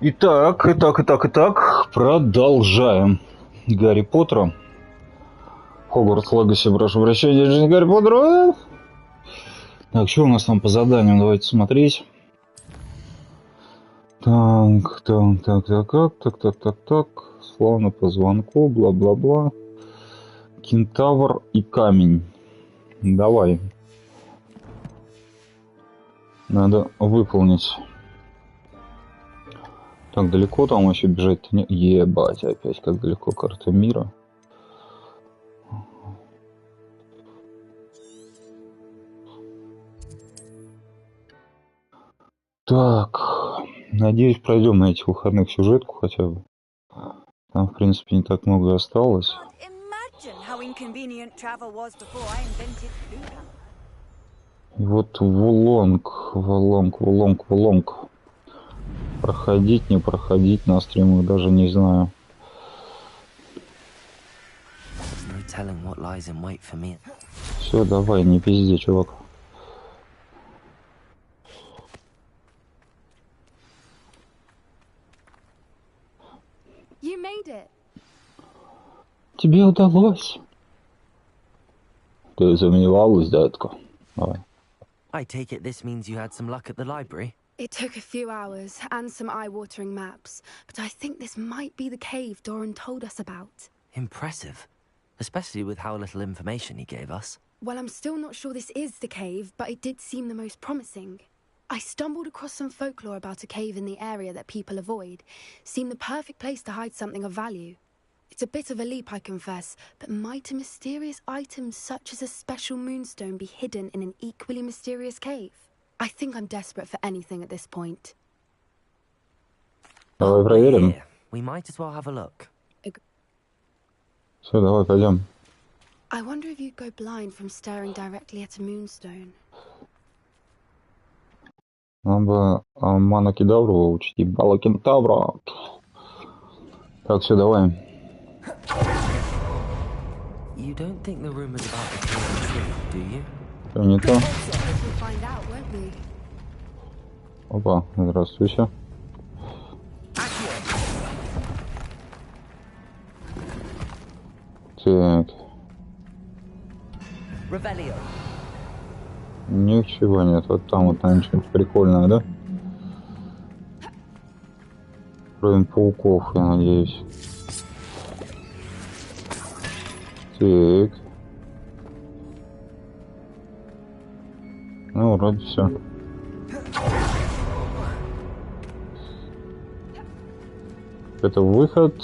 Итак, продолжаем. Гарри Поттера. Хогвартс Легаси, прошу прощения, жизнь Гарри Поттера. Так, что у нас там по заданиям? Давайте смотреть. Так. Славно по звонку, бла-бла-бла. Кентавр и камень. Давай. Надо выполнить. Так, далеко там еще бежать-то не... Ебать, опять как далеко карта мира. Так, надеюсь, пройдем на этих выходных сюжетку хотя бы. Там, в принципе, не так много осталось. И вот Вулонг. Проходить, не проходить на стримах даже не знаю. Все, давай, не пизди, чувак. Тебе удалось. Ты сомневалась, детка? Давай. I take it this means you had some luck at the library? It took a few hours and some eye-watering maps, but I think this might be the cave Doran told us about. Impressive, especially with how little information he gave us. Well, I'm still not sure this is the cave, but it did seem the most promising. I stumbled across some folklore about a cave in the area that people avoid. Seemed the perfect place to hide something of value. It's a bit of a leap, I confess, but might a mysterious item such as a special moonstone be hidden in an equally mysterious cave? I think I'm desperate for anything at this point. Давай проверим. We might as well have a look. Все, давай пойдем. I wonder if you'd go blind from staring directly at a moonstone. Нам бы Мана Кедавру выучить. Ебало Кентавра. Так, все, давай. You don't think the rumors about the cave are true, do you? Что не то? Опа, здравствуйте. Так. Ничего нет. Вот там вот, наверное, что-нибудь прикольное, да? Кроме пауков, я надеюсь. Так. Ну, вроде все. Это выход.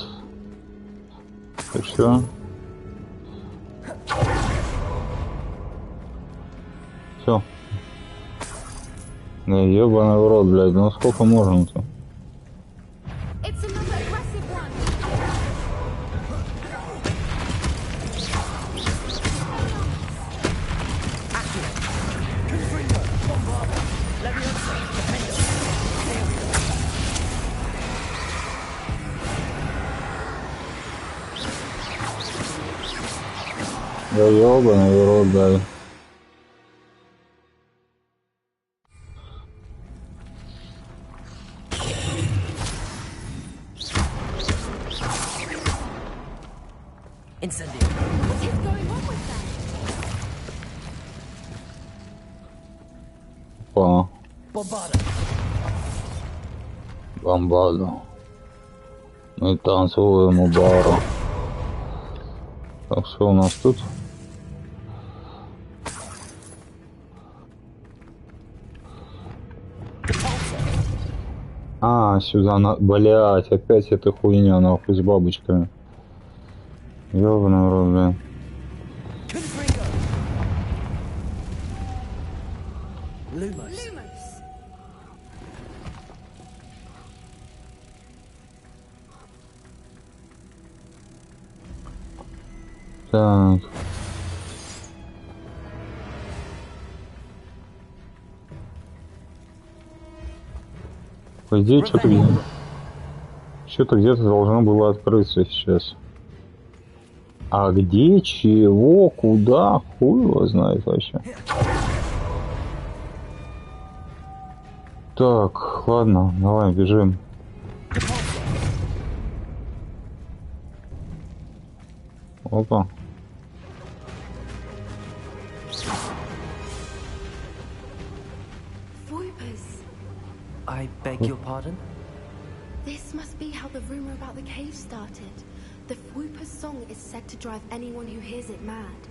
И все. Все. Да ебаный в рот, блядь. Ну сколько можно-то? Да ёбаный в рот, да. Опа. Бомбада. Мы танцуем у бара. Так, что у нас тут? А, сюда на... Блять, опять эта хуйня, нахуй, с бабочками. Ёбаный рот, блин. Так. По идее, что-то где-то должно было открыться сейчас. А где, чего, куда, хуй его знает вообще. Так, ладно, давай бежим. Опа. Voipers. I beg your pardon? This must be how the rumor about the cave started. The Voipers song is said to drive anyone who hears it mad.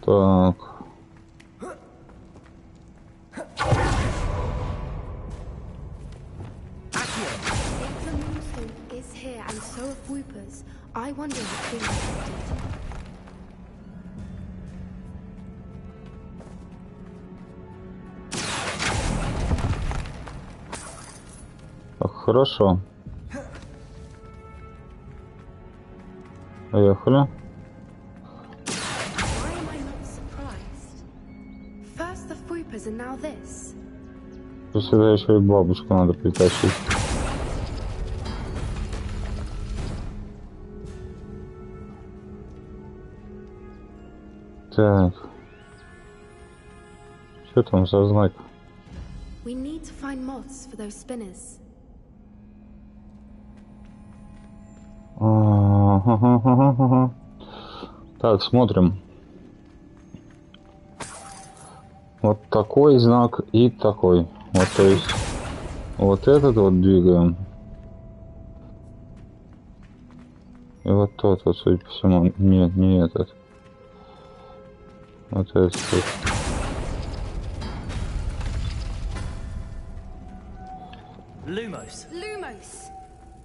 Так. If the moonstone is here and so are Voipers, I wonder what's being affected. Так, хорошо. Поехали. Why am I not surprised? First the Voipers and now this. Сюда еще и бабушку надо притащить. Так. Что там за знак? We need to find moths for those spinners. Так, смотрим. Вот такой знак и такой. Вот, то есть, вот этот вот двигаем. И вот тот вот, судя по всему, нет, не этот. Вот этот. Lumos. Lumos!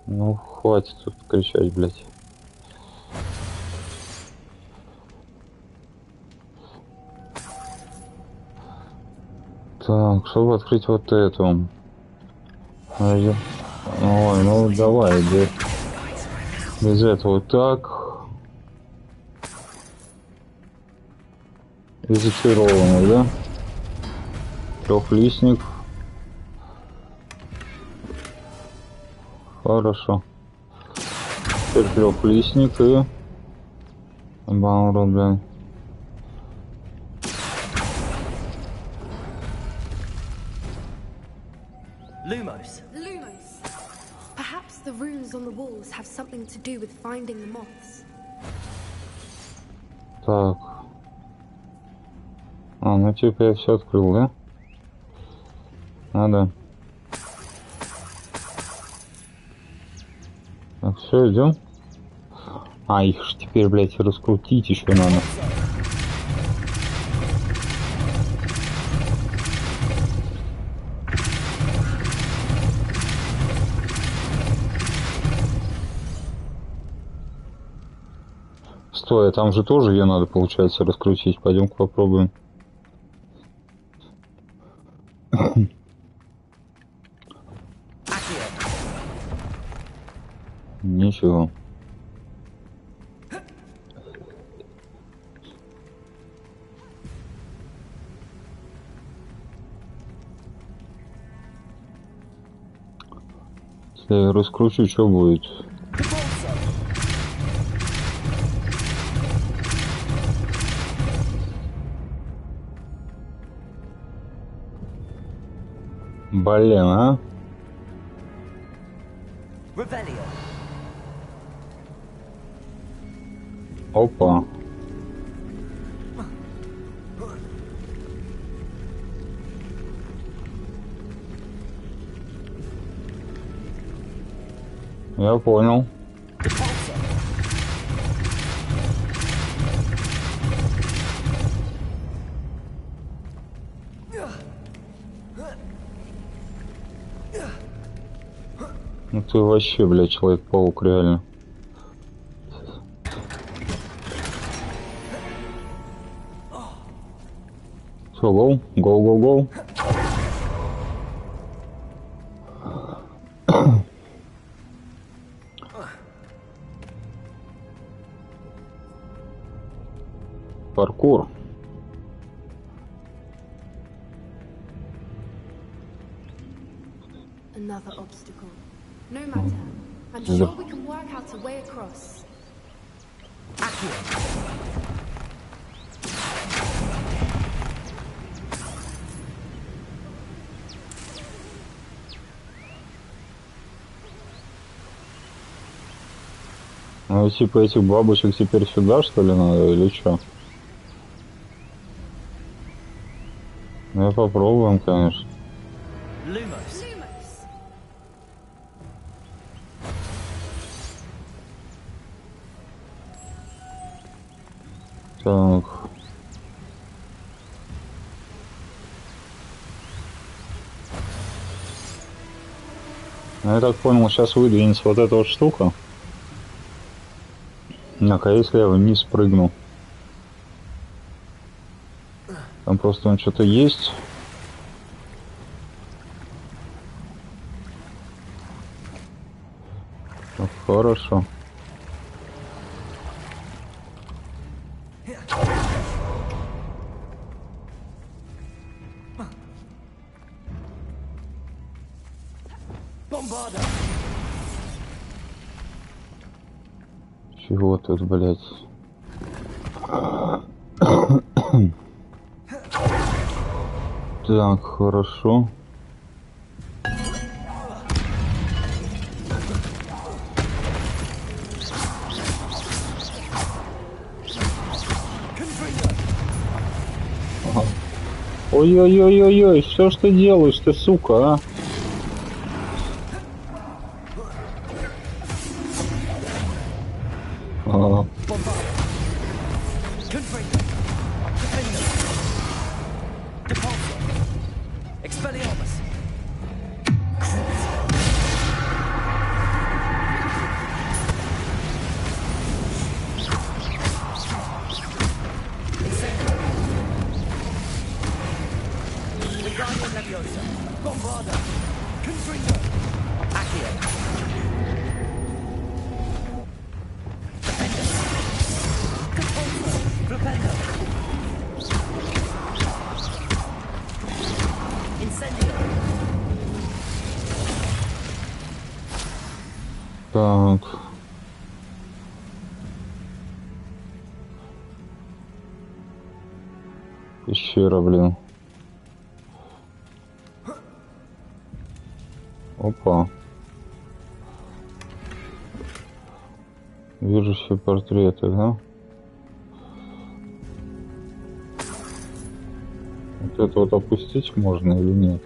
Ну, хватит тут кричать, блядь. Так, чтобы открыть вот эту. Ой, ну давай, без этого так. И зачарованный, да? Трехлистник. Хорошо. Теперь трехлистник и... Бауру, блин. Lumos. Lumos! Perhaps the runes on the walls have something to do with finding the moths. Так. А, ну типа я все открыл, да? Надо. Так, все, идем. А, их ж теперь, блядь, раскрутить еще надо. Стой, а там же тоже ее надо, получается, раскрутить. Пойдем-ка попробуем. Ничего. Если я раскручу, что будет? Блин, а? Опа. Я понял. Ну ты вообще, блядь, Человек-паук, реально. Все, гоу, гоу. Паркур. Another obstacle. No matter. I'm sure we can work out a way across. Ну, типа этих бабочек теперь сюда, что ли, надо, или что? Ну, я попробуем, конечно. Так. Ну, я так понял, сейчас выдвинется вот эта вот штука. Так, а если я вниз прыгну? Там просто что-то есть. Ну, хорошо. Чего тут, блядь? Так, хорошо. Ой-ой-ой-ой-ой, что ж ты делаешь, ты, сука, а? Ага. Так. Пещера, блин. Опа. Вижу все портреты, да? Вот это вот опустить можно или нет?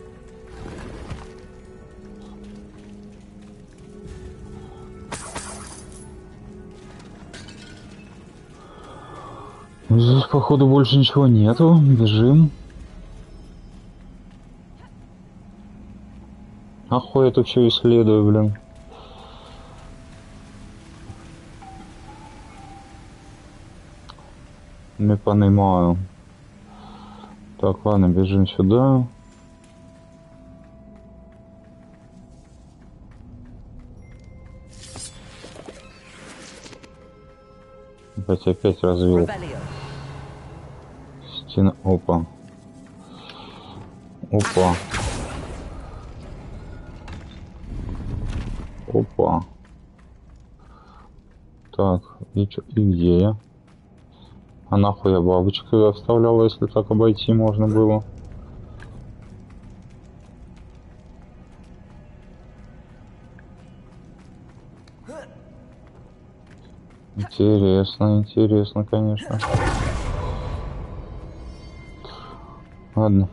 Здесь, походу, больше ничего нету. Бежим. Ахуй я тут все исследую, блин. Не понимаю. Так, ладно, бежим сюда. Опять развел. Стена. Опа. Опа. Опа. Так, и где я? А нахуй я бабочек туда вставлял, если так обойти можно было? Интересно, интересно, конечно. Ладно.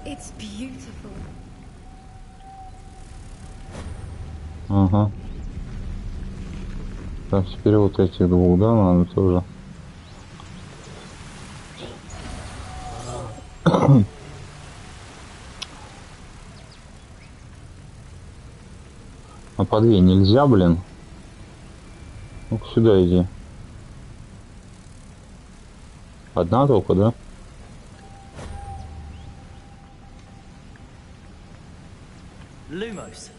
It's beautiful. Ага. Так, теперь вот этих двух, да, надо тоже. А по две нельзя, блин? Ну-ка сюда иди. Одна только, да? Lumos.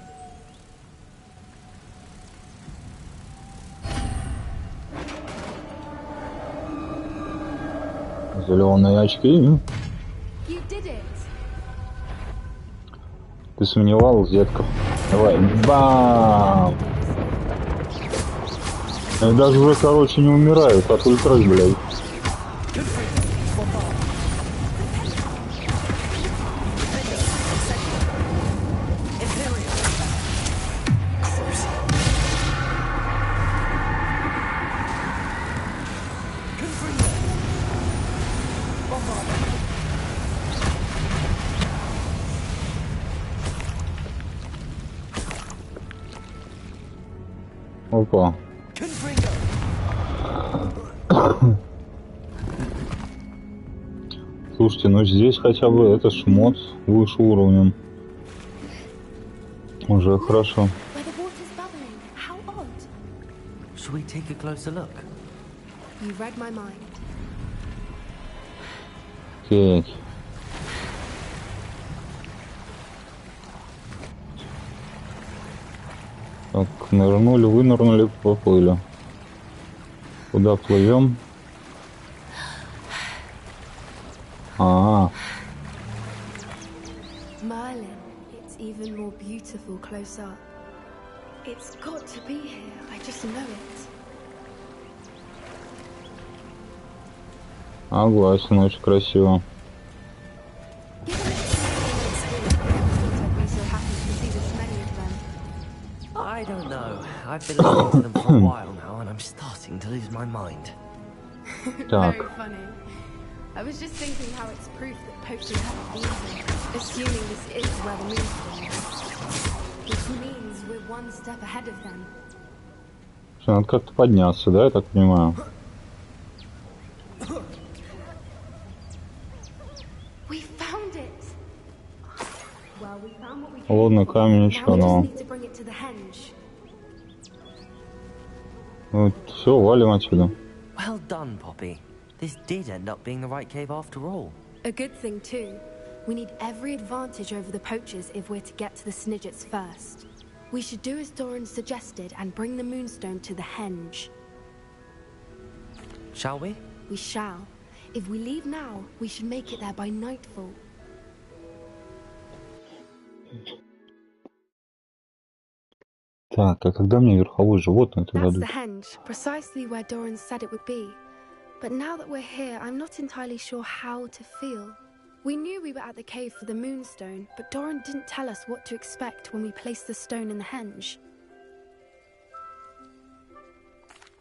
Зеленые очки. You did it. Ты сомневалась, детка? Давай. Бам! Они даже уже, короче, не умирают от ультры, блядь. Опа. Слушайте, ну здесь хотя бы это шмот выше уровнем. Уже хорошо. Where the water's bubbling. How odd. Shall we take a closer look? You read my mind. Окей. Так, нырнули, вынырнули, поплыли. Куда плывем? Merlin, it's even more beautiful close up. It's got to be here. I just know it. Согласен, очень красиво. I don't know. I've been listening to them for a while now, and I'm starting to lose my mind. Так. Very funny. I was just thinking how it's proof that poachers haven't been here, assuming this is where the moonstone is. Which means we're one step ahead of them. Надо как-то подняться, да, я так понимаю? We found it. Well, we found what we Ладно, камень, Now ничего, we just но... need to bring it to the henge. Ну, все, валим отсюда. Well done, Poppy. This did end up being the right cave after all. A good thing too. We need every advantage over the poachers if we're to get to the Snidgets first. We should do as Doran suggested and bring the moonstone to the henge. Shall we? We shall. If we leave now, we should make it there by nightfall. Так, а когда мне верховое животное-то That's дадут? the henge, precisely where Doran said it would be. But now that we're here, I'm not entirely sure how to feel. We knew we were at the cave for the moonstone, but Doran didn't tell us what to expect when we placed the stone in the henge.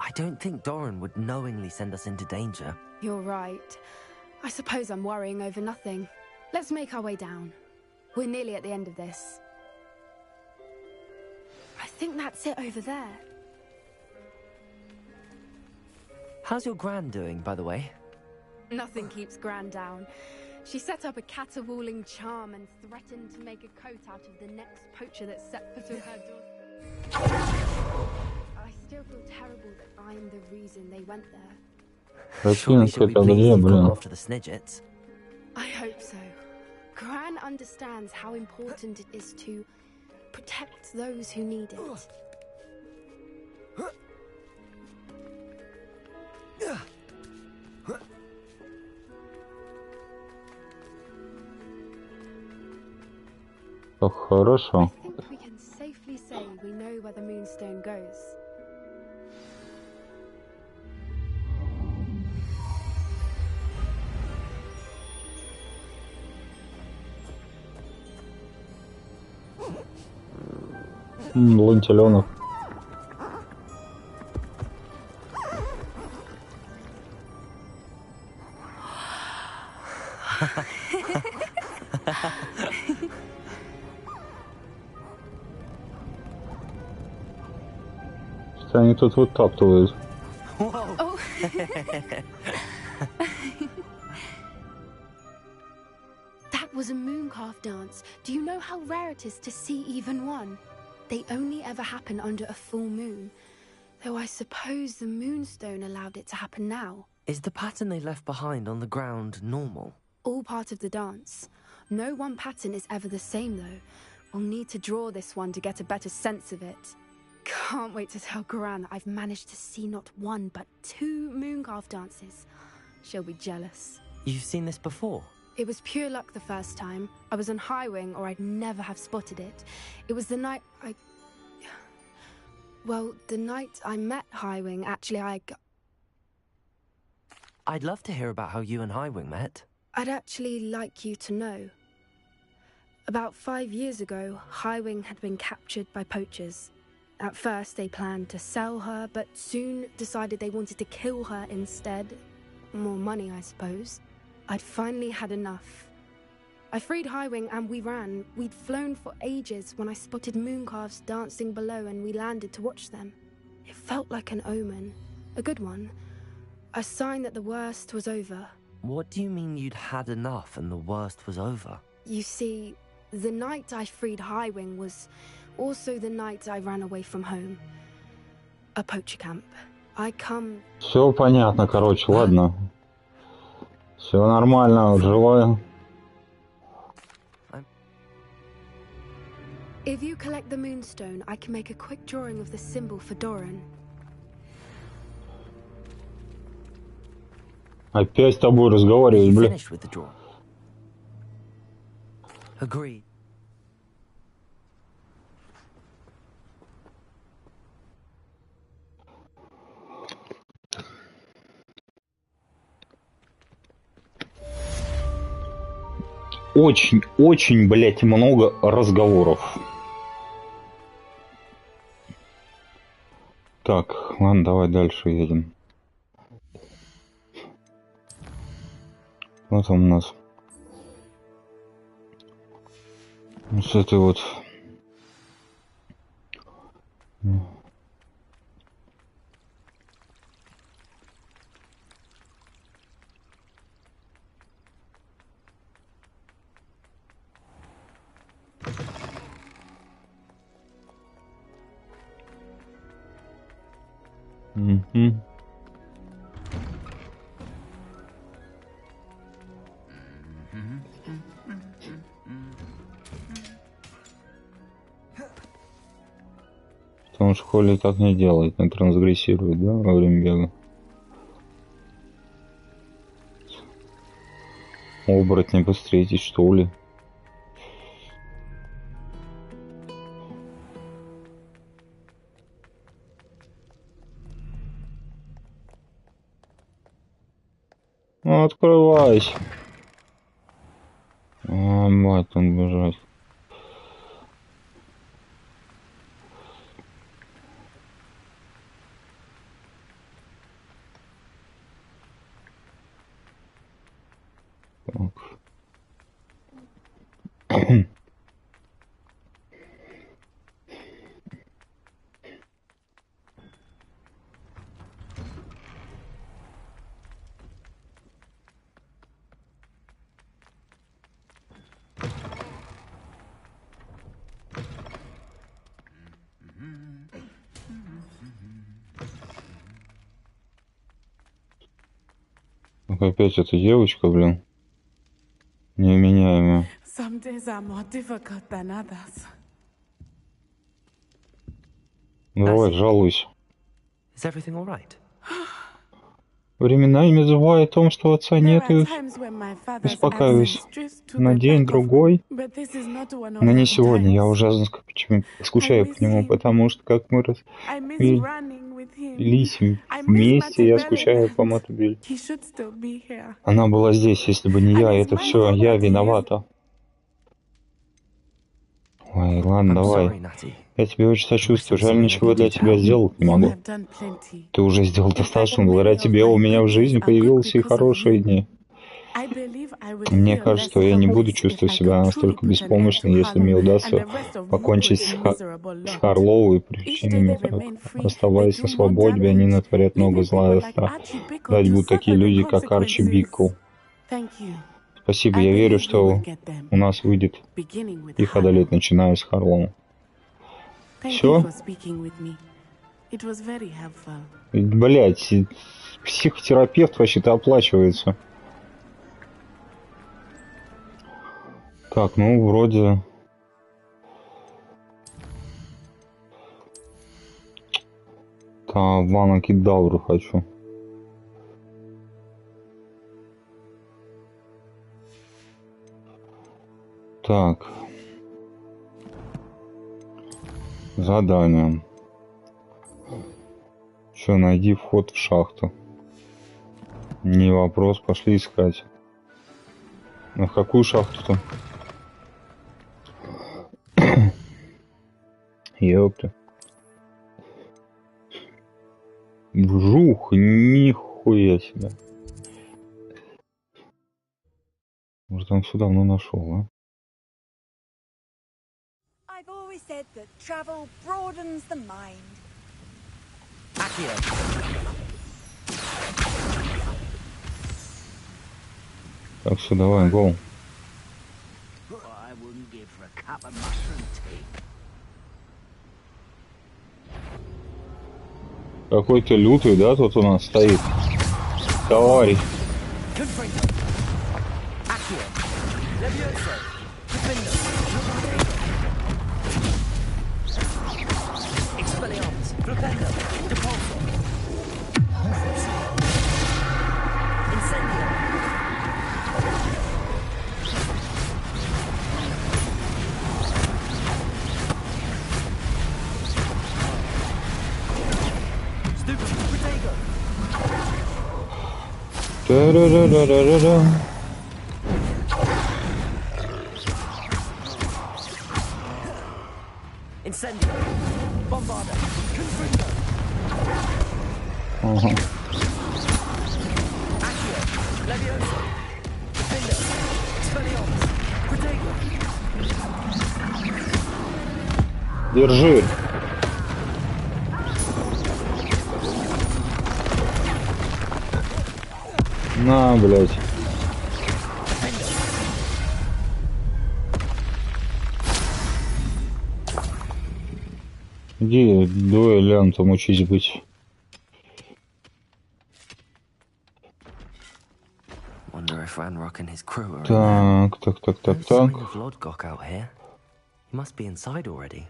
I don't think Doran would knowingly send us into danger. You're right. I suppose I'm worrying over nothing. Let's make our way down. We're nearly at the end of this. I think that's it over there. How's your Gran doing, by the way? Nothing keeps Gran down. She set up a caterwauling charm and threatened to make a coat out of the next poacher that set foot on her door. I still feel terrible that I'm the reason they went there. Surely she'll be pleased you've gone after the Snidgets. I hope so. Gran understands how important it is to protect those who need it. Как хорошо. I think we can safely say we know where the moonstone goes. Лунтеленок. Что они тут вытаптывают? Oh. That was a mooncalf dance. Do you know how rare it is to see even one? They only ever happen under a full moon. Though I suppose the moonstone allowed it to happen now. Is the pattern they left behind on the ground normal? All part of the dance. No one pattern is ever the same though. I'll need to draw this one to get a better sense of it. Can't wait to tell Gran that I've managed to see not one but 2 Mooncarve dances. She'll be jealous. You've seen this before? It was pure luck the first time. I was on Highwing or I'd never have spotted it. It was the night Well, the night I met Highwing, actually I'd love to hear about how you and Highwing met. I'd actually like you to know. About 5 years ago, Highwing had been captured by poachers. At first, they planned to sell her, but soon decided they wanted to kill her instead. More money, I suppose. I'd finally had enough. I freed Highwing and we ran. We'd flown for ages when I spotted Mooncarves dancing below and we landed to watch them. It felt like an omen. A good one. A sign that the worst was over. What do you mean you'd had enough and the worst was over? You see, the night I freed Highwing was also the night I ran away from home. A poacher camp. I come... Все понятно, короче, ладно. Все нормально, живое. If you collect the moonstone, I can make a quick drawing of the symbol for Doran. Опять с тобой разговаривать, блин. Finished with the draw. Agreed. Очень, блядь, много разговоров. Так, ладно, давай дальше едем. Вот там у нас. Вот это вот. Угу. Потому что Холли так не делает, не трансгрессирует, да, во время бега. Оборотни быстрее идти, что ли? Ну, открывайся. А, мать, он бежать. Опять эта девочка, блин, невменяемая. Some days are more difficult than others. Давай, жалуйся. Is everything all right? Временами забываю о том, что отца нет, и успокаиваюсь на день-другой. Но не сегодня, я ужасно скучаю по нему, потому что как мы развелись вместе, я скучаю по Мотобиль. Она была здесь, если бы не я, это все я виновата. Ой, ладно, давай. Я тебе очень сочувствую, жаль, ничего для тебя сделать не могу. Ты уже сделал достаточно, благодаря тебе у меня в жизни появились и хорошие дни. Мне кажется, что я не буду чувствовать себя настолько беспомощной, если мне удастся покончить с Харлоу и причинами, оставаясь на свободе, они натворят много зла и страдать будут такие люди, как Арчи Бикл. Спасибо, я верю, что у нас выйдет их одолеть, начиная с Харлоу. Все? Блять, психотерапевт вообще-то оплачивается. Так, ну вроде А, ванокидавру хочу. Так. Задание. Че, найди вход в шахту. Не вопрос, пошли искать. А в какую шахту-то? Ёпта. Вжух, нихуя себе. Может, он все давно нашел, а? I've always said that travel broadens the mind. Так, все, давай, гол. I wouldn't give for a cup of mushroom tea. Какой-то лютый, да, тут у нас стоит. Товарищ. Та-ра-ра-ра-ра-ра. Incendio. Bombarda. Confringo. Ага. Accio. Levioso. Defender. Expelliarmus. Protego. Держи. На, блядь. Иди дуэлянтом учись быть. Wonder if Ranrock and his crew are in Так. there. No sign of Lodgok out here. He must be inside already.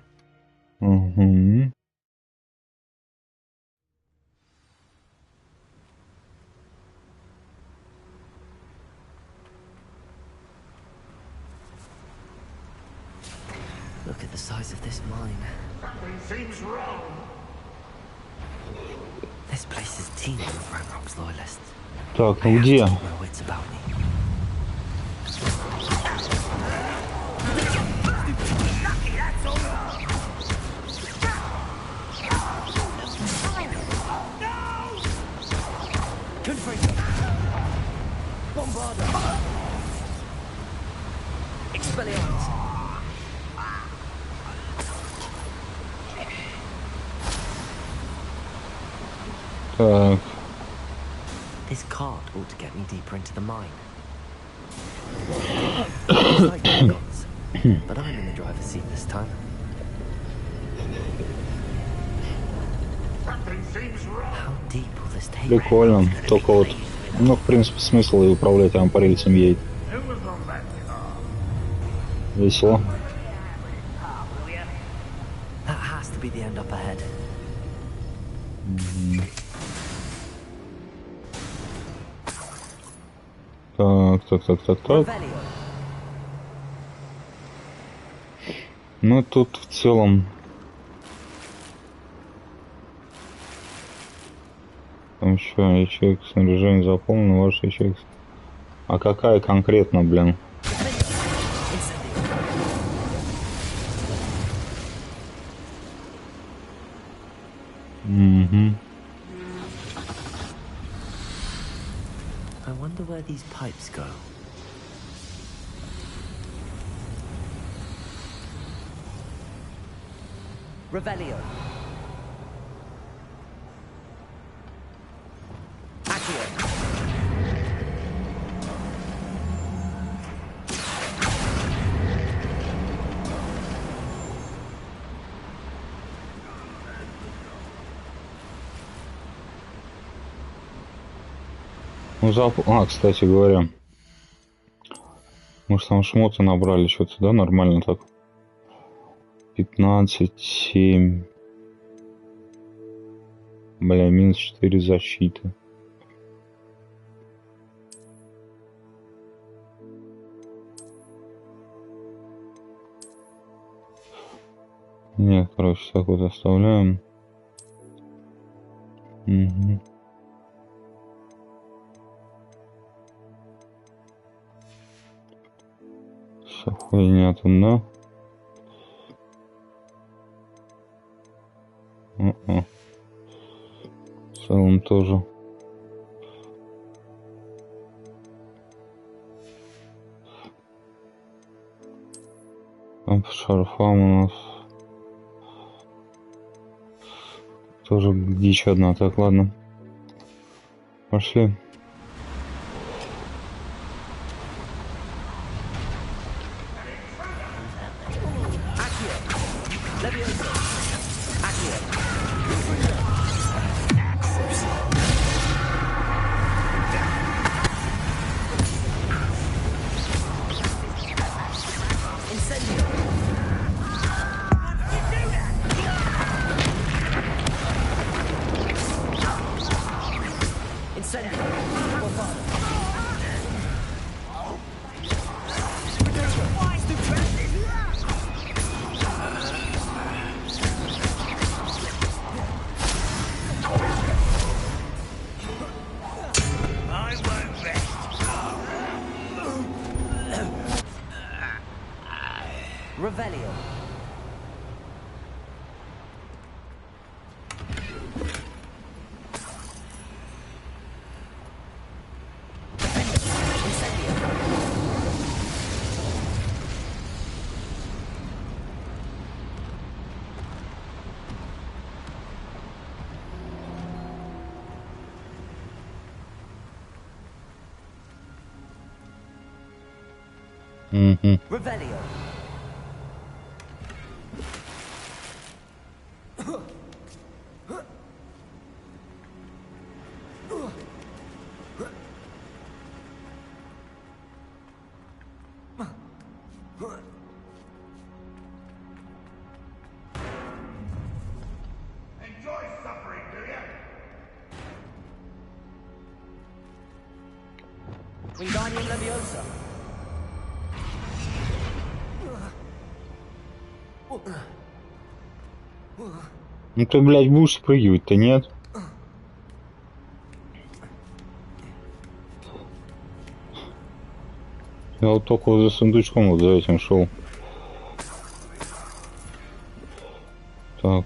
Угу. Look at the size of this mine. Seems wrong. This place is teeming with Ranrock's loyalists. Так, I ну have где? to keep my wits about me. Confringo. Bombarda. Expelliarmus. Так. This cart ought to get me deeper into the mine. It's like Hogwarts, but I'm in the driver's seat this time. Something seems wrong. How deep will this take? Прикольно. Только вот, ну, в принципе, смысл и управлять там по рельсам едет. Who was on that car? Весело. That has to be the end up ahead. Так. Revelio. Ну, тут в целом... Там что, ячейка снаряжения заполнена, ваша ячейка... А какая конкретно, блин? Угу. I wonder where these pipes go. Revelio. Accio. Ну, А, кстати говоря. Мы же там шмоты набрали что-то, да, нормально так. 15, 7. Бля, минус 4 защиты. Нет, короче, так вот оставляем. Угу. Все хуйня там, да? В целом тоже. Там по шарфам у нас тоже дичь одна. Так, ладно. Пошли. Revelio. Enjoy suffering, do you? Wingardium Leviosa. Ну ты, блядь, будешь спрыгивать-то, нет? Я вот только вот за сундучком вот за этим шел. Так.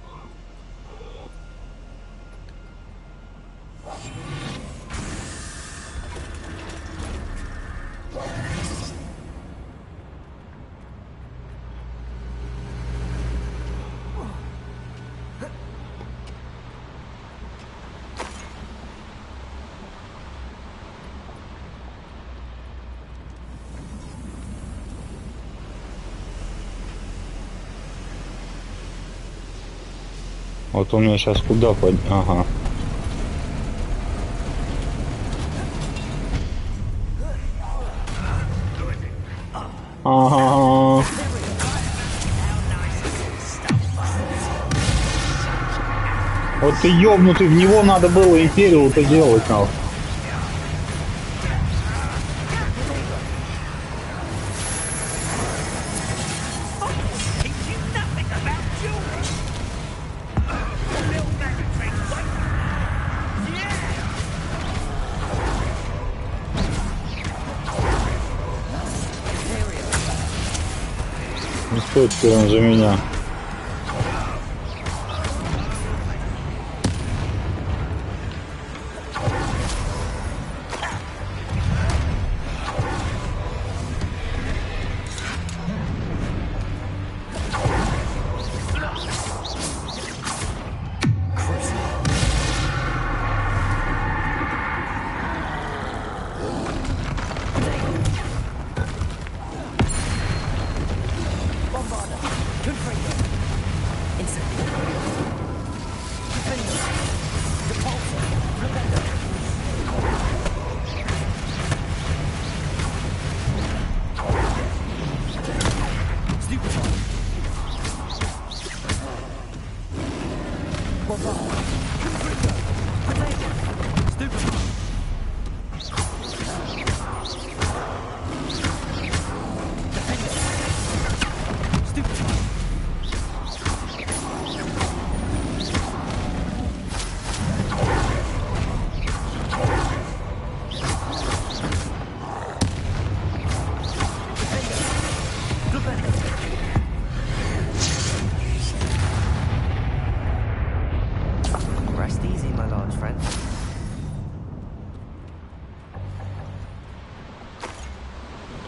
Вот он меня сейчас куда под... Ага. Ага. Вот ты ёбнутый, в него надо было империю-то делать, нахуй. Не стоит теперь он за меня. Bombarda. Confringo.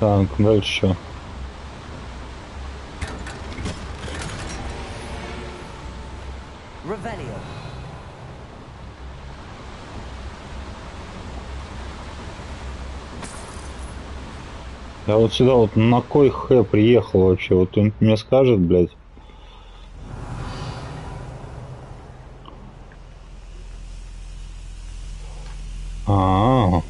Так, дальше что? Revelio. Я вот сюда вот на кой хэ приехал вообще? Вот кто-нибудь мне скажет, блядь? А-а-а.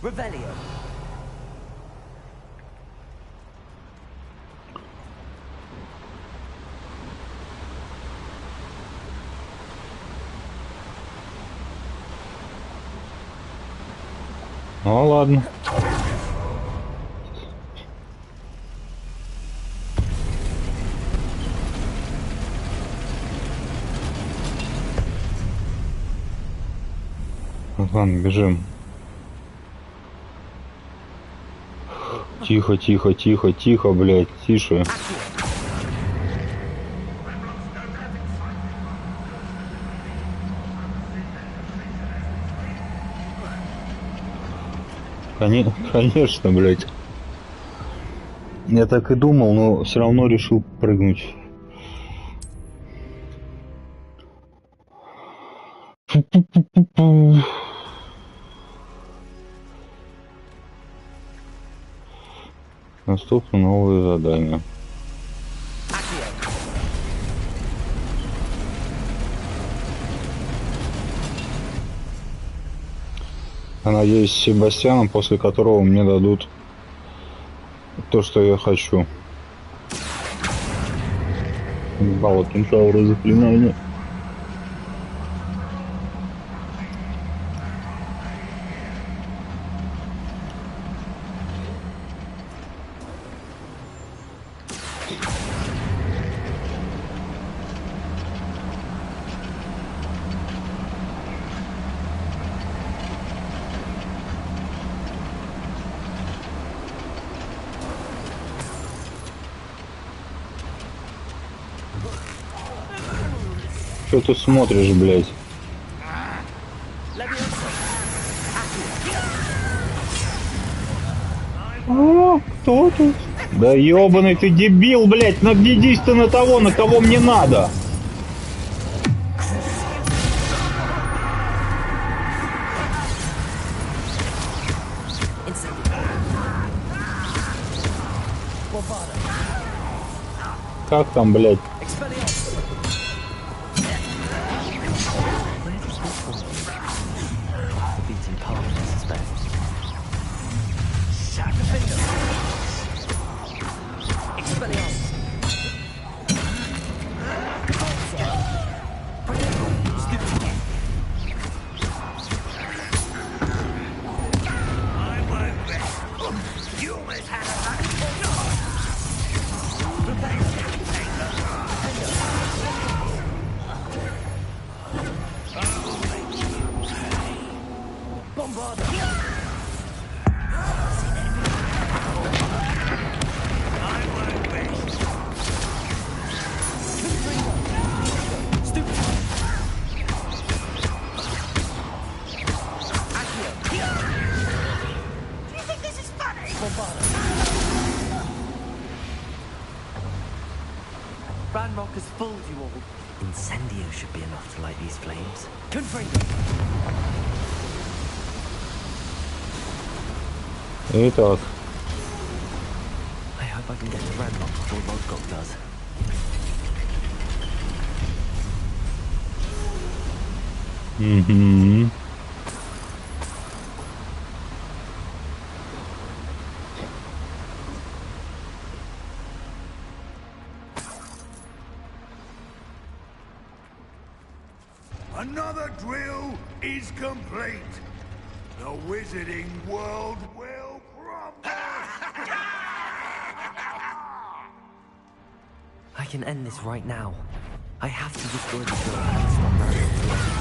Revelio. Ну ладно. Ладно, бежим. Тихо, тихо, тихо, тихо, блядь, тише. Конечно, блядь. Я так и думал, но все равно решил прыгнуть. Наступно новое задание. Я надеюсь, с Себастьяном, после которого мне дадут то, что я хочу. Балла кентавра заклинания. Что ты смотришь, блядь? А, кто тут? Да ёбаный ты дебил, блядь, наведись ты на того, на кого мне надо. Как там, блядь? Ranrock has fooled you all. Incendio should be enough to light these flames. Confringo. Итак. I hope I can get to Ranrock before Lodgok does. Mm-hmm. Another drill is complete. The wizarding world will crumble. I can end this right now. I have to destroy the drill and stop Ranrock.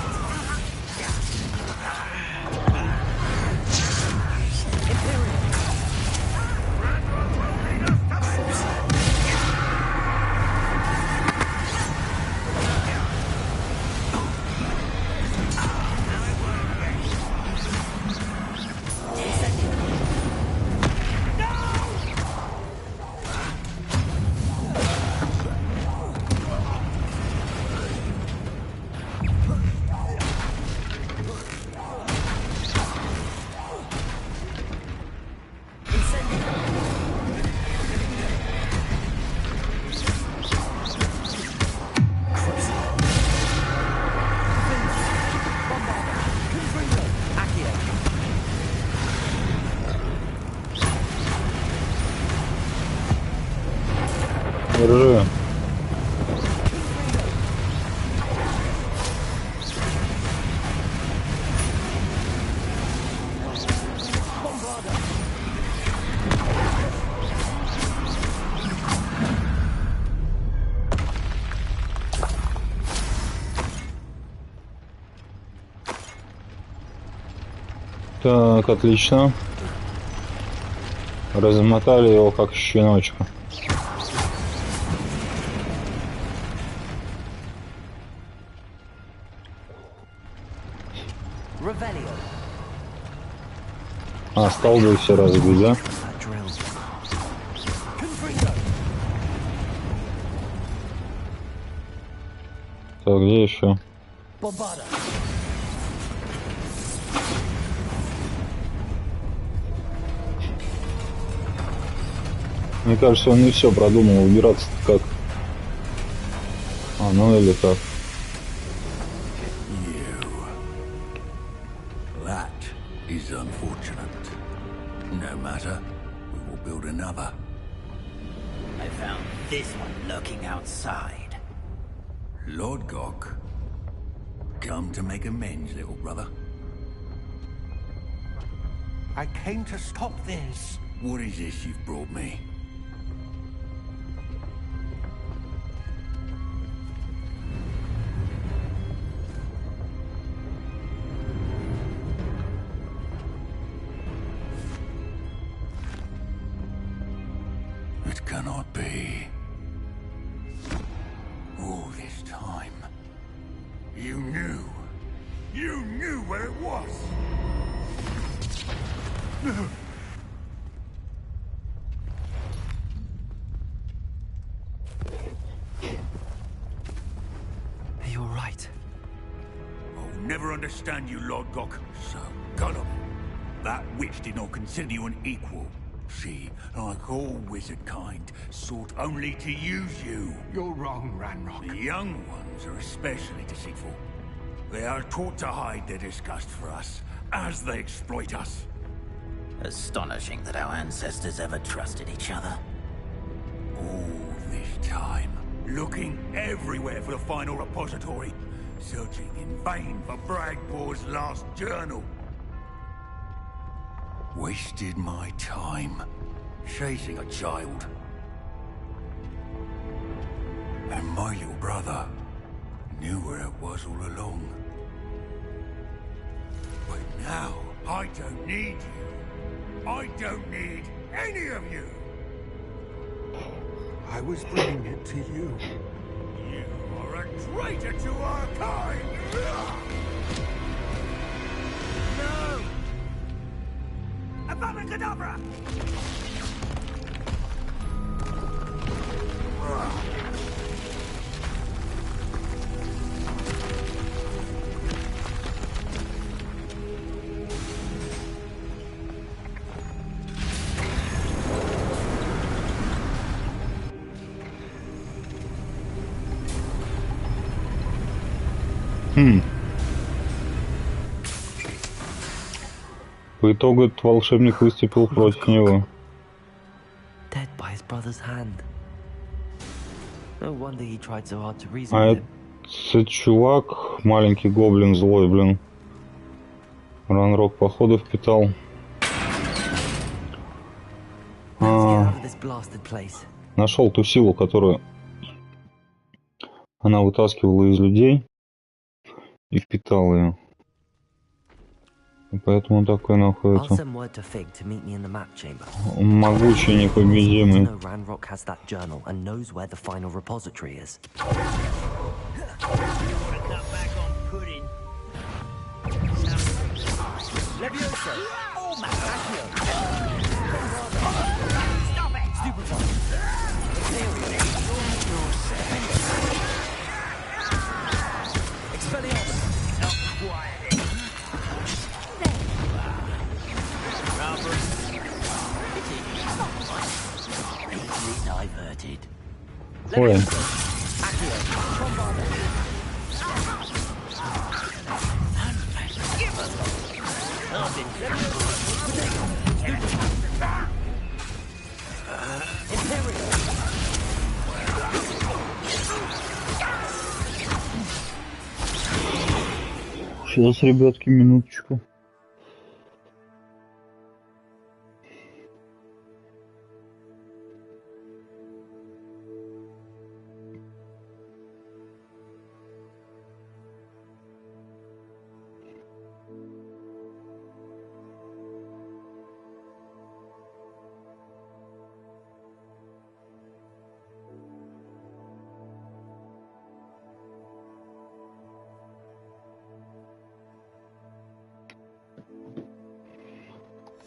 Держи. Так, отлично. Размотали его как щеночка. А, столбы все разбить, да? Так, где еще? Мне кажется, он не все продумал, убираться как. А, ну или как. That is unfortunate. No matter, we will build another. I found this one lurking outside. Lord Gok, come to make amends, little brother. I came to stop this. What is this you've brought me? It cannot be. All this time, you knew where it was. You're right. I'll never understand you, Lord Gok. So gullible. That witch did not consider you an equal. She, like all wizard kind, sought only to use you. You're wrong, Ranrock. The young ones are especially deceitful. They are taught to hide their disgust for us, as they exploit us. Astonishing that our ancestors ever trusted each other. All this time, looking everywhere for the final repository, searching in vain for Bragbor's last journal. Wasted my time, chasing a child. And my little brother knew where it was all along. But now, I don't need you. I don't need any of you. I was bringing it to you. You are a traitor to our kind! No! Abracadabra! По итогу этот волшебник выступил против него. Dead by his brother's hand. No wonder he tried so hard to reason А with him. этот чувак, маленький гоблин злой, блин. Ранрок походу впитал. Let's get out of this blasted place. Нашел ту силу, которую она вытаскивала из людей и впитал ее. И поэтому он такой I'll находится. send word to Fig to meet me in the map chamber. Могучий, I непобедимый. know Ranrock has that journal and knows where the final repository is. Diverted. Ой. Сейчас, ребятки, минуточку.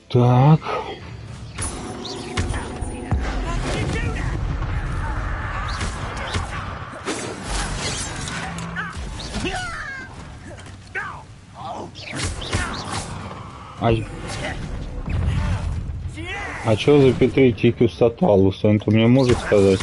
Так. А что за Петритикус Тоталус? Он-то мне может сказать?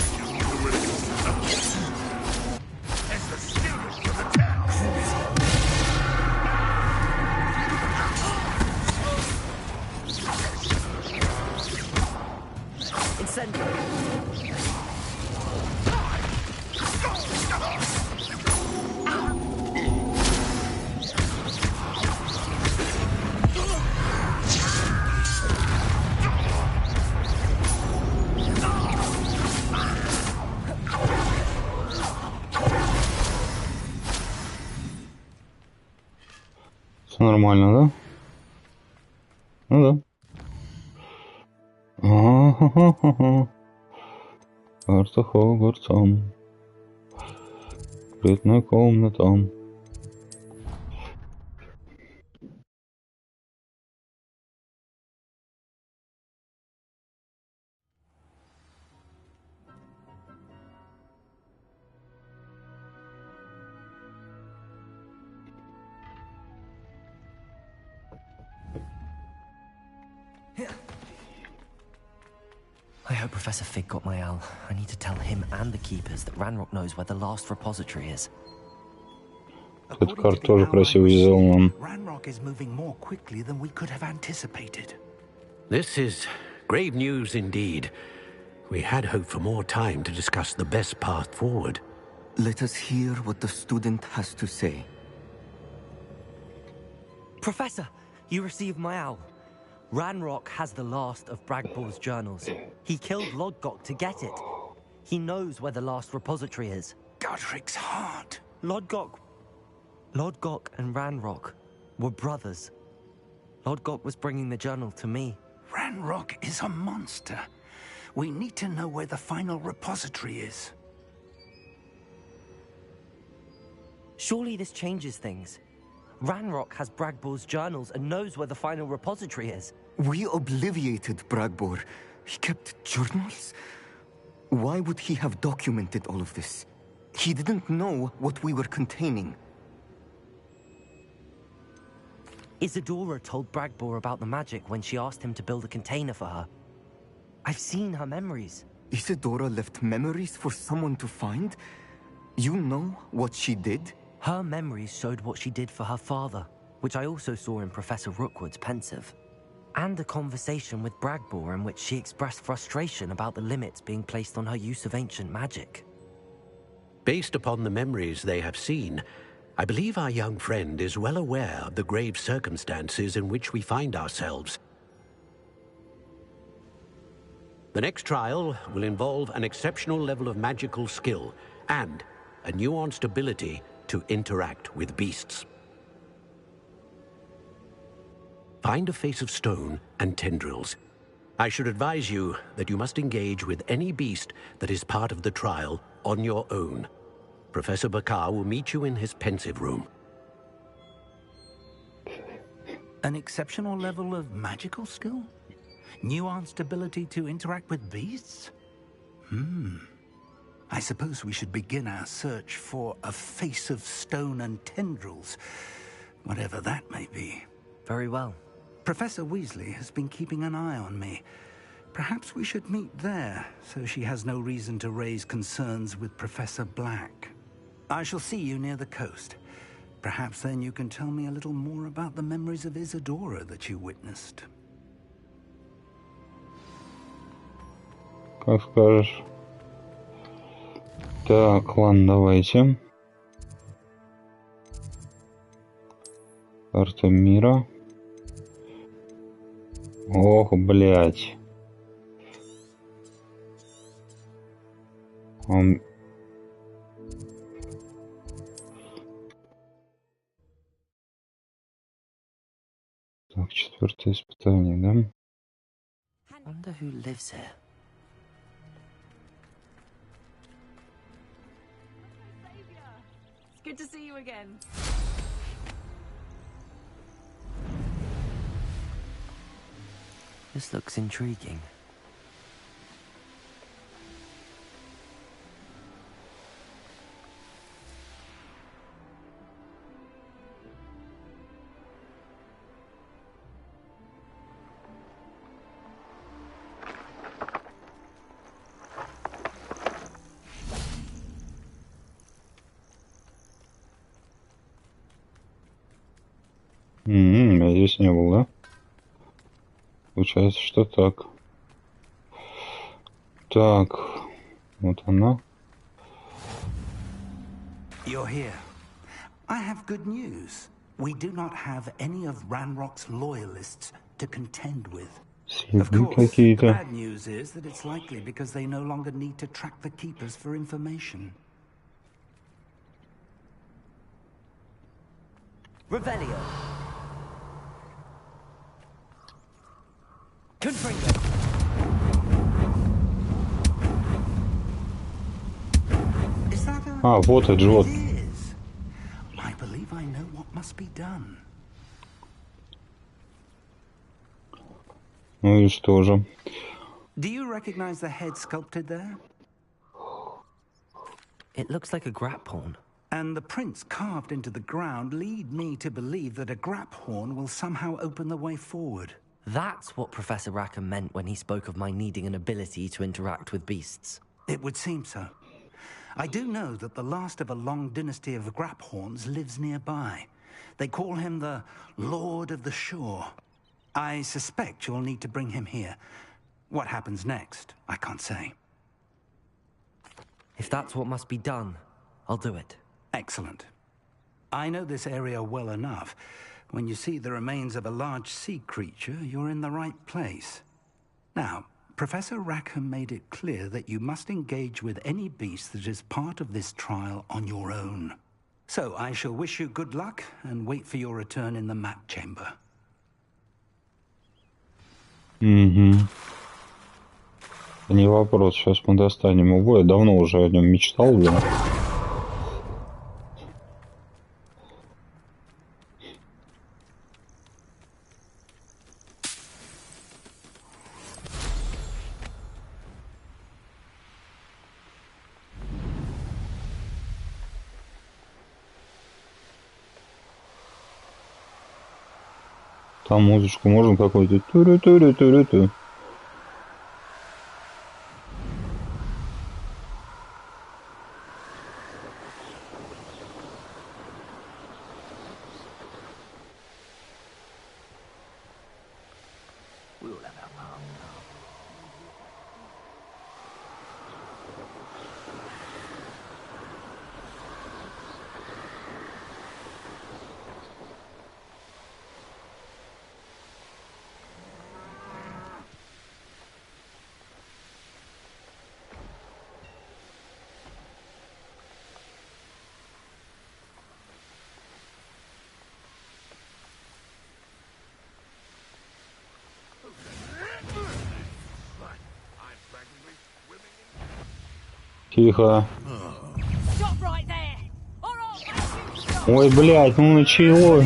Все нормально, да? Ну да. Карта Хогвартса. Секретная комната. I hope Professor Fig got my owl. I need to tell him and the keepers that Ranrock knows where the last repository is. Эта карта тоже красиво сделана. Ranrock is moving more quickly than we could have anticipated. This is grave news indeed. We had hoped for more time to discuss the best path forward. Let us hear what the student has to say. Professor, you received my owl. Ranrock has the last of Bragbor's journals. He killed Lodgok to get it. He knows where the last repository is. Godric's heart. Lodgok and Ranrock were brothers. Lodgok was bringing the journal to me. Ranrock is a monster. We need to know where the final repository is. Surely this changes things. Ranrock has Bragbor's journals and knows where the final repository is. We obliviated Bragbor. He kept journals? Why would he have documented all of this? He didn't know what we were containing. Isadora told Bragbor about the magic when she asked him to build a container for her. I've seen her memories. Isadora left memories for someone to find? You know what she did? Her memories showed what she did for her father, which I also saw in Professor Rookwood's pensive. And a conversation with Bragbor in which she expressed frustration about the limits being placed on her use of ancient magic. Based upon the memories they have seen, I believe our young friend is well aware of the grave circumstances in which we find ourselves. The next trial will involve an exceptional level of magical skill and a nuanced ability to interact with beasts. Find a face of stone and tendrils. I should advise you that you must engage with any beast that is part of the trial on your own. Professor Bakar will meet you in his pensive room. An exceptional level of magical skill? Nuanced ability to interact with beasts? I suppose we should begin our search for a face of stone and tendrils, whatever that may be. Very well. Professor Weasley has been keeping an eye on me. Perhaps we should meet there, so she has no reason to raise concerns with Professor Black. I shall see you near the coast. Perhaps then you can tell me a little more about the memories of Isadora that you witnessed. Как скажешь. Так, ладно, давайте. Карта мира. Ох, блядь. Так, четвертое испытание, да? Wonder who lives here. It's good to see you again. This looks intriguing. Я здесь не был, да? Получается, что так. Так, вот она. You're here. I have good news. We do not have any of Ranrock's loyalists to contend with. Of course, the bad news is that it's likely because they no longer need to track the Keepers for information. Revelio. А, вот этот живот. I believe I know what must be done. Ну и что же? Do you recognize the head sculpted there? It looks like a grap horn. And the prints carved into the ground lead me to believe that a grap horn will somehow open the way forward. That's what Professor Rackham meant when he spoke of my needing an ability to interact with beasts. It would seem so. I do know that the last of a long dynasty of Graphorns lives nearby. They call him the Lord of the Shore. I suspect you'll need to bring him here. What happens next, I can't say. If that's what must be done, I'll do it. Excellent. I know this area well enough. When you see the remains of a large sea creature, you're in the right place. Now, Professor Rackham made it clear that you must engage with any beast that is part of this trial on your own. So I shall wish you good luck and wait for your return in the map chamber. Не вопрос, сейчас мы достанем его. Я давно уже о нем мечтал, да. Там музычку можно какую-то турю-турю-турю-турю. Тихо. Ой, блядь, ну начало.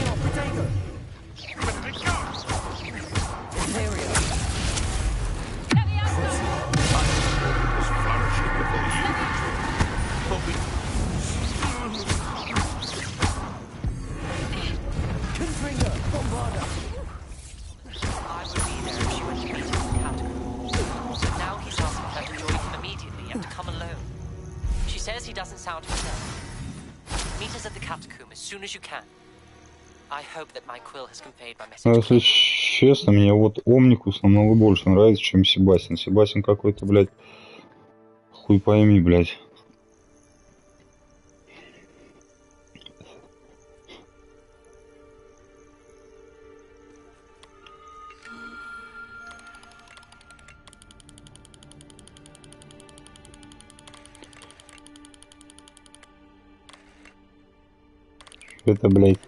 Если честно, мне вот Омникус намного больше нравится, чем Себастьян. Себастьян какой-то, блядь, хуй пойми, блядь. это, блядь?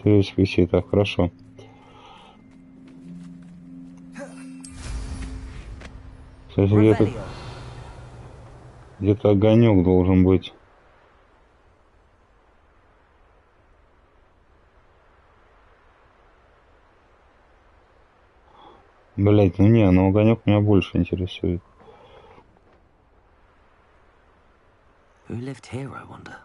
Здесь висит, так, хорошо. Кстати, где-то огонек должен быть. Блять, ну не, но огонек меня больше интересует. Who lived here, I wonder?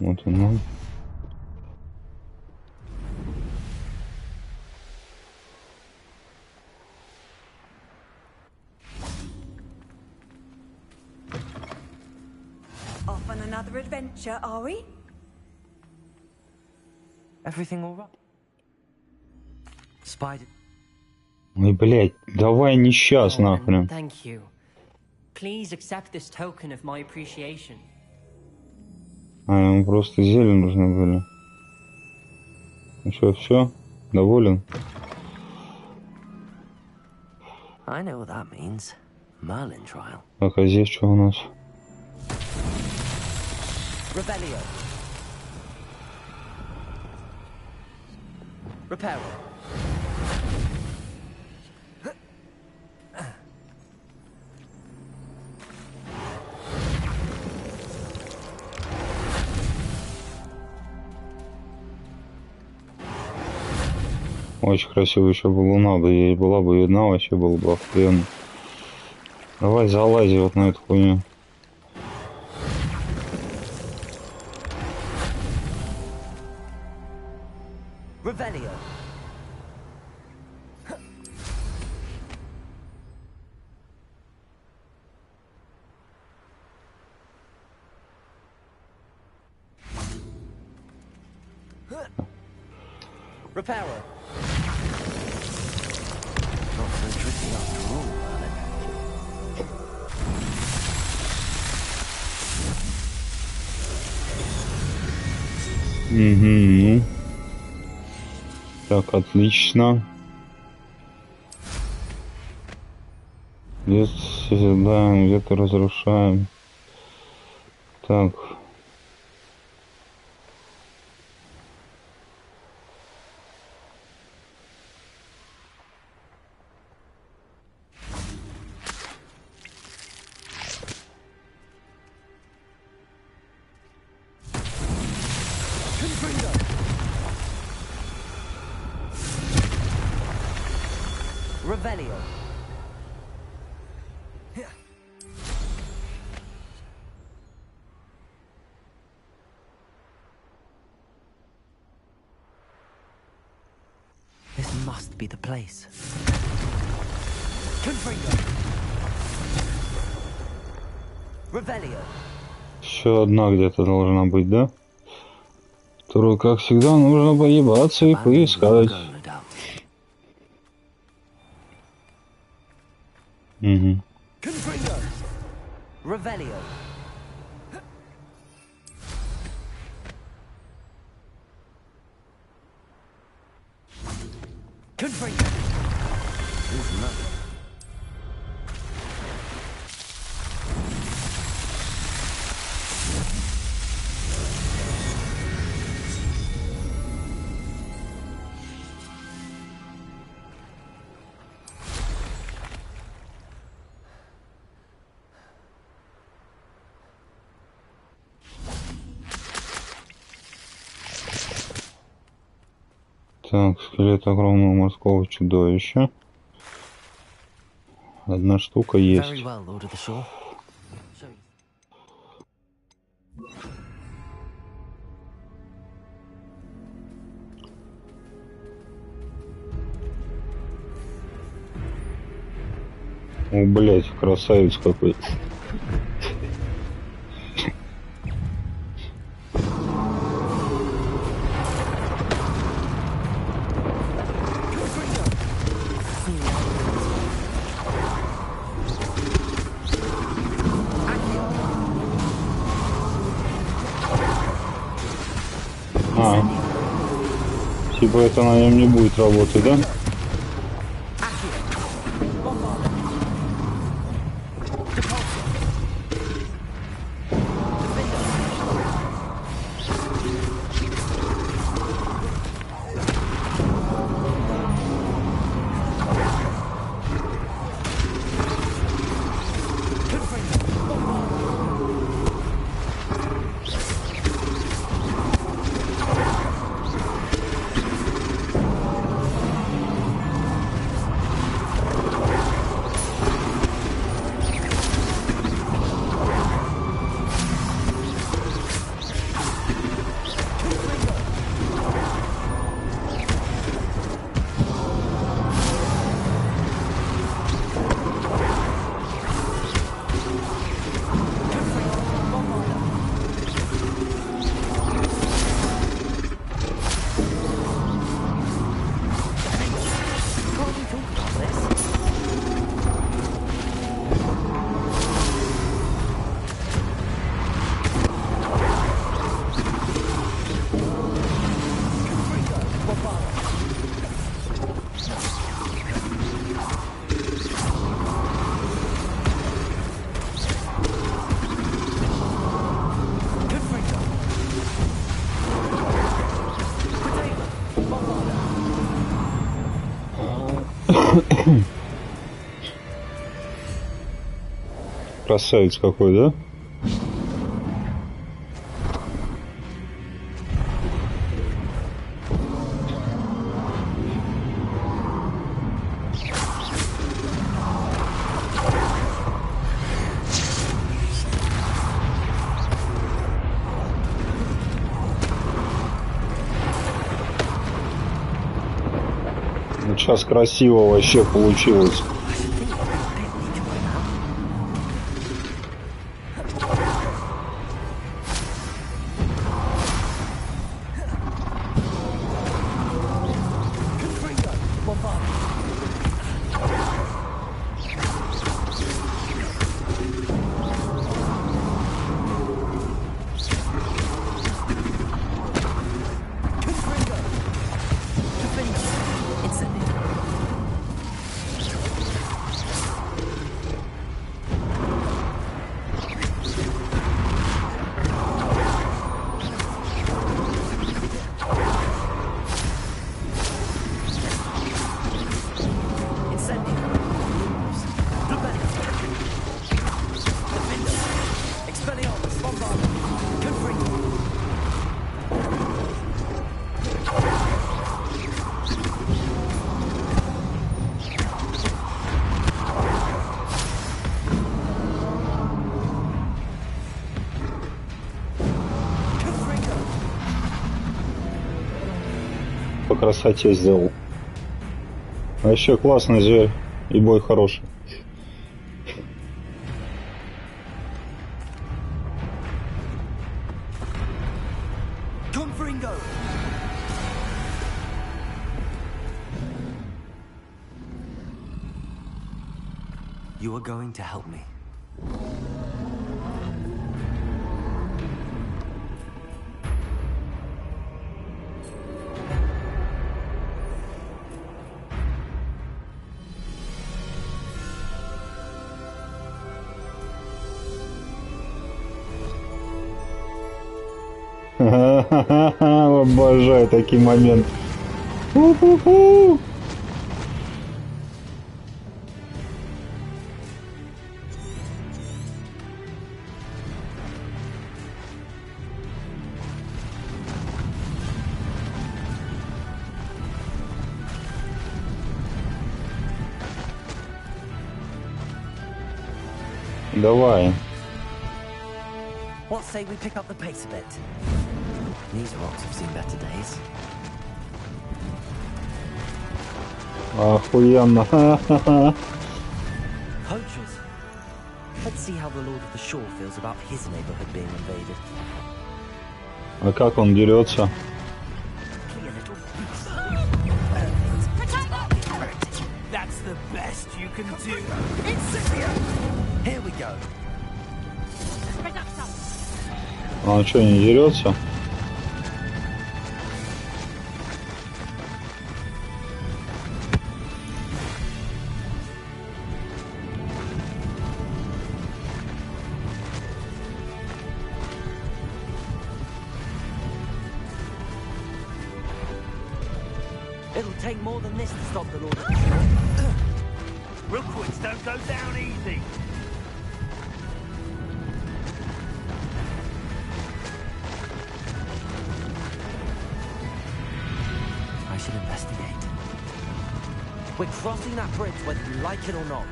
Вот он. Off on another adventure, are we? Everything all right? Spider. Ой, блядь, давай не сейчас, нахрен. Thank you. Please accept this token of my appreciation. А, ему просто зелень нужны были. Ну что, все? Доволен? I know what that means. Merlin trial. Так, а здесь что у нас? Rebellion. Repair. Очень красиво еще бы луна бы ей была бы видна, вообще было бы охуенно. Давай залази вот на эту хуйню. Revelio. Repairer. Not so tricky after all, Merlin. Угу. Так, отлично. Где-то созидаем, где-то разрушаем. Так. Revelio. This must be the place. Revelio. Еще одна где-то должна быть, да? Которую, как всегда, нужно поебаться и поискать. Угу. Revelio. Так, скелет огромного морского чудовища. Одна штука есть. Very well, Lord of the Shore. О, блять, красавец какой. Типа это на нем не будет работать, да? Красавец какой, да? Ну, сейчас красиво вообще получилось. По красоте сделал. Вообще классный зверь и бой хороший. You are going to help me. Обожаю такие моменты. У-ху-ху. Давай. What say we pick up the pace a bit? These rocks have seen better days. Охуенно. Poachers. Let's see how the Lord of the Shore feels about his neighborhood being invaded. А как он дерется? That's the best you can do. Here we go. А он что, не дерется? It'll take more than this to stop the Lord of the Shore. Rookwoods don't go down easy. I should investigate. We're crossing that bridge whether you like it or not.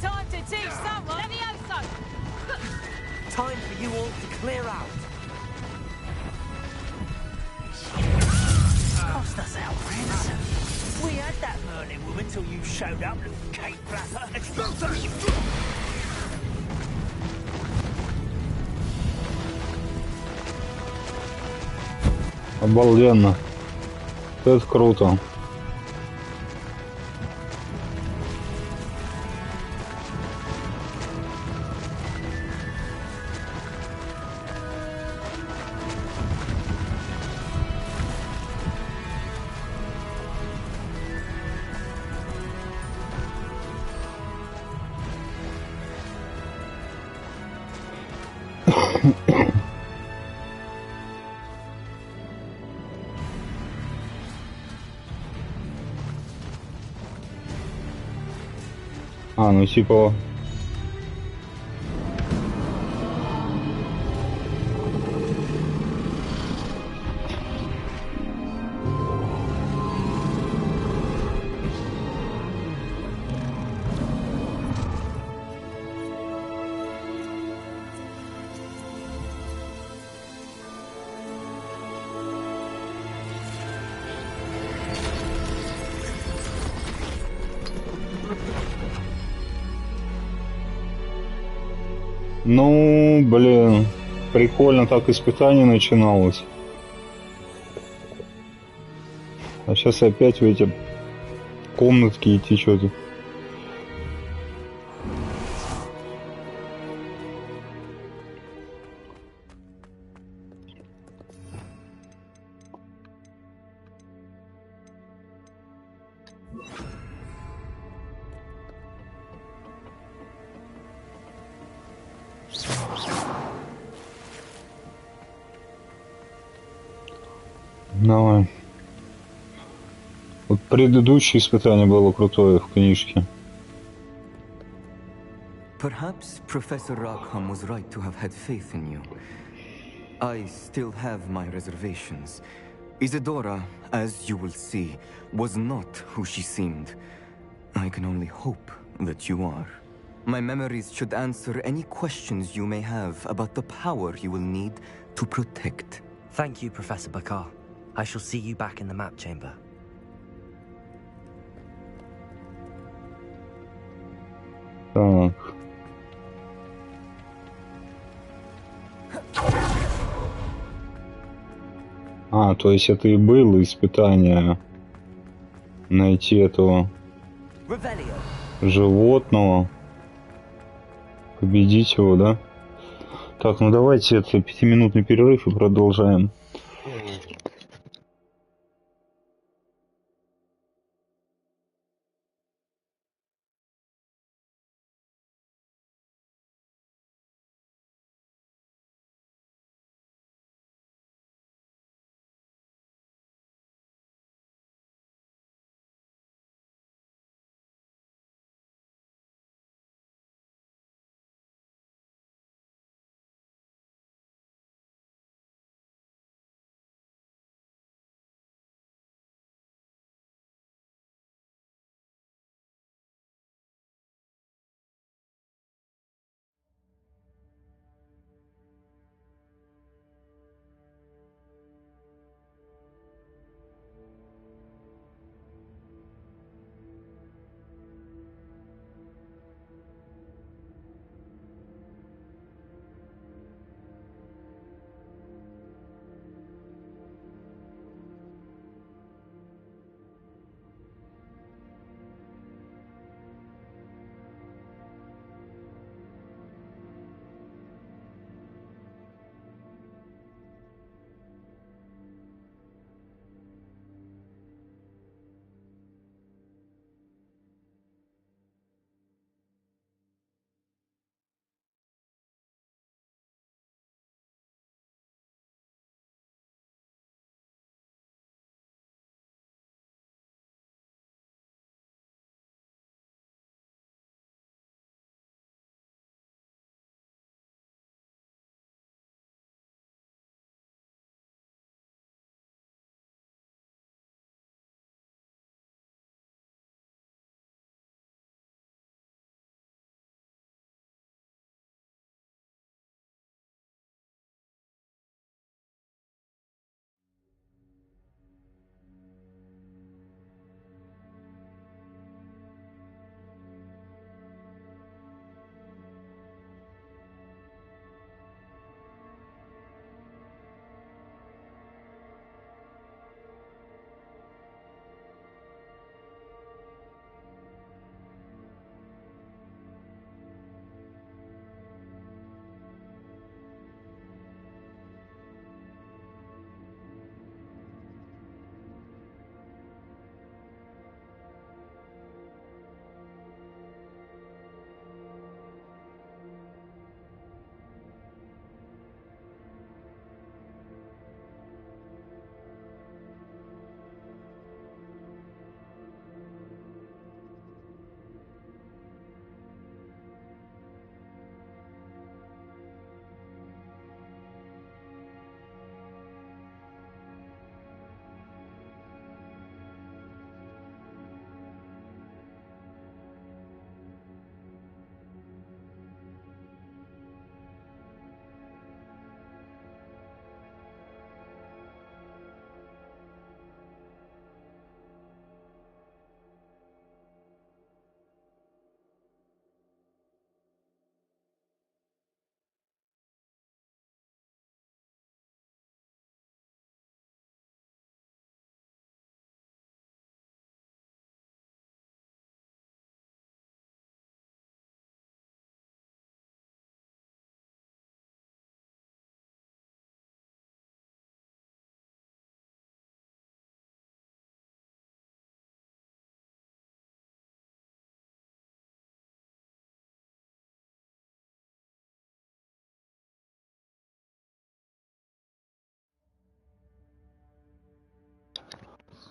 Time to teach someone. Levioso! Time for you all to clear out. Cost us our ransom. We had that Merlin woman till you showed up, little cake flapper. Expulso! Обалденно. Это круто. А, ну типа... Ну, блин, прикольно так испытание начиналось. А сейчас опять в эти комнатки идти что-то. Давай. Вот предыдущее испытание было крутое в книжке. Perhaps Professor Rackham was right to have had faith in you. I still have my reservations. Isadora, as you will see, was not who she seemed. I can only hope that you are. My memories should answer any questions you may have about the power you will need to protect. Thank you, Professor Bakar. I shall see you back in the map chamber. Так. А, то есть это и было испытание найти этого животного, победить его, да? Так, ну давайте это 5-минутный перерыв и продолжаем.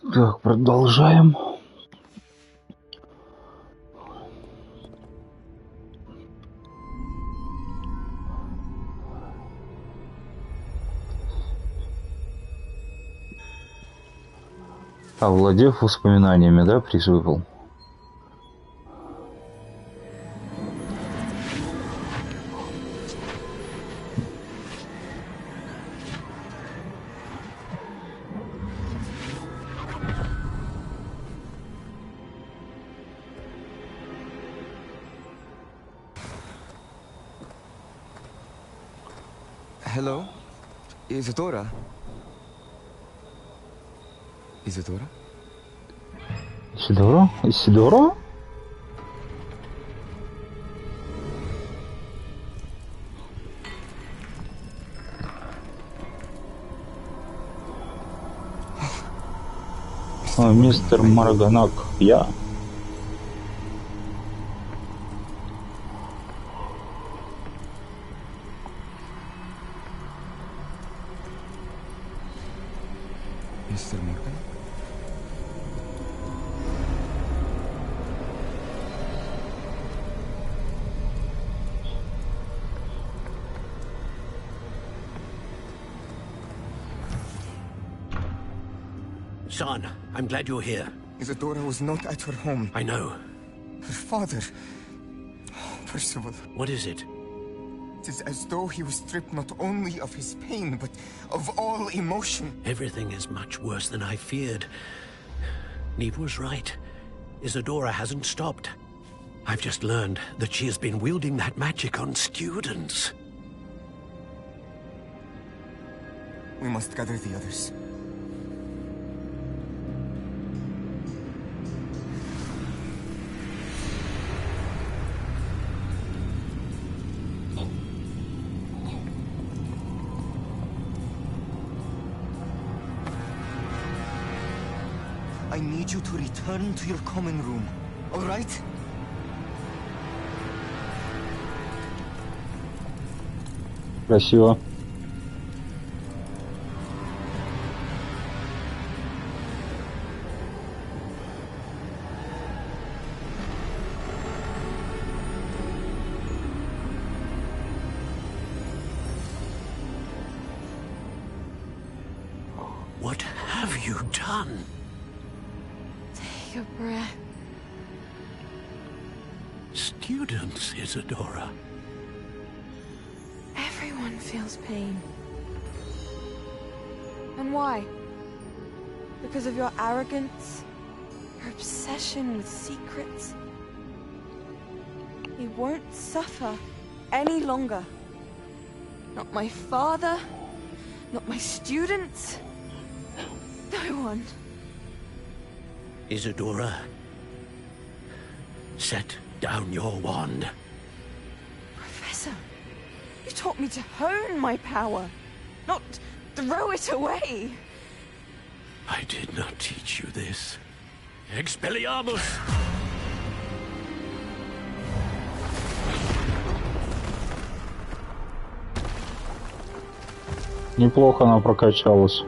Так, продолжаем. Овладев воспоминаниями, да, приз выпал? Hello? Isadora? Isadora? Исидора? Исидора? А, мистер Марганак, я. Mr. Morgan? Son, I'm glad you're here. Isadora was not at her home. I know. Her father... Percival. What is it? It is as though he was stripped not only of his pain, but of all emotion. Everything is much worse than I feared. Neve was right. Isadora hasn't stopped. I've just learned that she has been wielding that magic on students. We must gather the others. I need you to return to your common room, all right? Красиво. What have you done? Take a breath. Students, Isadora. Everyone feels pain. And why? Because of your arrogance? Your obsession with secrets? He won't suffer any longer. Not my father, not my students, no one. Isadora, set down your wand. Professor, you taught me to hone my power, not throw it away. I did not teach you this. Expelliarmus! Неплохо она прокачалась.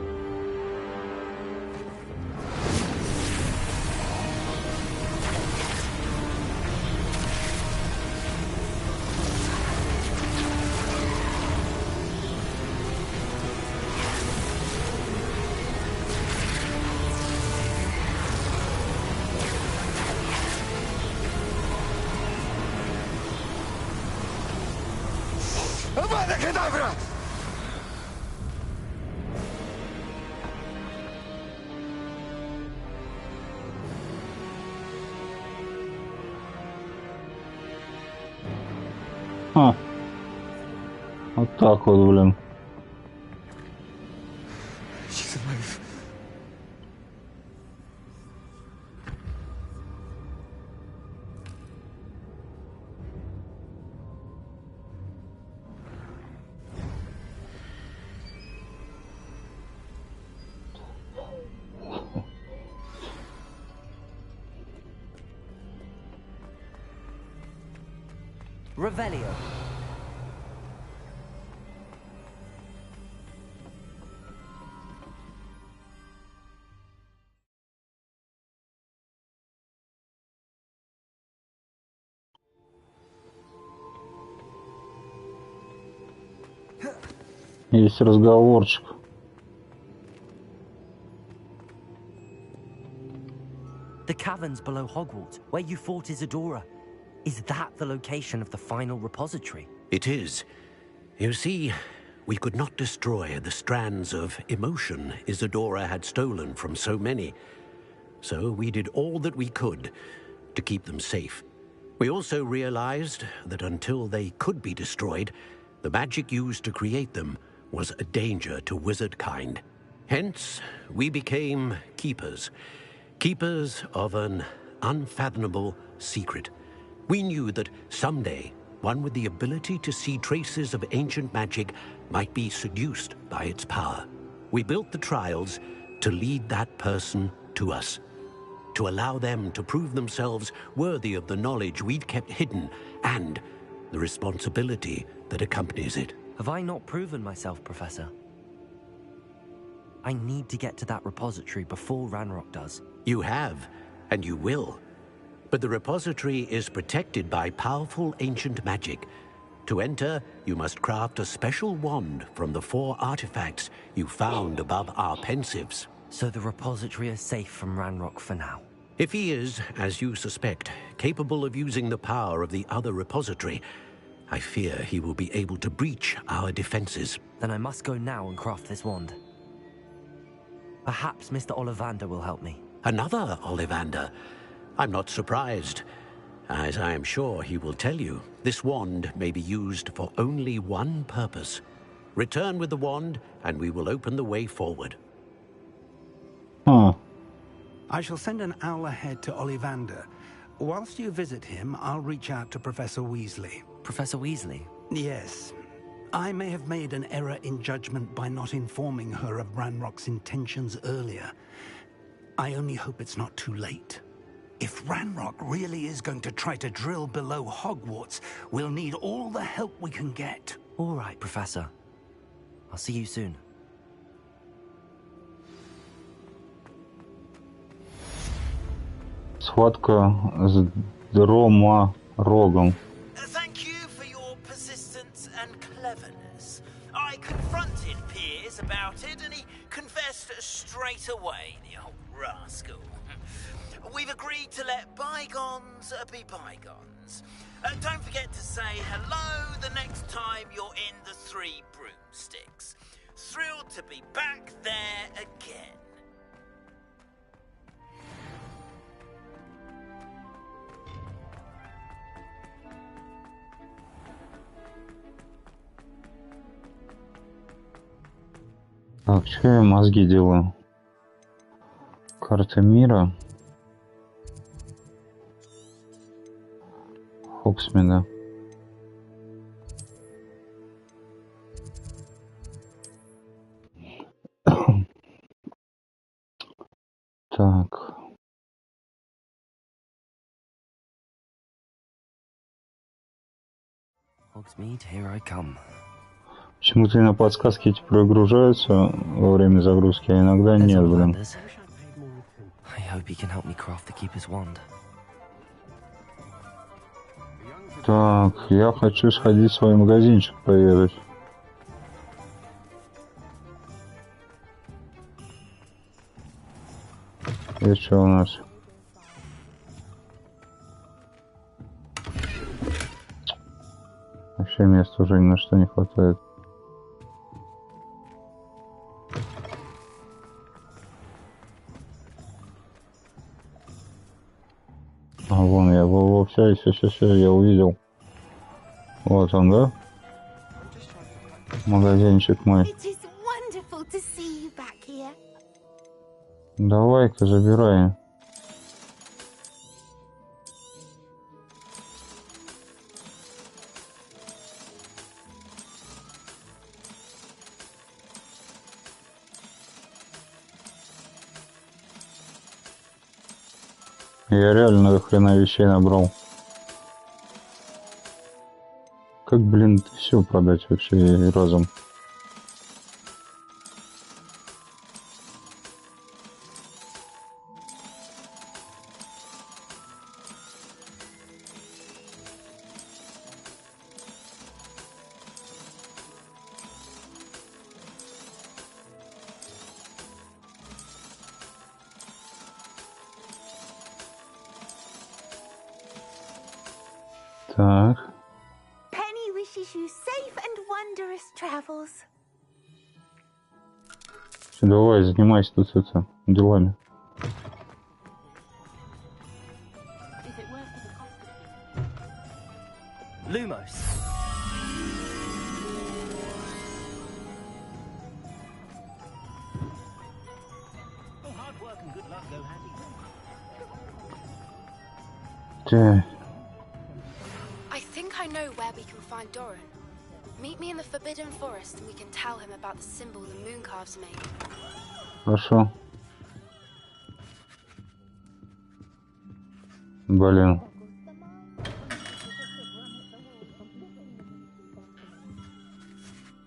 А, вот так вот, блин. She's alive. Revelio. Есть разговорчик. The caverns below Hogwarts, where you fought Isadora. Is that the location of the final repository? It is. You see, we could not destroy the strands of emotion Isadora had stolen from so many. So we did all that we could to keep them safe. We also realized that until they could be destroyed, the magic used to create them was a danger to wizard kind. Hence, we became keepers. Keepers of an unfathomable secret. We knew that someday, one with the ability to see traces of ancient magic might be seduced by its power. We built the trials to lead that person to us, to allow them to prove themselves worthy of the knowledge we'd kept hidden and the responsibility that accompanies it. Have I not proven myself, Professor? I need to get to that repository before Ranrock does. You have, and you will. But the repository is protected by powerful ancient magic. To enter, you must craft a special wand from the 4 artifacts you found above our pensives. So the repository is safe from Ranrock for now? If he is, as you suspect, capable of using the power of the other repository, I fear he will be able to breach our defenses. Then I must go now and craft this wand. Perhaps Mr. Ollivander will help me. Another Ollivander? I'm not surprised. As I am sure he will tell you, this wand may be used for only one purpose. Return with the wand, and we will open the way forward. Huh. I shall send an owl ahead to Ollivander. Whilst you visit him, I'll reach out to Professor Weasley. Professor Weasley? Yes. I may have made an error in judgment by not informing her of Ranrock's intentions earlier. I only hope it's not too late. If Ranrock really is going to try to drill below Hogwarts, we'll need all the help we can get. All right, Professor. I'll see you soon. Схватка с Дроморогом. Thank you for your persistence and cleverness. I confronted Piers about it, and he confessed straight away, the old rascal. We've agreed to let bygones be bygones. Don't forget to say hello the next time you're in the 3 Broomsticks. Thrilled to be back there again. Так, что я мозги делаю? Карта мира. Хоксмида. Так. Hogsmeade, here I come. Почему-то на подсказки эти прогружаются во время загрузки, а иногда нет, блин. I hope he can help me craft the Keeper's wand. Так, я хочу сходить в свой магазинчик поедать. И что у нас? Вообще места уже ни на что не хватает. А вон я, все, я увидел. Вот он, да? Магазинчик мой. Давай-ка, забирай. Я реально до хрена вещей набрал. Как, блин, все продать вообще разом? Так. Penny wishes you safe and wondrous travels. Давай, занимайся тут это делами. Lumos. Так. I think I know where we can find Doran. Meet me in the Forbidden Forest and we can tell him about the symbol the Mooncalves made. Хорошо. Блин.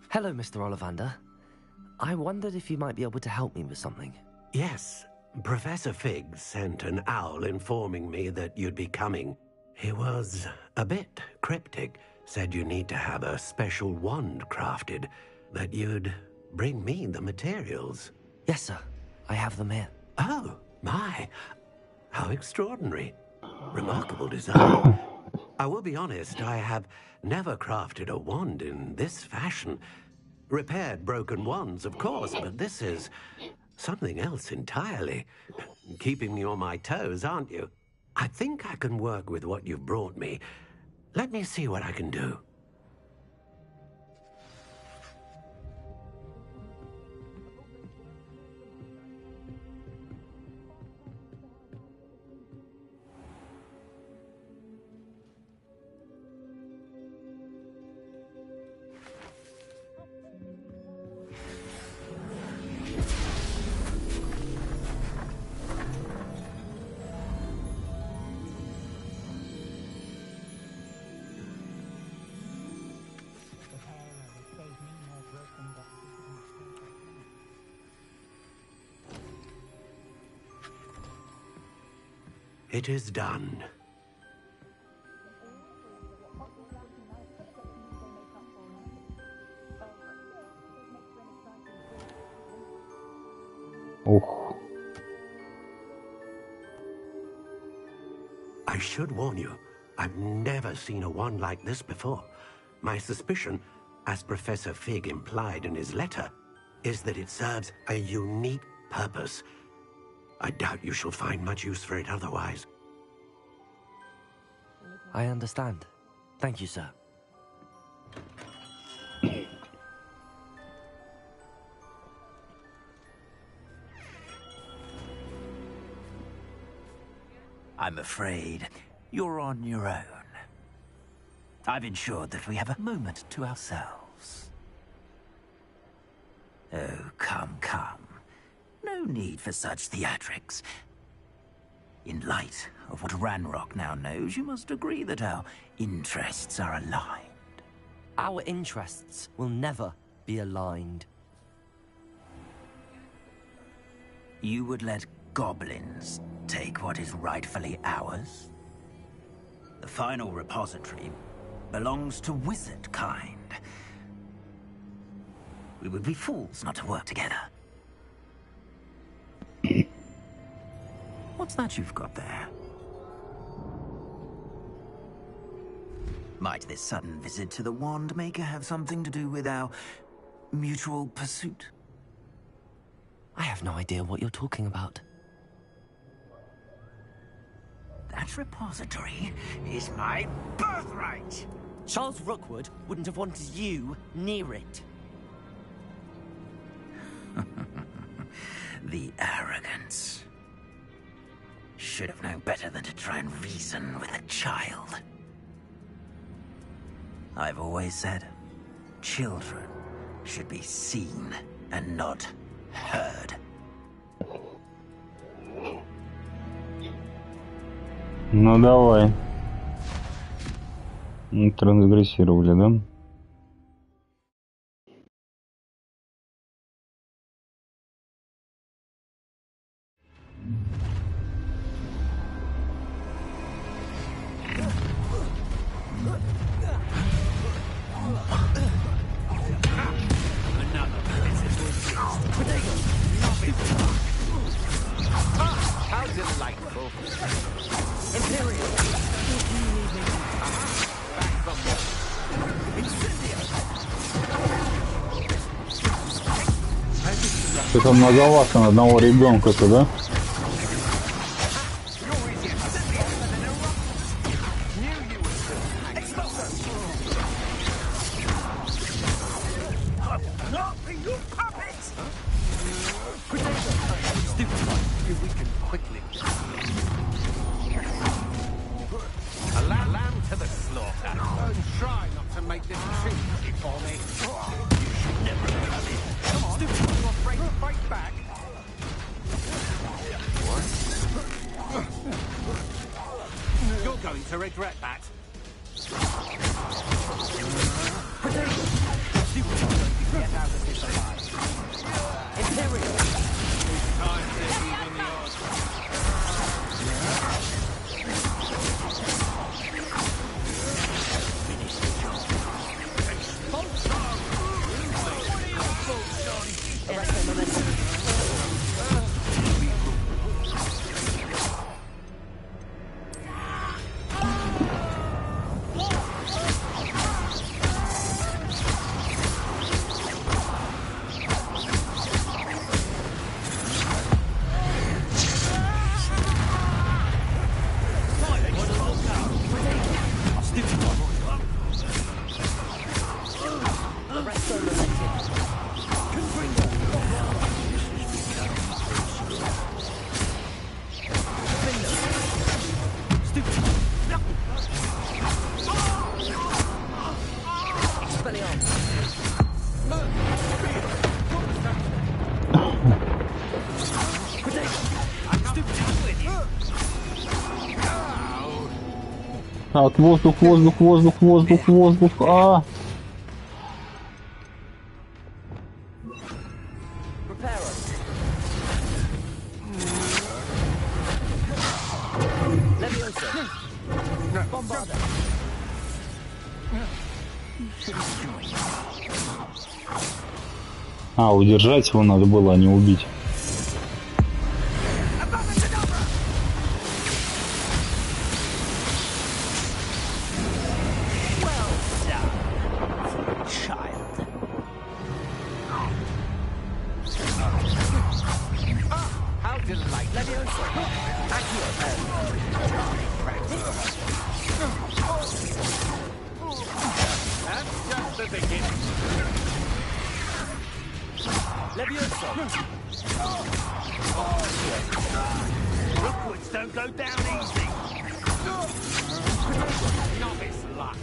Hello, Mr. Ollivander. I wondered if you might be able to help me with something. Yes, Professor Fig sent an owl informing me that you'd be coming. He was a bit cryptic, said you need to have a special wand crafted, that you'd bring me the materials. Yes, sir. I have them here. Oh, my. How extraordinary. Remarkable design. I will be honest, I have never crafted a wand in this fashion. Repaired broken wands, of course, but this is something else entirely. Keeping me on my toes, aren't you? I think I can work with what you've brought me. Let me see what I can do. It is done. Ух. I should warn you, I've never seen a wand like this before. My suspicion, as Professor Fig implied in his letter, is that it serves a unique purpose. I doubt you shall find much use for it otherwise. I understand. Thank you, sir. I'm afraid you're on your own. I've ensured that we have a moment to ourselves. Oh, come, come. No need for such theatrics. In light of what Ranrock now knows, you must agree that our interests are aligned. Our interests will never be aligned. You would let goblins take what is rightfully ours? The final repository belongs to wizard kind. We would be fools not to work together. What's that you've got there? Might this sudden visit to the Wand Maker have something to do with our mutual pursuit? I have no idea what you're talking about. That repository is my birthright! Charles Rookwood wouldn't have wanted you near it. The arrogance. Should have known better than to try and reason with a child. I've always said, children should be seen and not heard. Ну давай. Трансгрессировали, да? How delightful. Imperial. Это многовато на одного ребенка-то, да? Так, воздух, воздух, воздух, воздух, воздух. А! А, удержать его надо было, а не убить. Rookwards don't go down easy. Novice luck.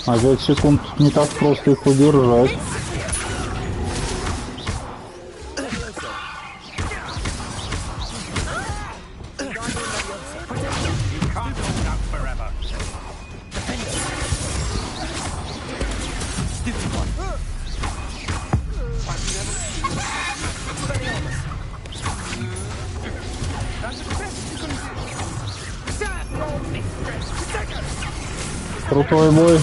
А 5 секунд не так просто их удержать. Крутой бой.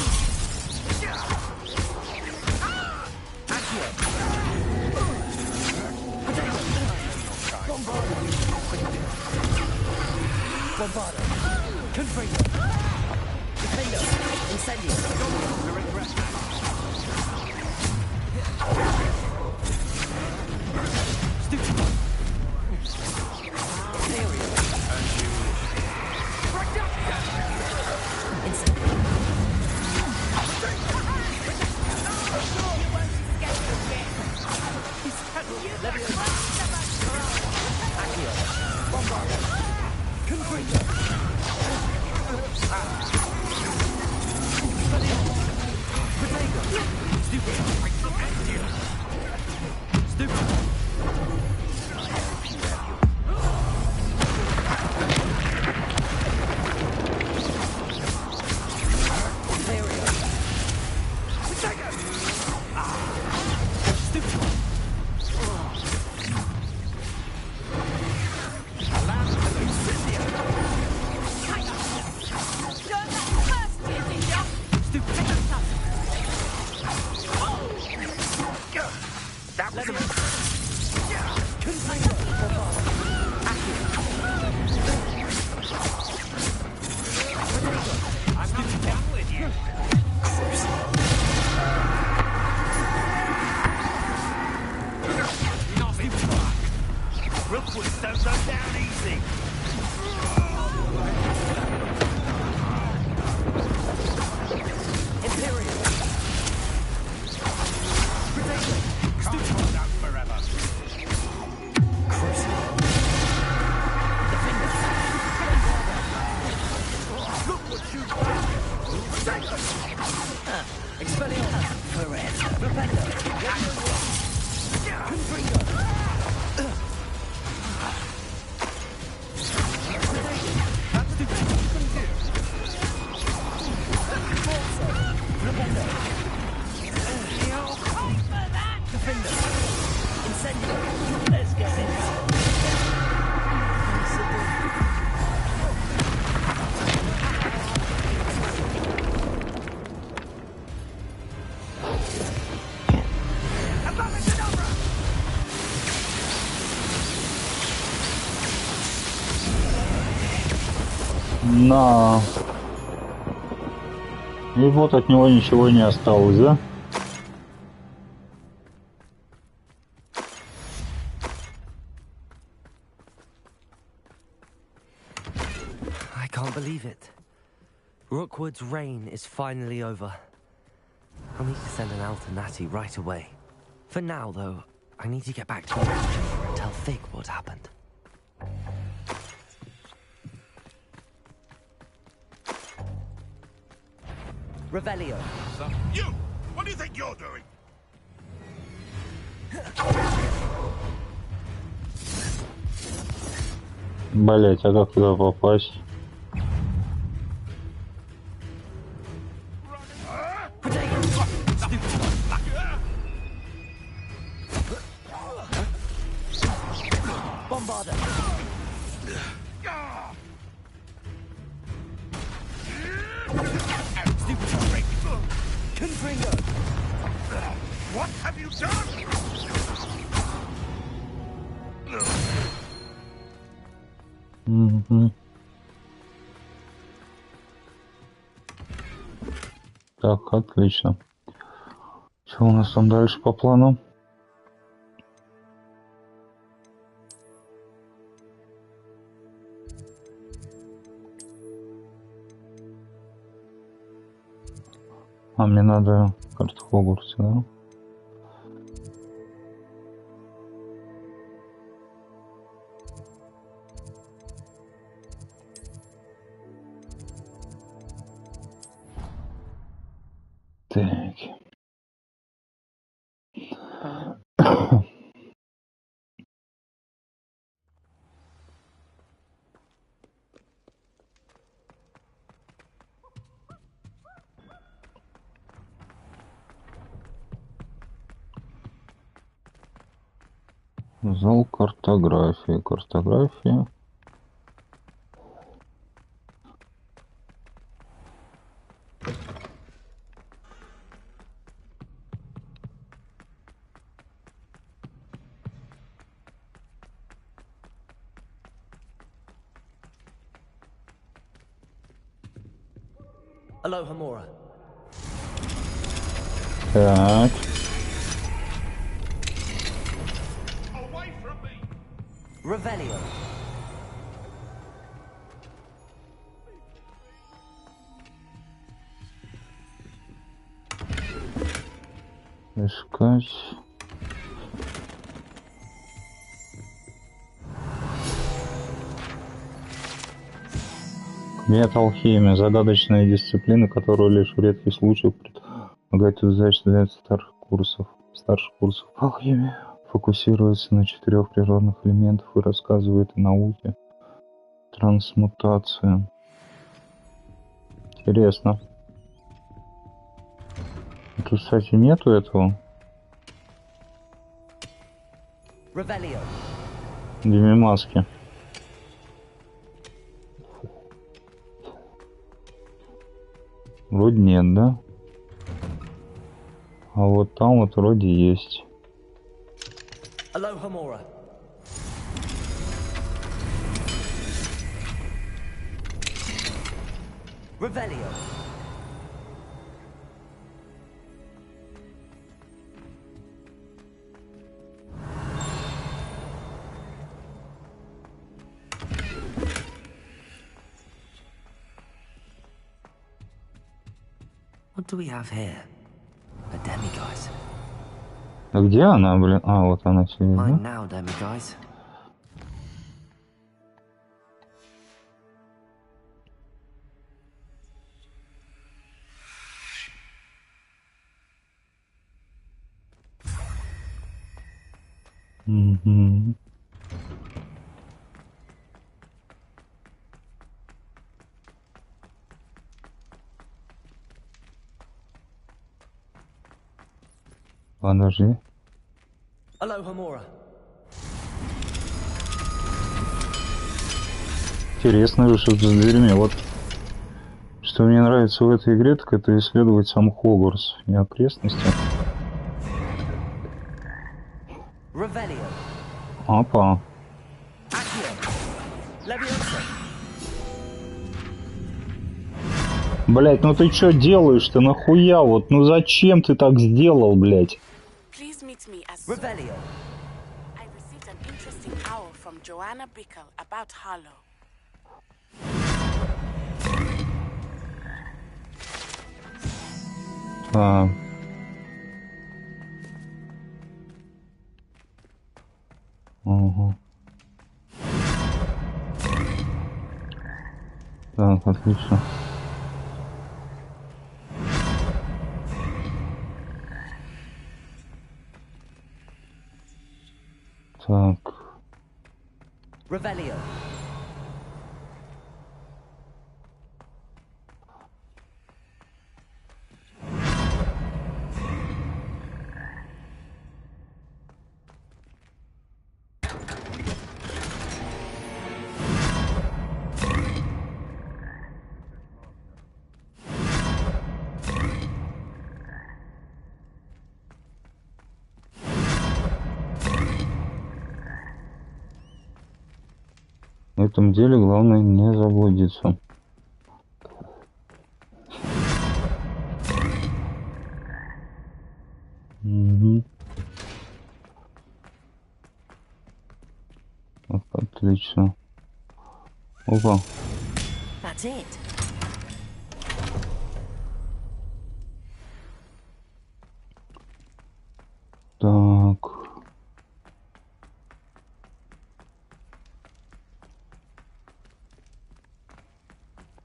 Rookwoods don't go down easy. Imperial. Can't hold out forever. Rookwood shoot back. Expelliarmus. Forever. Rependo. Confringo. Let's get it. На. И вот от него ничего не осталось, да? I can't believe it. Rookwood's reign is finally over. I'll need to send an Al to Natty right away. For now, though, I need to get back to the chamber and tell Fig what happened. Revelio. You! What do you think you're doing? Блять, а как туда попасть? Bombarder. Confringo. What have you done? Так, отлично. Что у нас там дальше по плану? А мне надо карту Хогвартса, да? Так. Зал картографии. Картография. Aloha Mora. Так. Revelio. Искать. Металл-химия. Загадочная дисциплина, которую лишь в редких случаях предлагает изучать для старших курсов. Алхимия фокусируется на 4 природных элементах и рассказывает о науке. Трансмутация. Интересно. Тут, кстати, нету этого. Revelio. Маски. Вроде нет, да? А вот там вот вроде есть. Aloha Mora. Revelio. What do we have here? A demiguise. А где она, блин? А, вот она сидит, Mine да? now, demiguise. Угу. Подожди. Aloha Mora. Интересно же, что с дверьми. Вот что мне нравится в этой игре, так это исследовать сам Хогвартс и окрестности. Revelio. Опа. Блять, ну ты чё делаешь-то? Нахуя вот? Ну зачем ты так сделал, блять? Please meet me as Revelio. I received an interesting owl from Joanna Bickle about Harlow. Так. Ага. Так, отлично. Так. Revelio. В этом деле главное не заблудиться. Угу. Отлично. Опа. That's it. Так.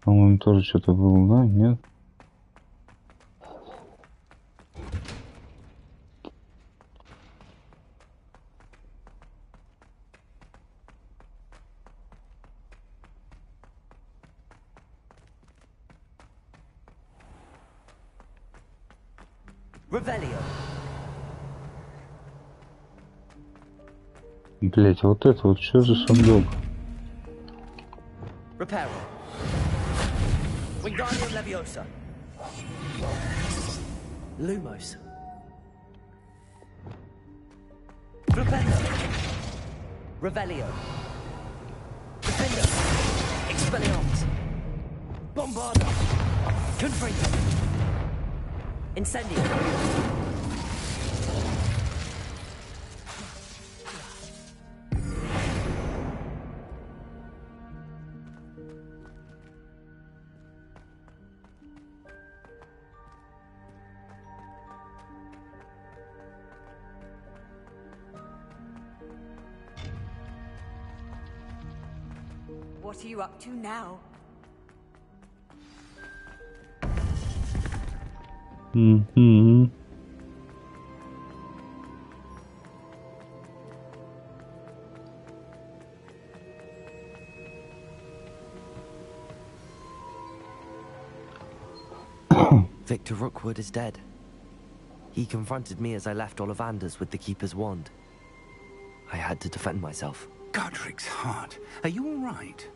По-моему, тоже что-то было, да? Нет? Revelio. Блять, вот это вот что за сундук? Reparo. Wingardium Leviosa. Lumos. Flipendo. Revelio. Defender. Expelliarmus. Bombarda. Confringo. Incendio. What are you up to now? Mm-hmm. Victor Rookwood is dead. He confronted me as I left Ollivander's with the Keeper's wand. I had to defend myself. Godric's heart. Are you all right?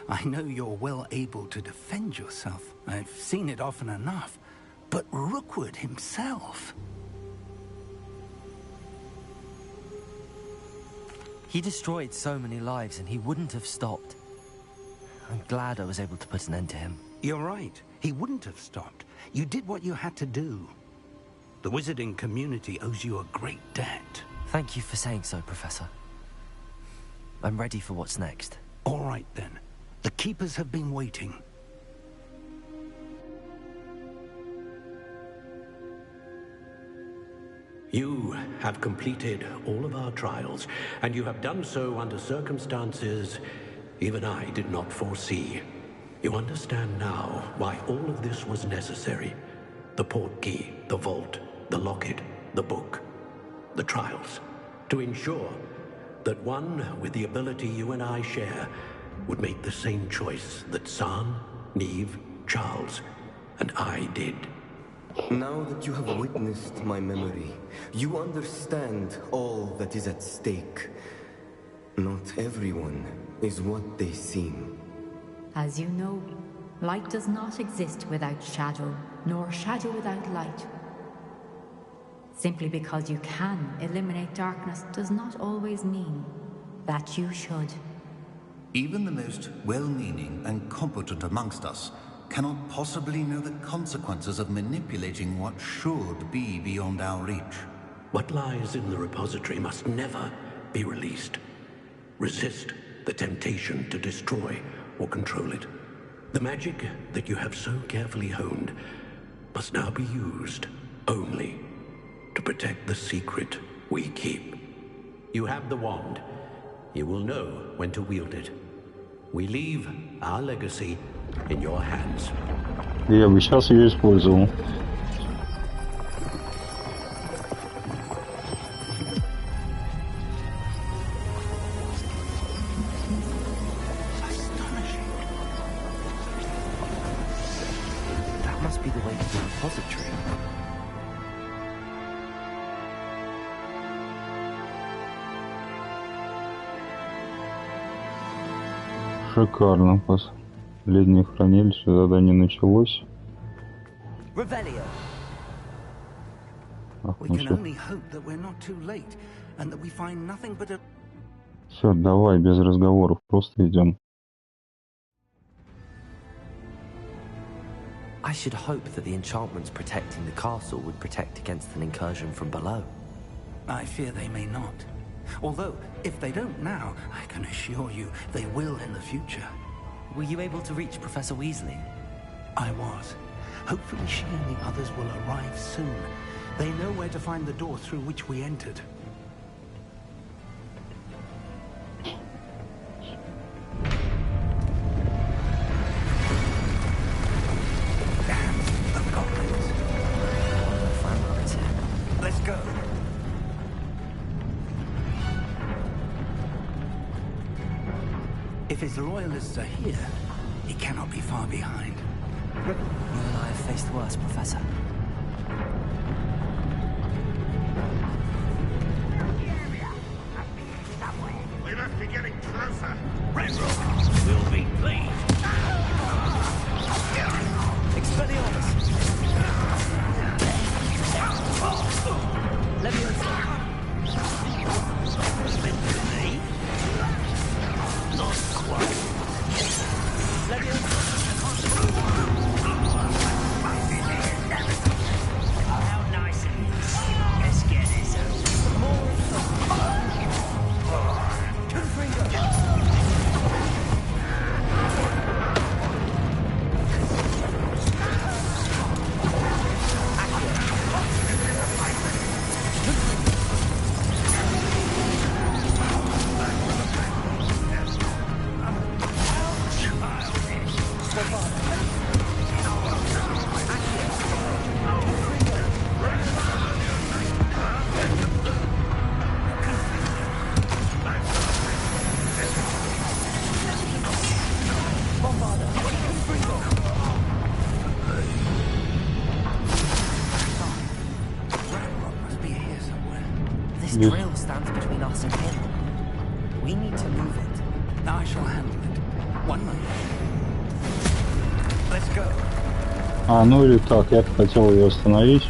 I know you're well able to defend yourself. I've seen it often enough. But Rookwood himself... He destroyed so many lives and he wouldn't have stopped. I'm glad I was able to put an end to him. You're right. He wouldn't have stopped. You did what you had to do. The wizarding community owes you a great debt. Thank you for saying so, Professor. I'm ready for what's next. All right, then. The Keepers have been waiting. You have completed all of our trials, and you have done so under circumstances even I did not foresee. You understand now why all of this was necessary. The portkey, the vault, the locket, the book, the trials. To ensure that one with the ability you and I share would make the same choice that San, Neve, Charles, and I did. Now that you have witnessed my memory, you understand all that is at stake. Not everyone is what they seem. As you know, light does not exist without shadow, nor shadow without light. Simply because you can eliminate darkness does not always mean that you should. Even the most well-meaning and competent amongst us cannot possibly know the consequences of manipulating what should be beyond our reach. What lies in the repository must never be released. Resist the temptation to destroy or control it. The magic that you have so carefully honed must now be used only to protect the secret we keep. You have the wand. You will know when to wield it. We leave our legacy in your hands. Я бы сейчас ее использовал. That must be the way to the repository. Шикарно. Последнее хранилище, задание началось. Ах, ну все, давай, без разговоров, просто идем. I should hope that the enchantments protecting the castle would protect against an incursion from below. I fear they may not. Although, if they don't now, I can assure you they will in the future. Were you able to reach Professor Weasley? I was. Hopefully she and the others will arrive soon. They know where to find the door through which we entered. Let's go. If his loyalists are here, he cannot be far behind. You and I have faced worse, Professor. We must be getting closer. Red Rock will be pleased. Expelliarmus! Leviosa! Me? Not quite. Leviosa! How nice it is. Let's get this over. More! Confringo! This drill stands between us and him. We need to move it. I shall handle it. One moment. Let's go. А, ну или так, я хотел ее остановить.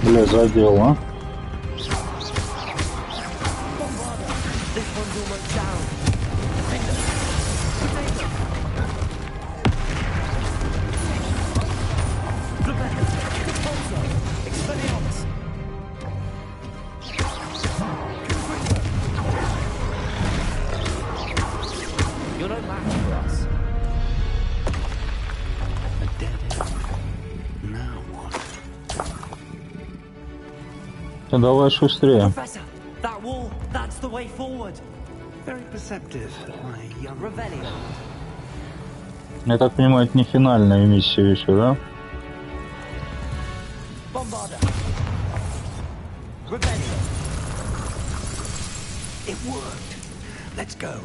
Бля, задел, а? Ну давай шустрее. Professor, that wall, that's the way forward. Very perceptive, my young Revelio. Я так понимаю, это не финальная миссия еще, да? Bombarder. Revelio. It worked. Let's go.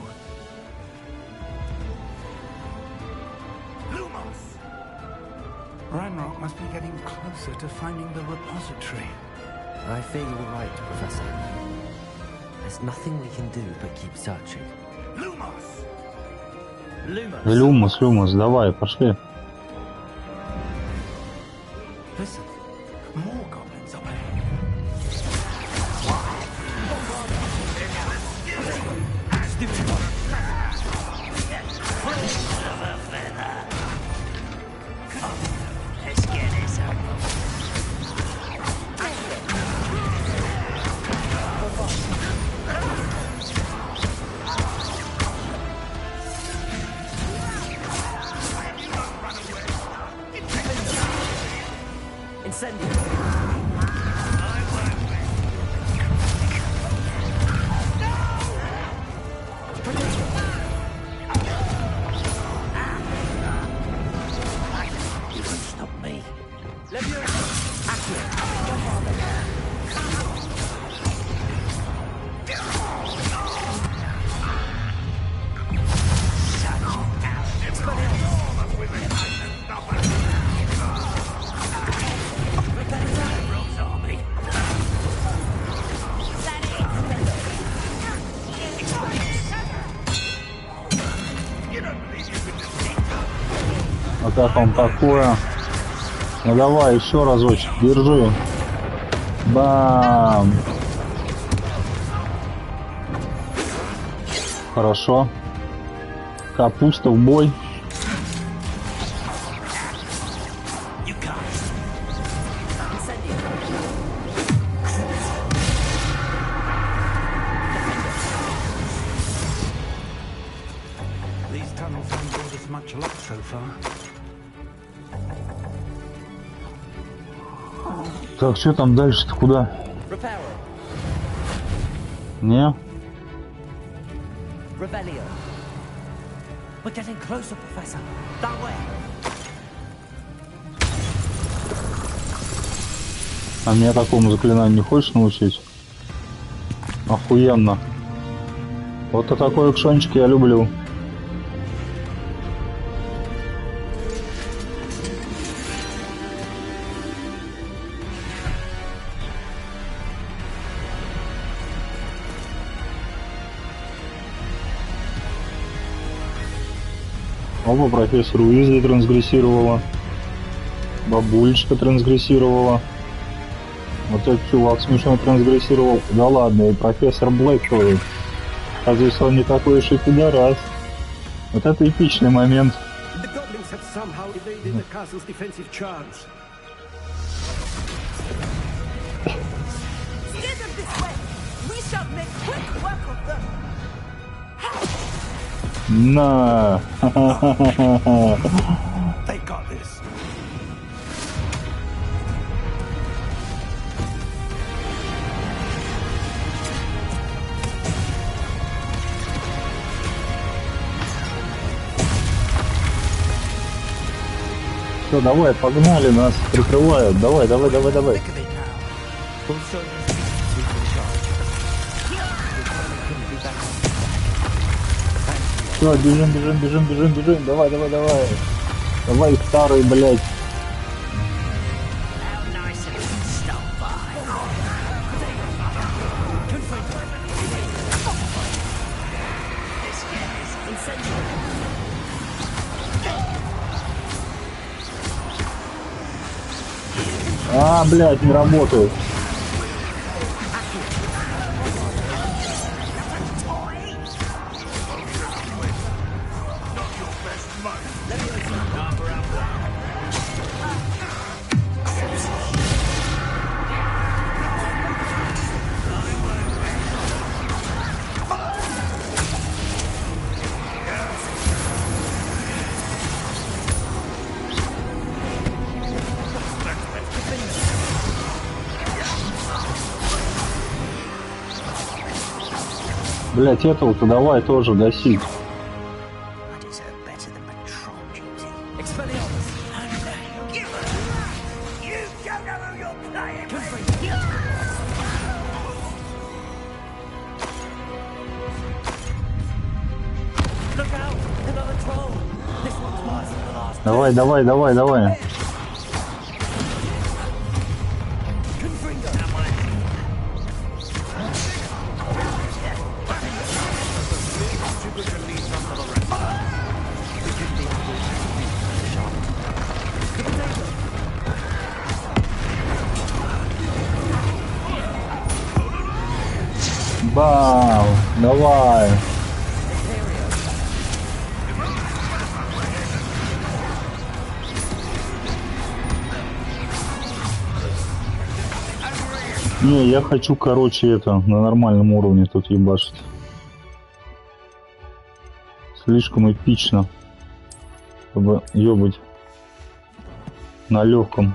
Lumos. Ranrock must be getting closer to finding the repository. I fear you were right, Professor. There's nothing we can do but keep searching. Lumos! Люмус, давай, пошли. Listen, more goblins up ahead. Let's get this over. Incendio. You won't stop me. А как вам такое? Ну давай еще разочек, держи. Бам! Хорошо. Капуста в бой. These tunnels haven't brought us much luck so far. Так, что там дальше-то куда? Не? Revelio. We're getting closer, Professor. That way. А меня такому заклинанию не хочешь научить? Охуенно. Вот и такой экшончик я люблю. Оба профессор Уизли трансгрессировала. Бабулечка трансгрессировала. Вот этот чувак смешно трансгрессировал. Да ладно, и профессор Блэк. Оказывается, он не такой уж и пидорас. Вот это эпичный момент. На! Все, давай, погнали, нас прикрывают. Давай. Все, бежим. Давай. Давай, старый, блядь. А, блядь, не работает. Блять, этого-то давай тоже гасить. Давай, давай, давай, давай. Бам! Давай! Не, я хочу, короче, это, на нормальном уровне тут ебашить. Слишком эпично, чтобы ебать на легком.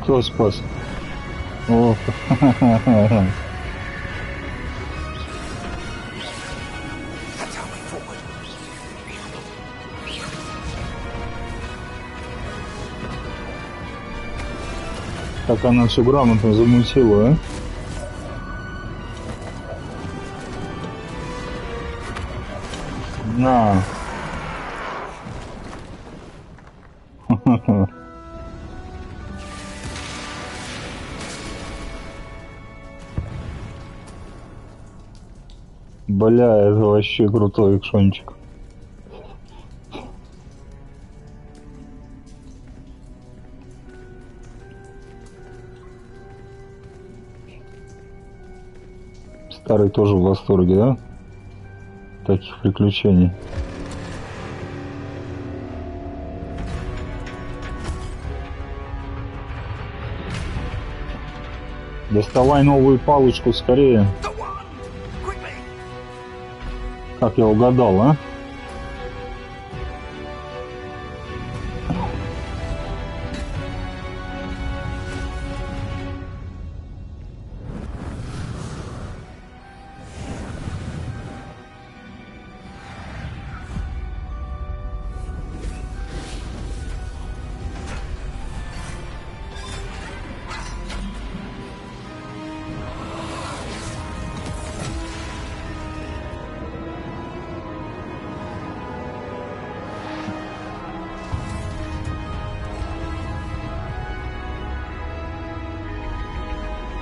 Кто спас? О, так она все грамотно замутила, а? На. Бля, это вообще крутой экшончик. Старый тоже в восторге, да? Таких приключений. Доставай новую палочку скорее. Как я угадал, а?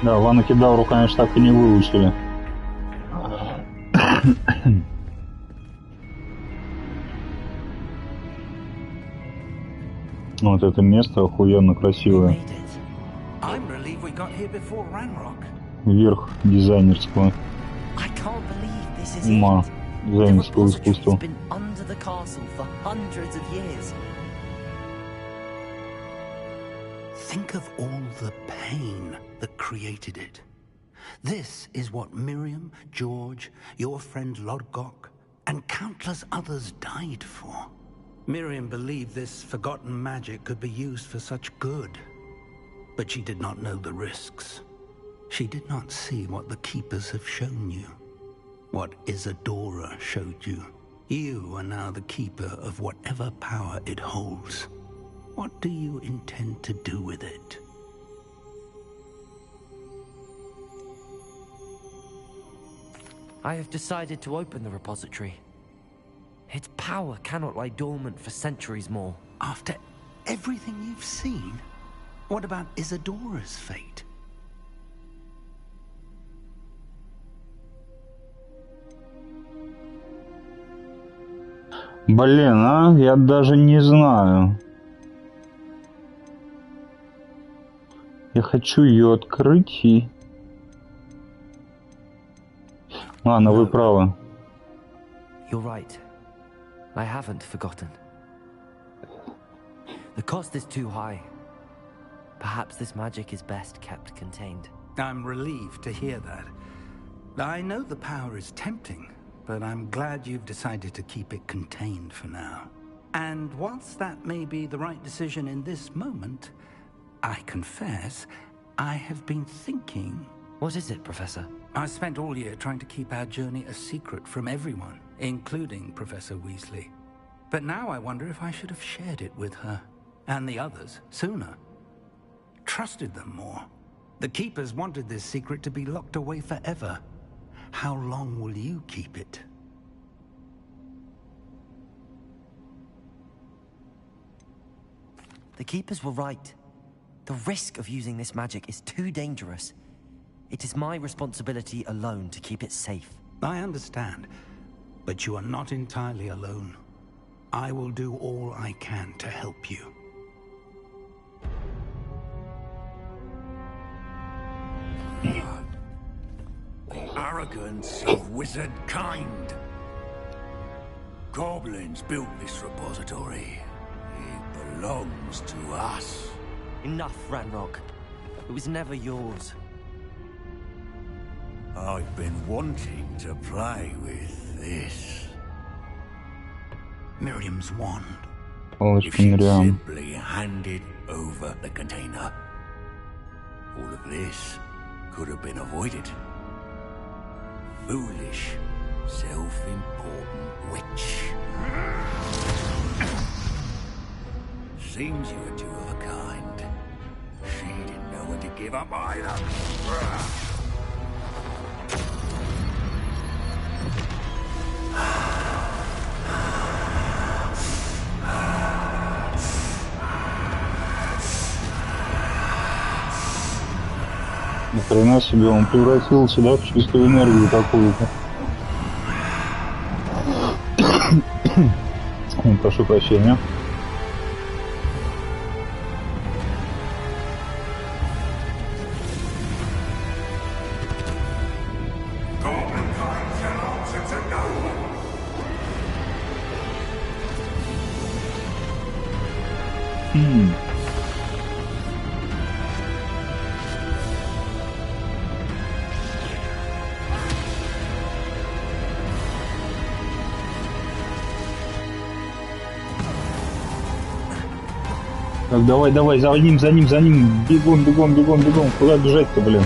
Да, Ванну Кедавру, конечно, так и не выучили. Вот это место охуенно красивое. Верх дизайнерского ума, дизайнерского искусства. Think of all the pain that created it. This is what Miriam, George, your friend Lodgok, and countless others died for. Miriam believed this forgotten magic could be used for such good, but she did not know the risks. She did not see what the Keepers have shown you, what Isadora showed you. You are now the Keeper of whatever power it holds. What do you intend to do with it? I have decided to open the repository. Its power cannot lie dormant for centuries more. After everything you've seen, what about Isadora's fate? Блин, а? Я даже не знаю. Я хочу ее открыть и... Ладно, вы правы. You're right. I haven't forgotten. The cost is too high. Perhaps this magic is best kept contained. I'm relieved to hear that. I know the power is tempting, but I'm glad you've decided to keep it contained for now. And whilst that may be the right decision in this moment, I confess, I have been thinking... What is it, Professor? I spent all year trying to keep our journey a secret from everyone, including Professor Weasley. But now I wonder if I should have shared it with her, and the others, sooner. Trusted them more. The Keepers wanted this secret to be locked away forever. How long will you keep it? The Keepers were right. The risk of using this magic is too dangerous. It is my responsibility alone to keep it safe. I understand, but you are not entirely alone. I will do all I can to help you. The arrogance of wizard kind. Goblins built this repository. It belongs to us. Enough, Ranrock. It was never yours. I've been wanting to play with this. Miriam's wand. If she simply handed over the container, all of this could have been avoided. Foolish, self-important witch. Seems you were two of a kind. She didn't know when to give up either. Ни хрена себе, он превратился, да, в чистую энергию какую-то. Прошу прощения. Так, давай, давай, за ним, за ним, за ним. Бегом, бегом, бегом, бегом. Куда бежать-то, блин?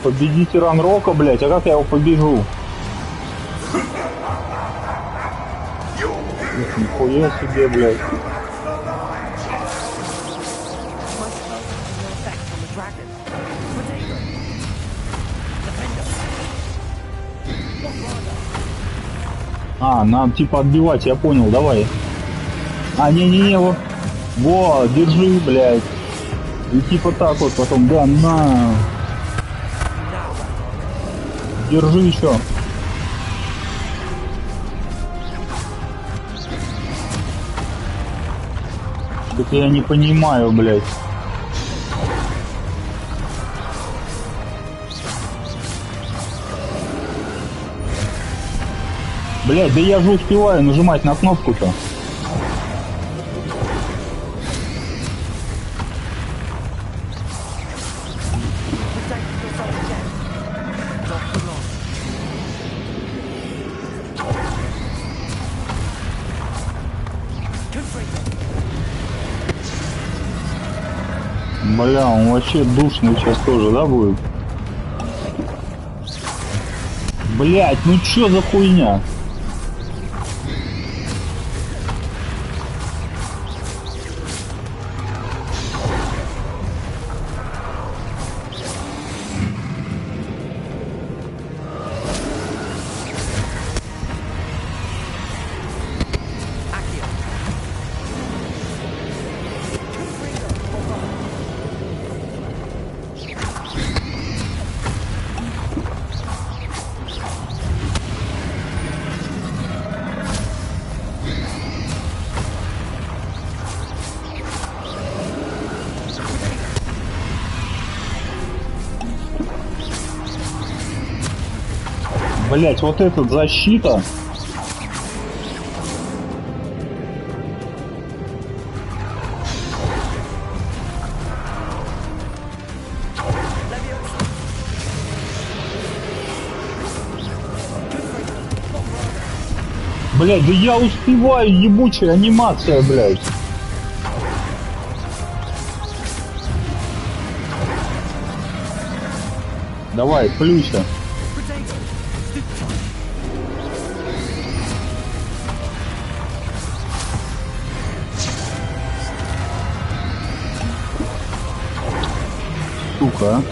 Победите Ранрока, блядь, а как я его побежу? Нихуя себе, блядь. А, нам типа отбивать, я понял, давай. А, не-не-не, во, держи, блядь. И типа так вот потом, да, на. Держи еще. Что-то я не понимаю, блядь. Блядь, да я же успеваю нажимать на кнопку-то. Бля, он вообще душный сейчас тоже, да, будет? Блять, ну чё за хуйня? Блять, вот этот защита. Блять, да я успеваю, ебучая анимация, блять. Давай, плюся. Сука.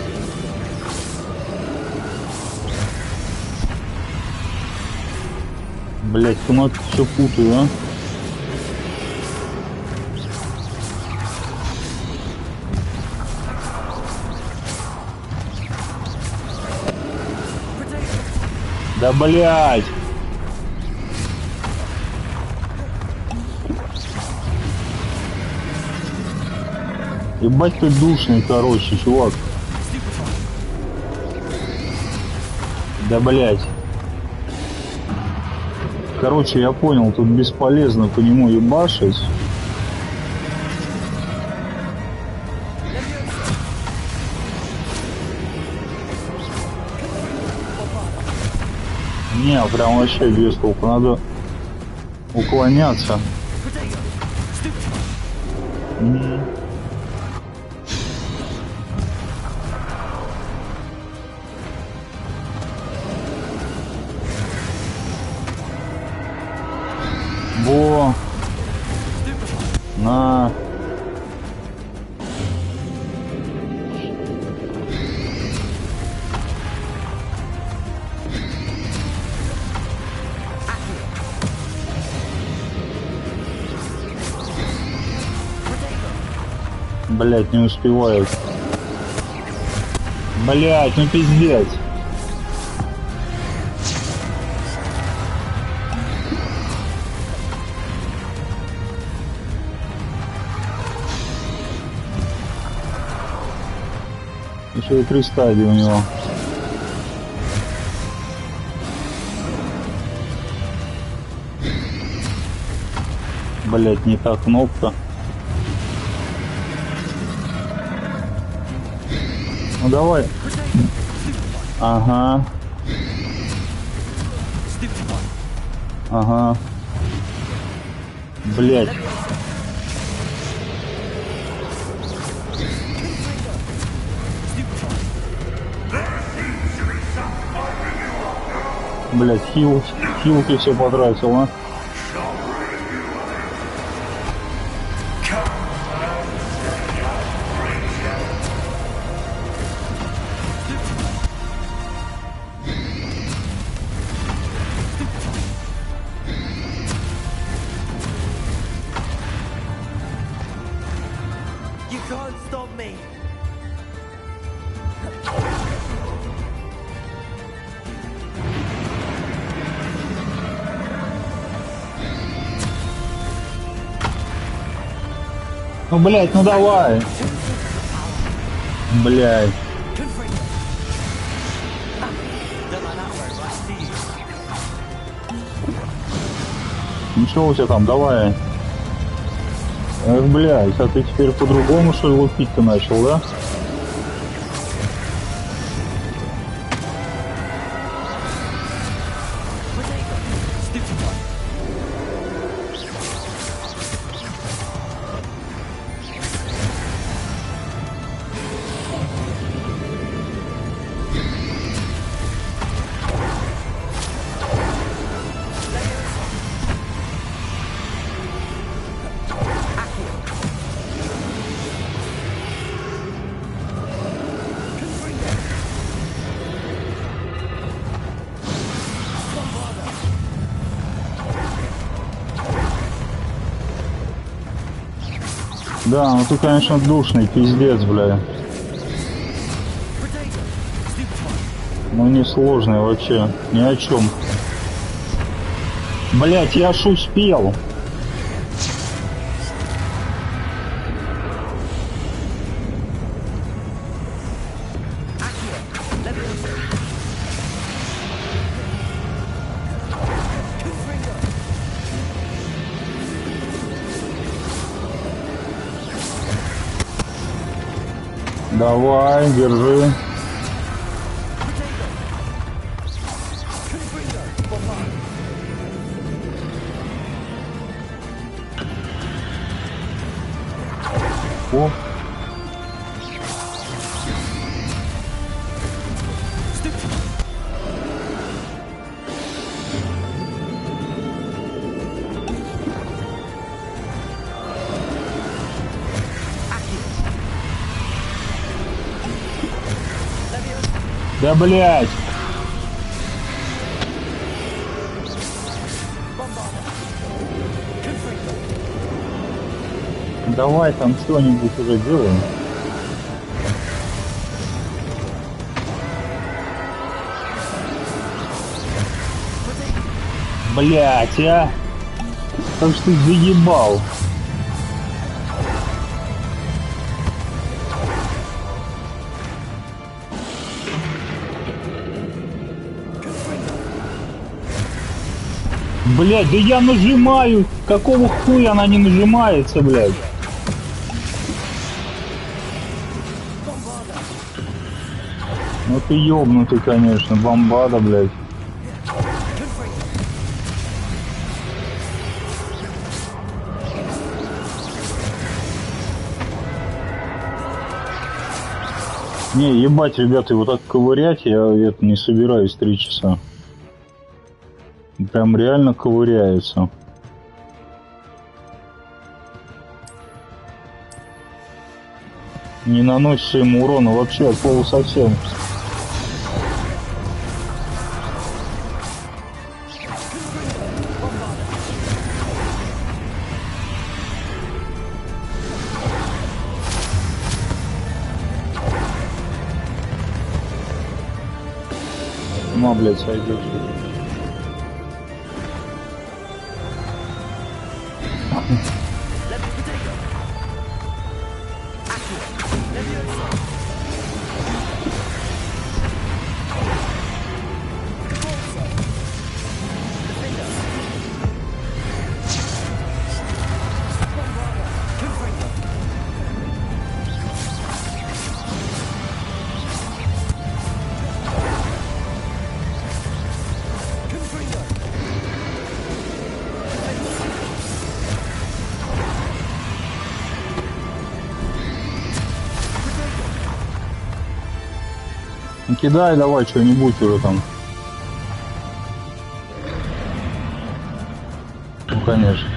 Блять, кнопки все путаю, а? Да блять! Ебать ты душный, короче, чувак. Да блять. Короче, я понял, тут бесполезно по нему ебашить. Не, прям вообще без толку, надо уклоняться. Во! На! Блять, не успевает. Блять, ну пиздец. Еще и 3 стадии у него. Блять, не та кнопка. Ну давай. Ага. Ага. Блять. Блять, хилки все потратил, а? Ну, блядь, ну давай. Блядь. Ничего у тебя там, давай. Эх, блядь, а ты теперь по-другому, что ли, лупить-то начал, да? Да, ну ты, конечно, душный, пиздец, бля. Ну не сложный вообще, ни о чем. Блять, я ж успел. Давай, держи. О. Да блять! Давай там что-нибудь уже делаем. Блять, а! Как ж ты заебал? Блять, да я нажимаю! Какого хуя она не нажимается, блять? Ну ты ёбнутый, конечно, бомбада, блять. Не, ебать, ребята, его так ковырять я это не собираюсь 3 часа. Прям реально ковыряется. Не наносится ему урона вообще от слова совсем. Ну, блядь, сойдешь. Кидай давай что-нибудь уже там. Ну конечно.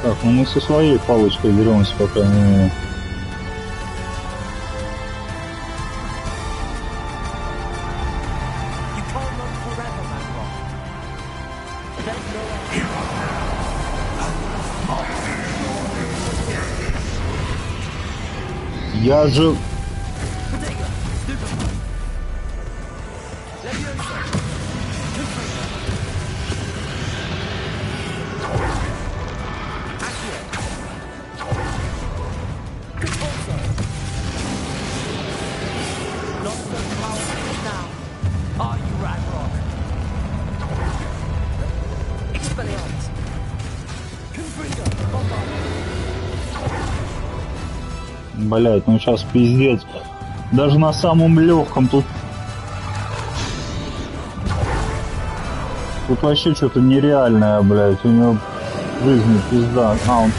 Так, ну мы со своей палочкой деремся, пока не... Я же... Блять, ну сейчас пиздец. Даже на самом легком тут вообще что-то нереальное, блять. У него жизнь пизда. А, он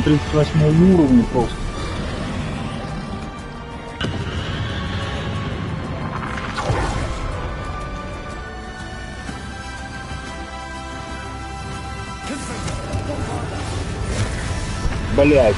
38 уровень просто. Блять.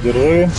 Держи.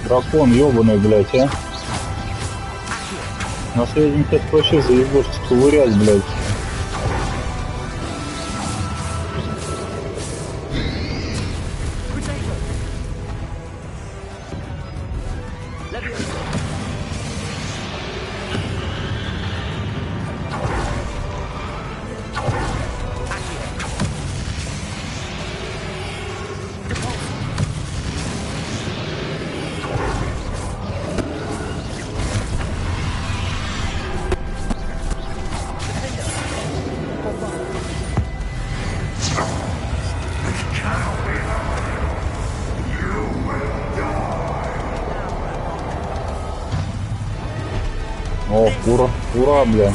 Дракон ёбаный, блядь, а. Наследник это вообще заебошься ковырять, блядь. О, ура, бля.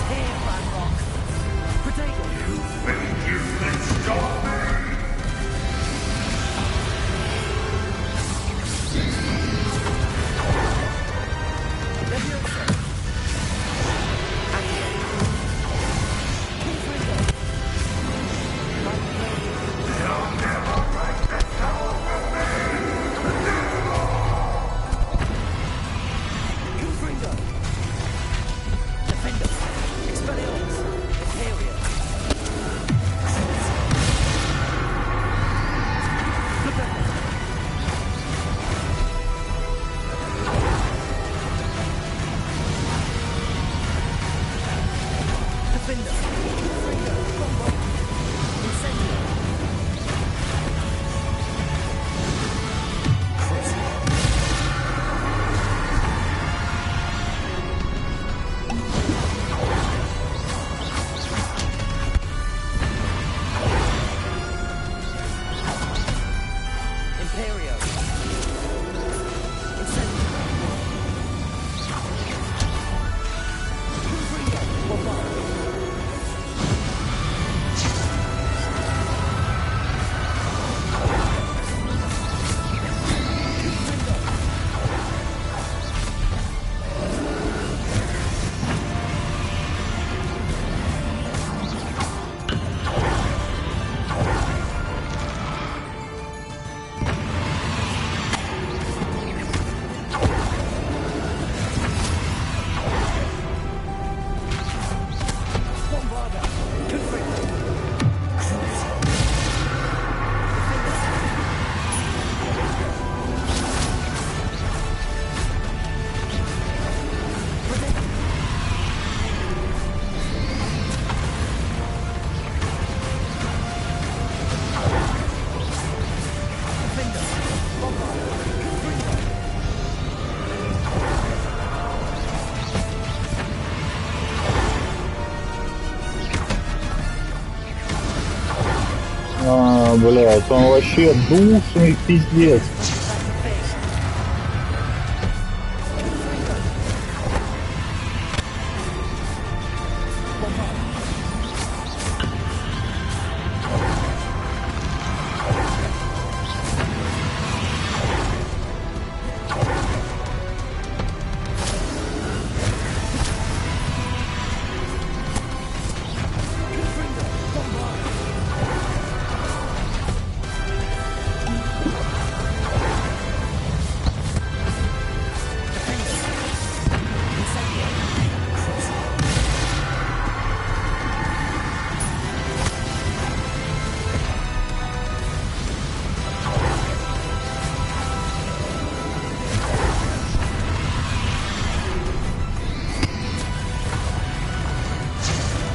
блядь, он вообще душный пиздец.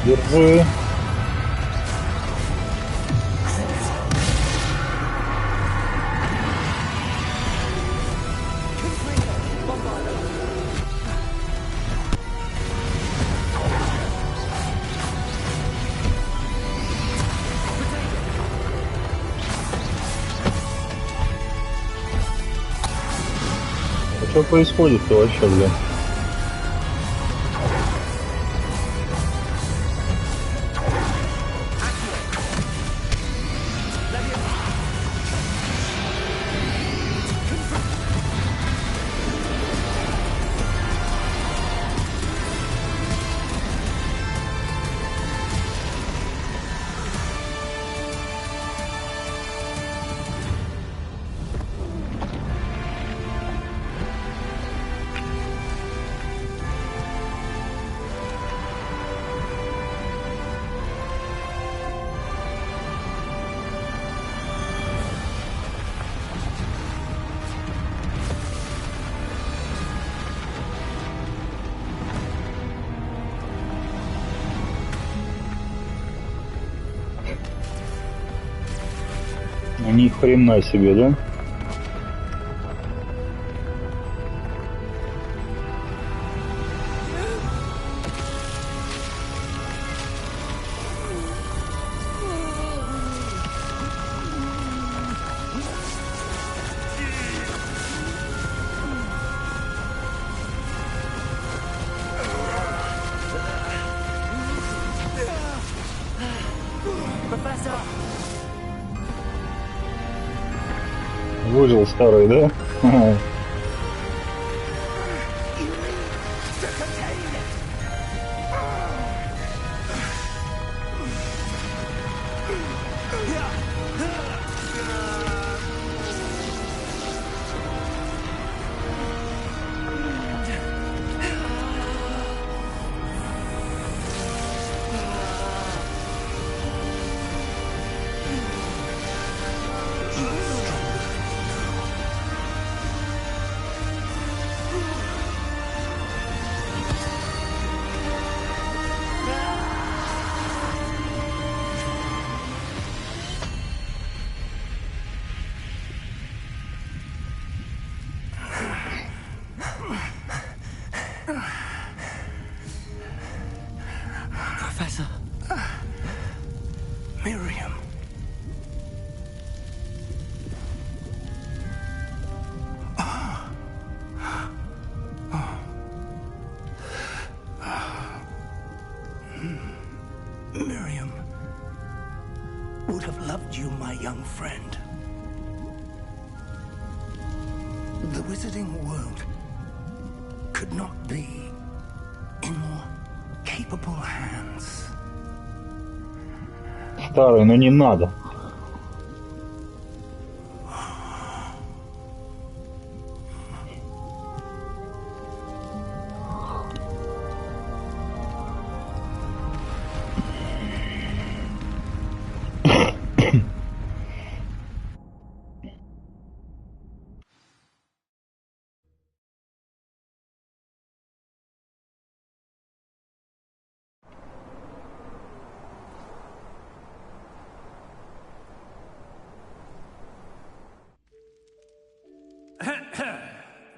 Держи. А что происходит-то вообще, блин? Ни хрена себе, да? Выжил старый, да? Professor. Miriam. Miriam would have loved you, my young friend. The wizarding world could not be in more capable hands. Старый, но не надо.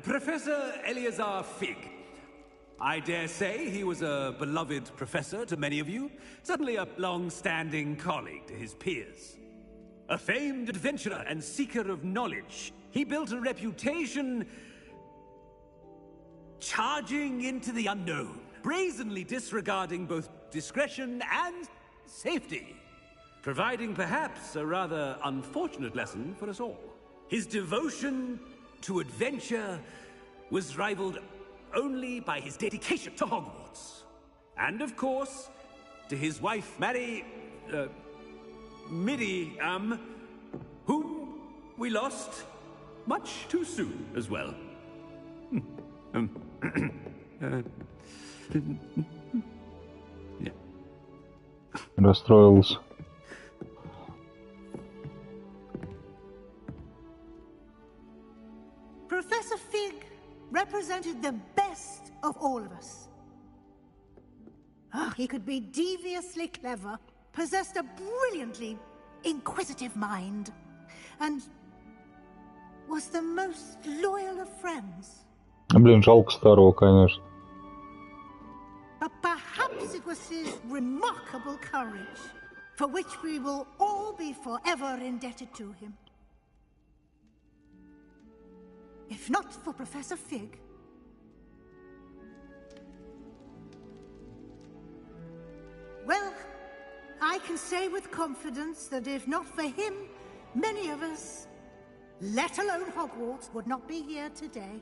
Professor Eleazar Fig. I dare say he was a beloved professor to many of you, certainly a long-standing colleague to his peers. A famed adventurer and seeker of knowledge, he built a reputation charging into the unknown, brazenly disregarding both discretion and safety, providing perhaps a rather unfortunate lesson for us all. His devotion to adventure was rivaled only by his dedication to Hogwarts. And of course, to his wife, Miriam, whom we lost much too soon as well. Расстроился. Professor Fig represented the best of all of us. He could be deviously clever, possessed a brilliantly inquisitive mind, and was the most loyal of friends. Блин, жалко старого, конечно. But perhaps it was his remarkable courage, for which we will all be forever indebted to him. If not for Professor Fig, well, I can say with confidence that if not for him, many of us, let alone Hogwarts, would not be here today.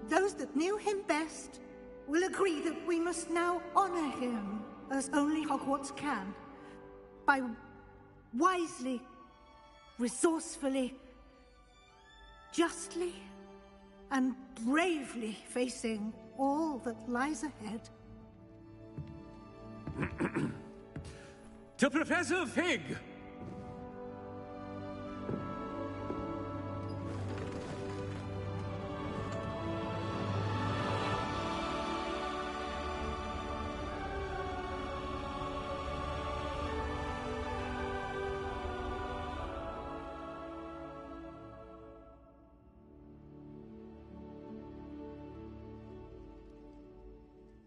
Those that knew him best will agree that we must now honor him as only Hogwarts can, by wisely, resourcefully, justly, and bravely facing all that lies ahead. To Professor Fig!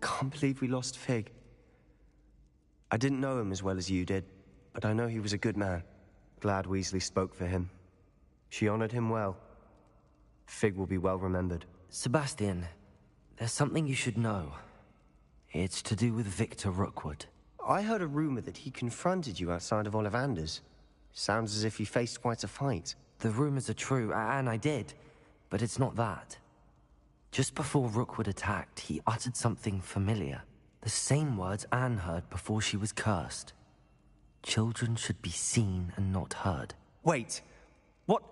Can't believe we lost Fig. I didn't know him as well as you did, but I know he was a good man. Glad Weasley spoke for him. She honored him well. Fig will be well remembered. Sebastian, there's something you should know. It's to do with Victor Rookwood. I heard a rumor that he confronted you outside of Ollivander's. Sounds as if he faced quite a fight. The rumors are true, and I did, but it's not that. Just before Rookwood attacked, he uttered something familiar. The same words Anne heard before she was cursed. Children should be seen and not heard. Wait, what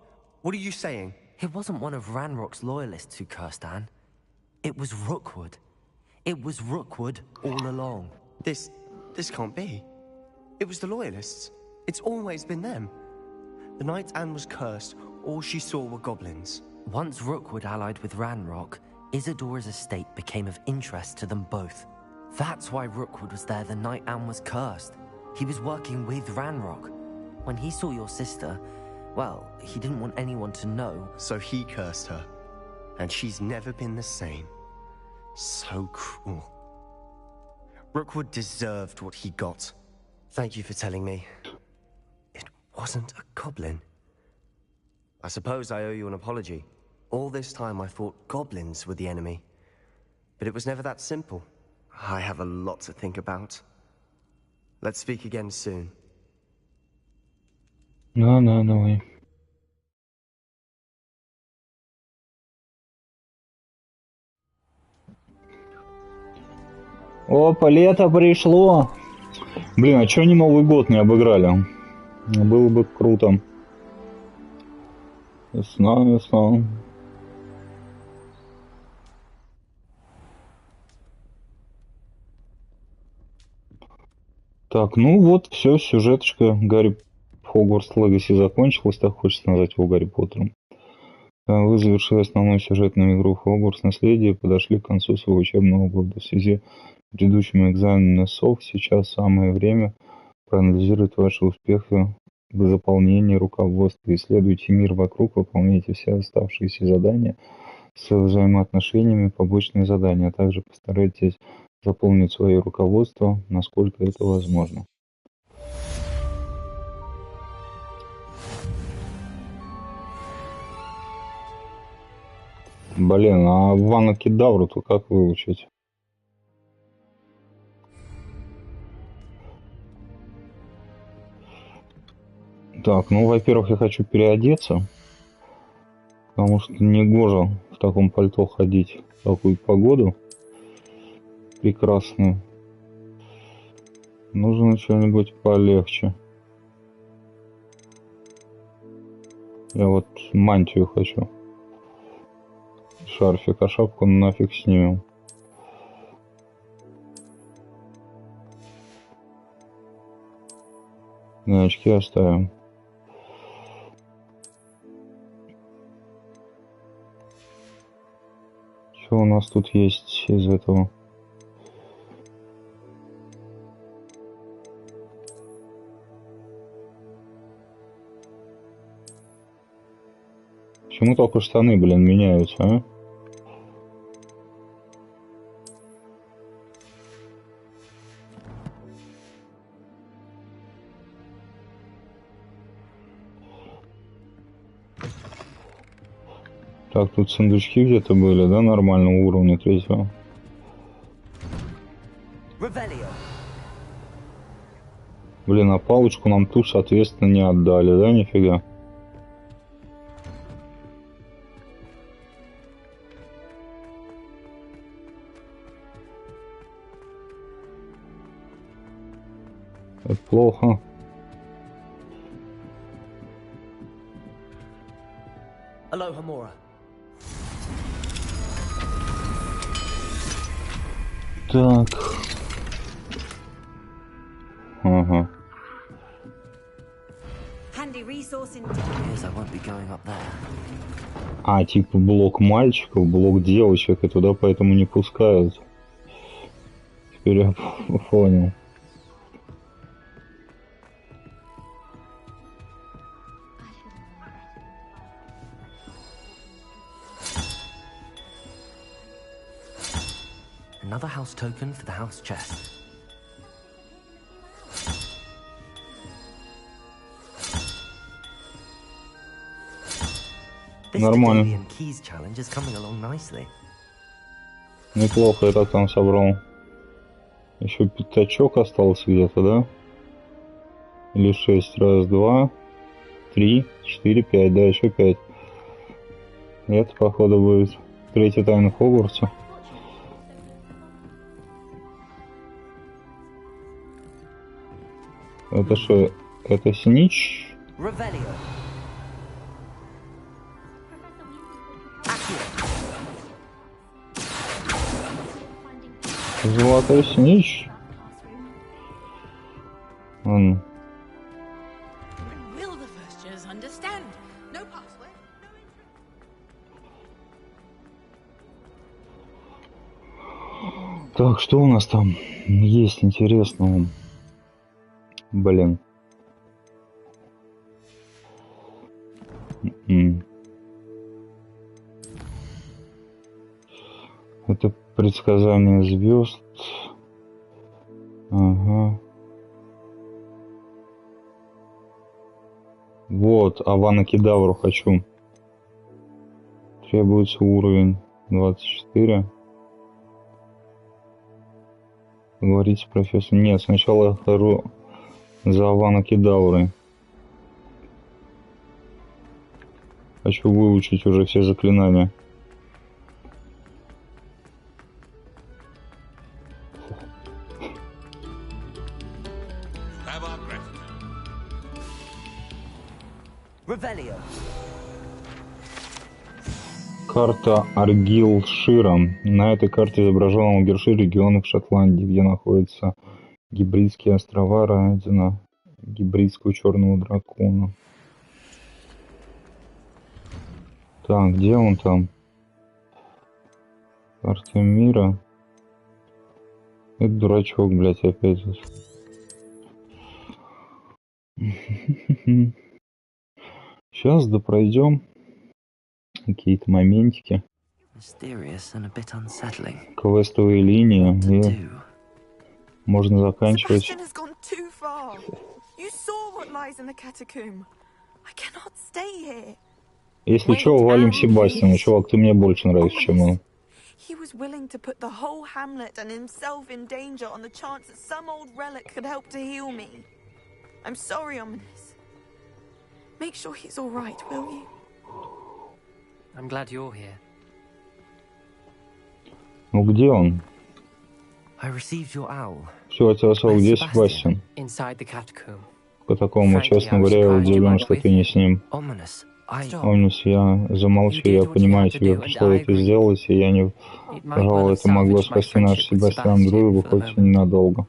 are you saying? It wasn't one of Ranrock's loyalists who cursed Anne. It was Rookwood. It was Rookwood all along. This can't be. It was the loyalists. It's always been them. The night Anne was cursed, all she saw were goblins. Once Rookwood allied with Ranrock, Isadora's estate became of interest to them both. That's why Rookwood was there the night Anne was cursed. He was working with Ranrock. When he saw your sister, well, he didn't want anyone to know. So he cursed her. And she's never been the same. So cruel. Rookwood deserved what he got. Thank you for telling me. It wasn't a goblin. I suppose I owe you an apology. All this time I thought goblins were the enemy. But it was never that simple. I have a lot to think about. Let's speak again soon. No. Опа, лето пришло. Блин, а чё они Новый год не обыграли? Было бы круто. Весна. Так, ну вот, все, сюжеточка Гарри Хогвартс Легаси закончилась, так хочется назвать его Гарри Поттером. Вы завершили основную сюжетную игру Хогвартс Наследие и подошли к концу своего учебного года. В связи с предыдущими экзаменами на СОВ сейчас самое время проанализировать ваши успехи в заполнении руководства. Исследуйте мир вокруг, выполняйте все оставшиеся задания с взаимоотношениями, побочные задания, а также постарайтесь заполнить свое руководство, насколько это возможно. Блин, а Вана Кедавру-то как выучить? Так, ну, во-первых, я хочу переодеться, потому что негоже в таком пальто ходить в такую погоду прекрасную. Нужно что-нибудь полегче. Я вот мантию хочу. Шарфик, а шапку нафиг снимем. И очки оставим. Что у нас тут есть из этого? Почему только штаны, блин, меняются, а? Так, тут сундучки где-то были, да, нормального уровня третьего. Блин, а палочку нам тут, соответственно, не отдали, да, нифига? Это плохо. Так. Ага. А, типа блок мальчиков, блок девочек, и туда поэтому не пускают. Теперь я понял. Another house token for the house chest. Нормально. Keys challenge is coming along nicely. Неплохо я так там собрал. Еще пятачок остался где-то, да? Или 6. Раз, 2, 3, 4, 5. Да, еще 5. Это, походу, будет третья тайна Хогвартса. Это что? Это снич? Золотой снич? Он. Так, что у нас там есть интересного? Блин. Это предсказание звезд. Ага. Вот, Авана Кедавру хочу. Требуется уровень 24. Говорите, профессор. Нет, сначала я хожу за Авана Кедаврой. Хочу выучить уже все заклинания. Карта Аргилшира. На этой карте изображен Аргилшир, регион в Шотландии, где находятся Гибридские острова, родина гибридского черного дракона. Так, где он там? Карта мира. Это дурачок, блядь, опять. Сейчас допройдем какие-то моментики. Квестовые линии. И можно заканчивать. Если что, валим Себастьяна. Чувак, ты мне больше нравишься, чем он. He was willing to put the whole hamlet and himself in danger on the chance that some old relic could help to heal me. I'm sorry, Ominous. Make sure he's all right, will you? I'm glad you're here. Ну где он? I received your owl. Все, от тебя слово, где Себастьян? Inside the catacomb. По такому, честно говоря, я удивлен, что ты не с ним. Омнис, я замолчу, я понимаю, тебе пришлось это сделать, и я не... Пожалуй, это могло спасти наш Себастьян дружбу, хоть и ненадолго.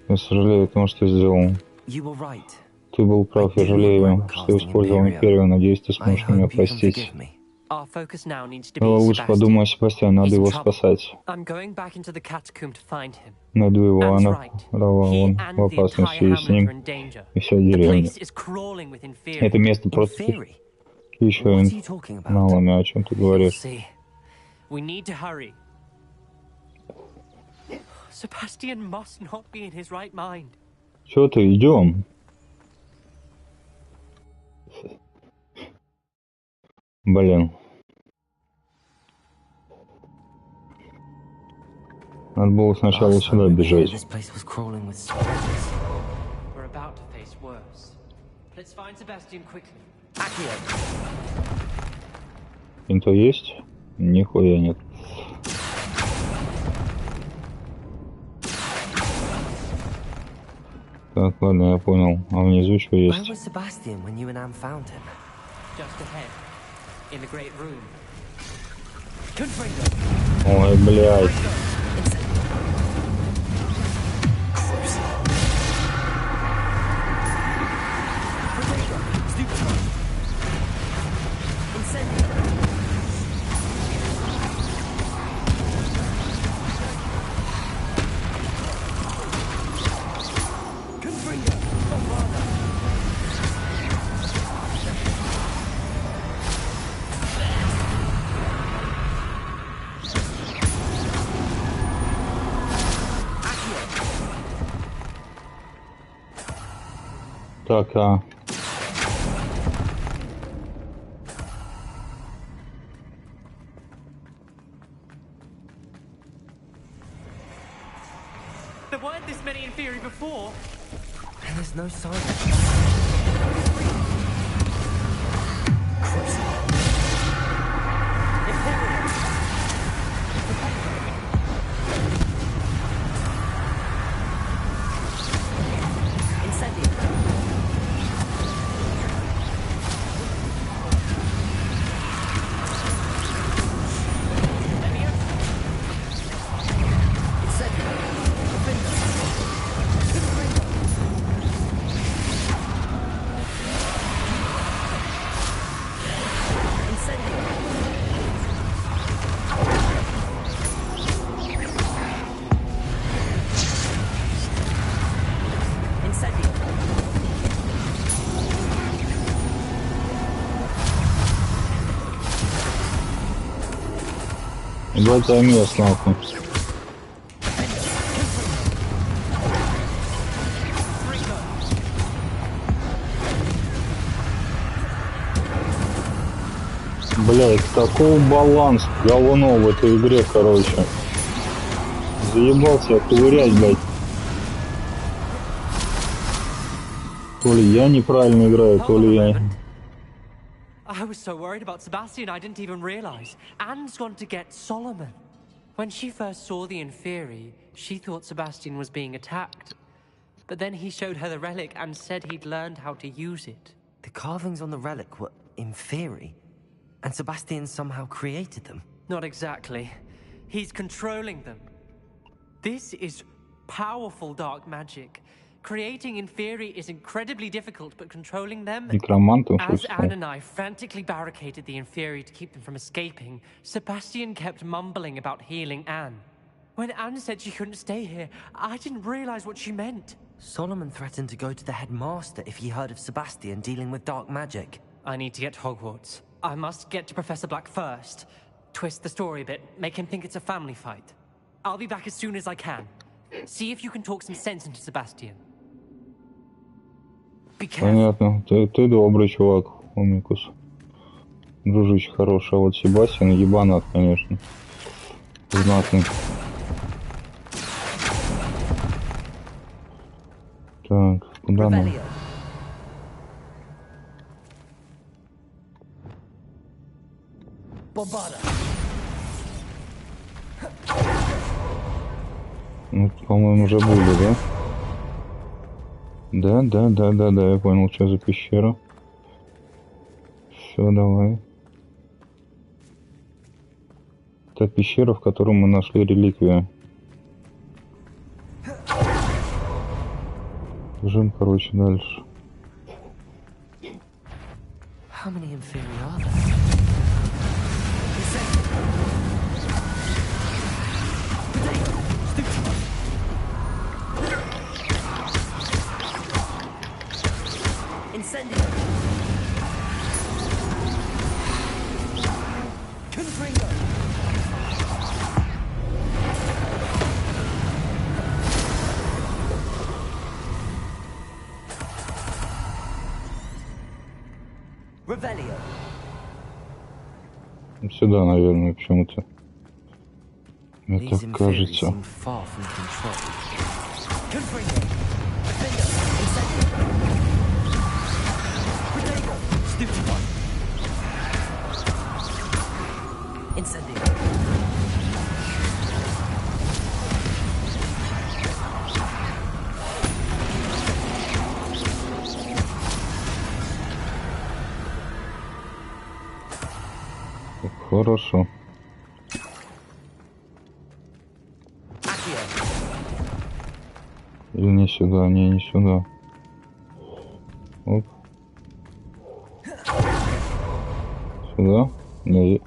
Я сожалею о том, что сделал. Ты был прав, я жалею, что использовал Империю, надеюсь, ты сможешь меня простить. Но лучше подумай о Себастьяне, надо его спасать. Найду его, он в опасности, и с ним, и вся деревня. Это место просто еще налами, о чем ты говоришь. Чё ты, идем? Блин. Надо было сначала сюда бежать. Инто есть? Нихуя нет. Так, ладно, я понял. А внизу что есть? Ой, блядь. Так, There weren't this many in theory before. And there's no sign. это место, нахуй. Блять, такой баланс говно в этой игре, короче. Заебался я ковырять, блять. То ли я неправильно играю, то ли я... I was so worried about Sebastian, I didn't even realize. Anne's gone to get Solomon. When she first saw the Inferi, she thought Sebastian was being attacked. But then he showed her the relic and said he'd learned how to use it. The carvings on the relic were Inferi, and Sebastian somehow created them. Not exactly. He's controlling them. This is powerful dark magic. Creating Inferi is incredibly difficult, but controlling them... As Anne and I frantically barricaded the Inferi to keep them from escaping, Sebastian kept mumbling about healing Anne. When Anne said she couldn't stay here, I didn't realize what she meant. Solomon threatened to go to the headmaster if he heard of Sebastian dealing with dark magic. I need to get to Hogwarts. I must get to Professor Black first. Twist the story a bit, make him think it's a family fight. I'll be back as soon as I can. See if you can talk some sense into Sebastian. Понятно. Ты добрый чувак, Умикус. Дружище хороший, а вот Себастьян ебанат, конечно. Знатный. Так, куда нам? Ну, по-моему, уже были, да? Да, я понял, что за пещера. Все, давай. Та пещера, в которой мы нашли реликвию. Бежим, короче, дальше. How many inferior are there? Incendio. Confringo. Revelio. Сюда, наверное, почему-то. Мне так кажется. Хорошо. Или не сюда, не сюда. Оп. Сюда? Не.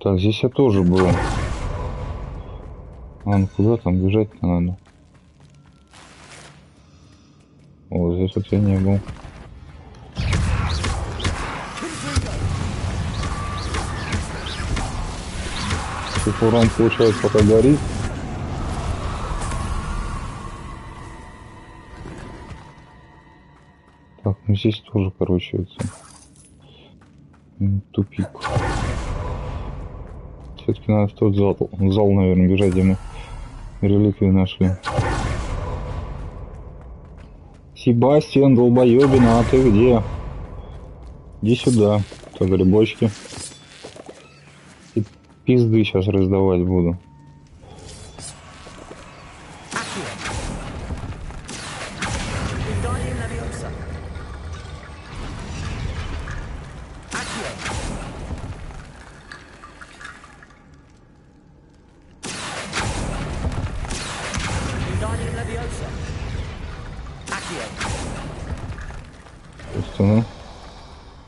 Так, здесь я тоже был. А, ну куда там бежать-то надо? О, здесь вот я не был. Тут урон получается пока горит. Так, ну здесь тоже, короче, это тупик. Все-таки надо в тот зал, наверное, бежать, где мы реликвию нашли. Себастьян, долбоебина, а ты где? Иди сюда. То грибочки. И пизды сейчас раздавать буду.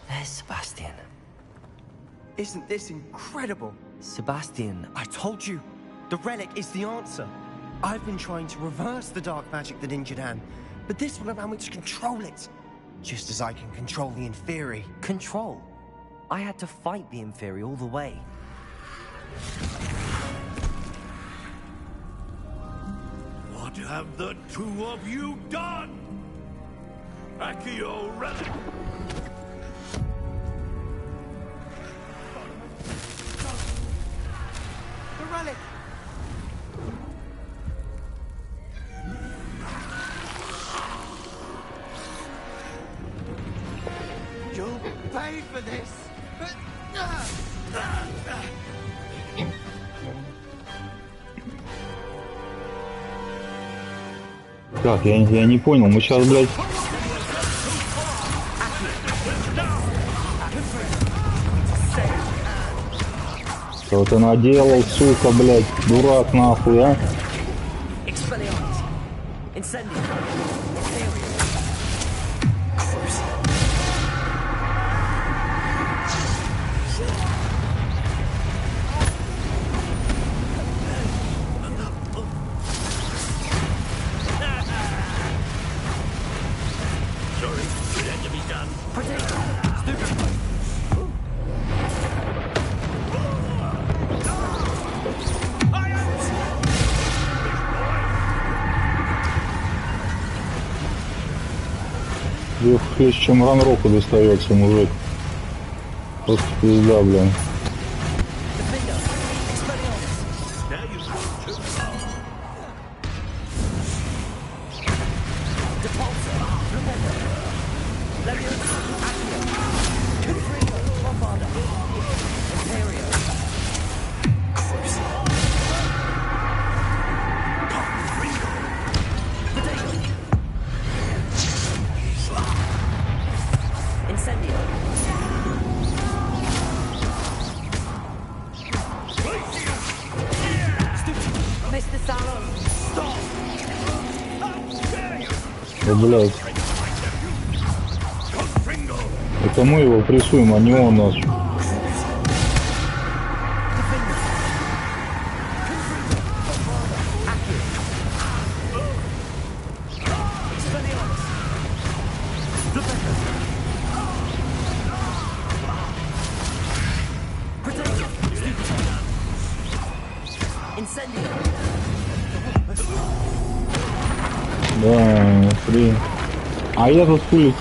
There's Sebastian. Isn't this incredible? Sebastian, I told you, the relic is the answer. I've been trying to reverse the dark magic that injured Anne, but this will allow me to control it. Just as I can control the Inferi. Control? I had to fight the Inferi all the way. What have the two of you done? Accio relic! The relic! You'll pay for this! Так, я не понял, мы сейчас, блядь... Что ты наделал, сука, блядь, дурак нахуй, а? Легче, чем ранроку достается, мужик. Просто пизда, блин. Да, блядь. Это мы его прессуем, а не он нас. Да, блин. А я тут хули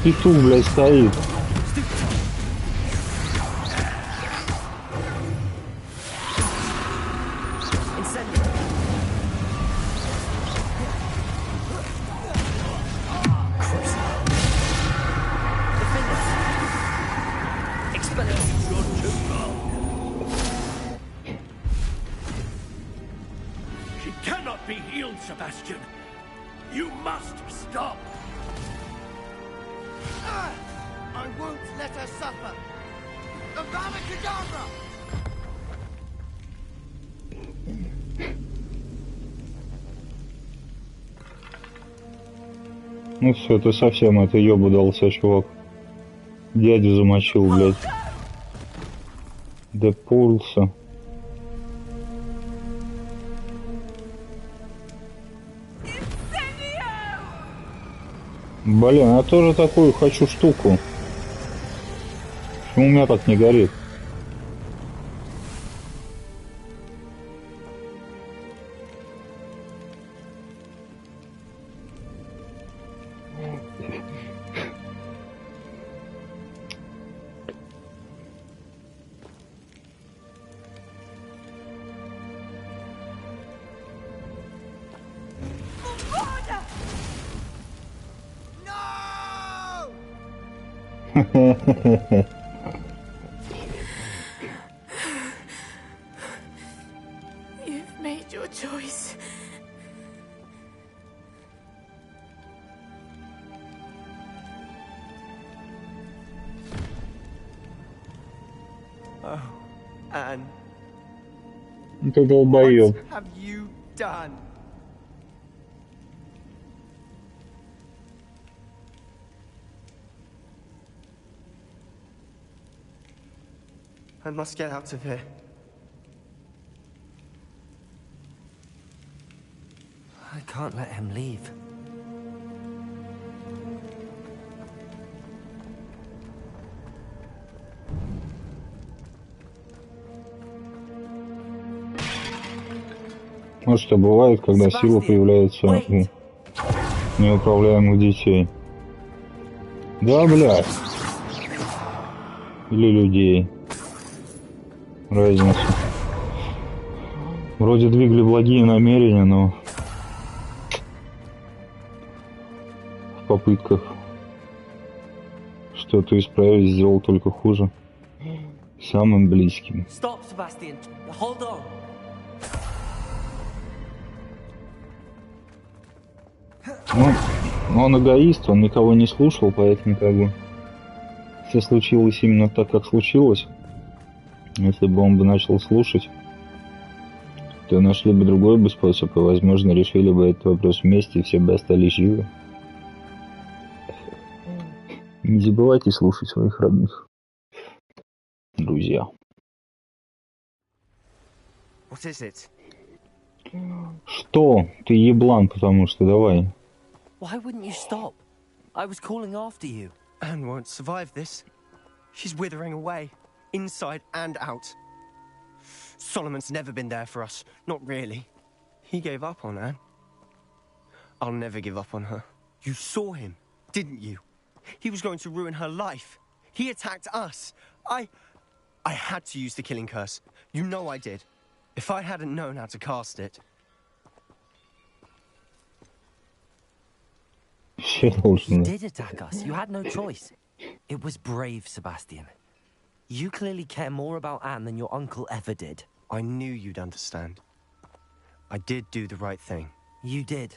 петух, блядь, стоит. Ну все, ты совсем это ёбу дался, чувак. Дядю замочил, блядь. Допулся. Блин, я тоже такую хочу штуку. Почему у меня так не горит? You've made your choice. Oh, Anne. Ты долбоёб. What have you done? I must get out of here. I can't let him leave. Вот что бывает, когда сила появляется у неуправляемых детей. Да, блядь. Или людей. Разница. Вроде двигали благие намерения, но в попытках что-то исправить сделал только хуже самым близким. Stop, Sebastian. Hold on. Ну, он эгоист, он никого не слушал, поэтому как бы все случилось именно так, как случилось. Если бы он бы начал слушать, то нашли бы другой бы способ, и, возможно, решили бы этот вопрос вместе, и все бы остались живы. Не забывайте слушать своих родных. Друзья. What is it? Что? Ты еблан, потому что давай. Why wouldn't you stop? I was calling after you. Anne won't survive this. She's withering away, inside and out. Solomon's never been there for us, not really. He gave up on Anne. I'll never give up on her. You saw him, didn't you? He was going to ruin her life. He attacked us. I had to use the killing curse. You know I did. If I hadn't known how to cast it... He did attack us. You had no choice. It was brave, Sebastian. You clearly care more about Anne than your uncle ever did. I knew you'd understand. I did do the right thing. You did.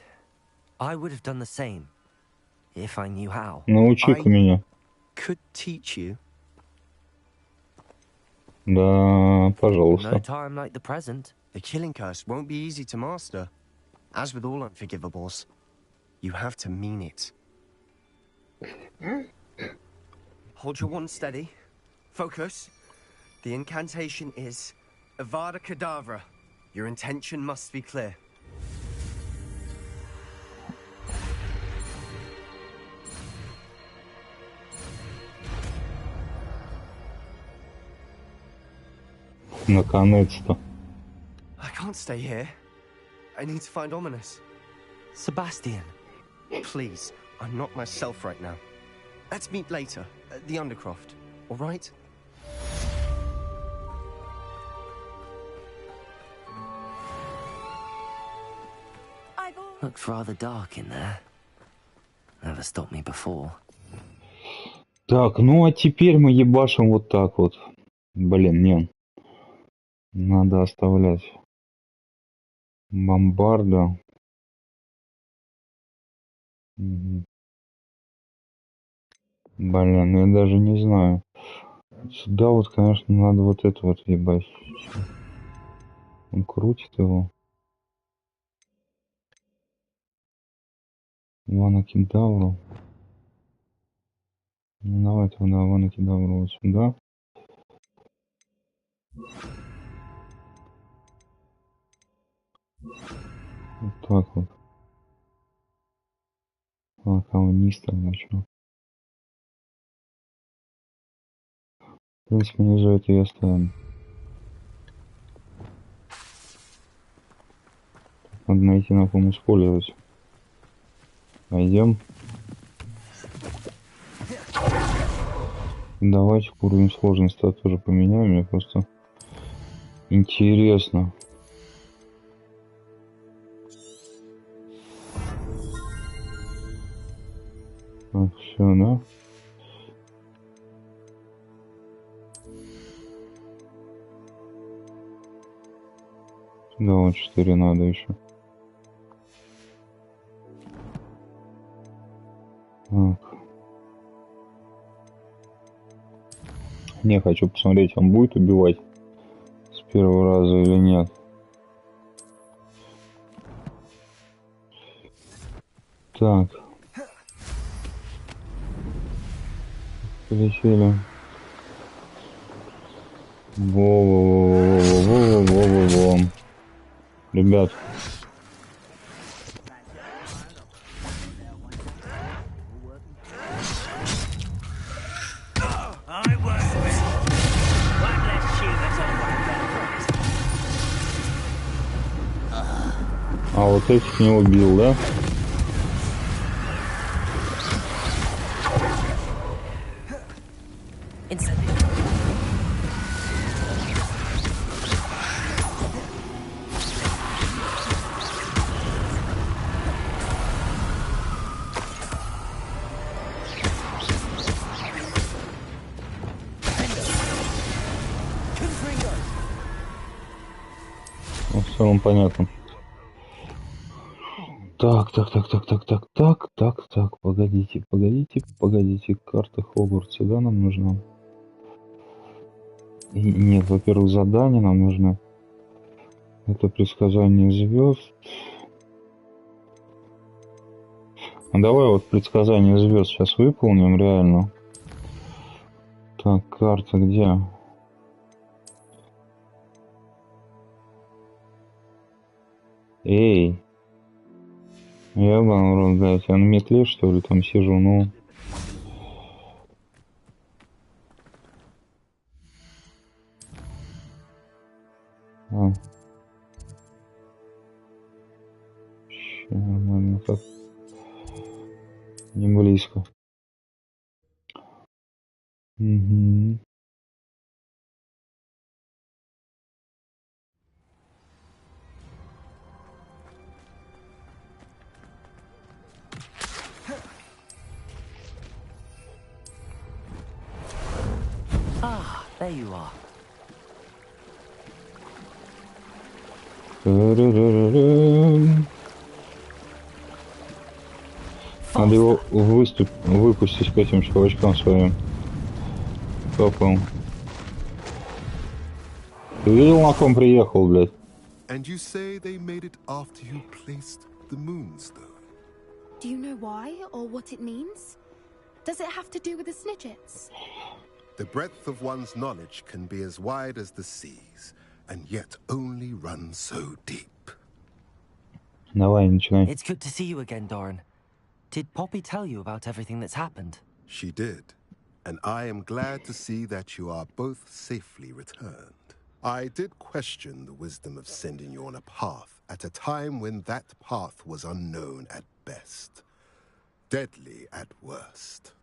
I would have done the same, if I knew how. Научи-ка меня. Could teach you. Да, пожалуйста. No time like the present. The killing curse won't be easy to master. As with all unforgivables, you have to mean it. Hold your wand steady. Focus. The incantation is Avada Kedavra. Your intention must be clear. Наконец-то. I can't stay here. I need to find Ominous. Sebastian. Please, I'm not myself right now. Let's meet later at the Undercroft, all right? Looks rather dark in there. Never stopped me before. Так, ну а теперь мы ебашим вот так вот. Блин, не. Надо оставлять бомбарда. Угу. Блин, я даже не знаю. Сюда вот, конечно, надо вот это вот ебать. Он крутит его. Ивана Кентавру. Ну, давай тогда Ивана Кентавру вот сюда. Вот так вот. А, вниз тогда что? В принципе, внизу это и оставим. Надо найти, на ком использовать. Пойдем. Давайте уровень сложности тоже поменяем. Мне просто интересно. Так, все, да? Да, вот 4 надо еще. Так. Не, хочу посмотреть, он будет убивать с первого раза или нет. Так. Полетели. Во-во-во-во-во-во-во-во-во. Ребят. А вот этих не убил, да? Ну, в целом понятно. Так, погодите, карта Хогвартса, да, нам нужна? И, нет, во-первых, задание нам нужно. Это предсказание звезд. А давай вот предсказание звезд сейчас выполним, реально. Так, карта где? Эй! Я вам, блядь, я на метле, что ли, там сижу, ну. А. Ща, нормально так. Не близко. There you are. Надо его выпустить к этим чувачкам своим. Топом. Ты видел, на ком приехал, блядь? And you say they made it after you placed the moonstone? Do you know why or what it means? Does it have to do with the Snidgets? The breadth of one's knowledge can be as wide as the seas, and yet only run so deep. Давай, начинай. It's good to see you again, Doran. Did Poppy tell you about everything that's happened? She did, and I am glad to see that you are both safely returned. I did question the wisdom of sending you on a path at a time when that path was unknown at best, deadly at worst.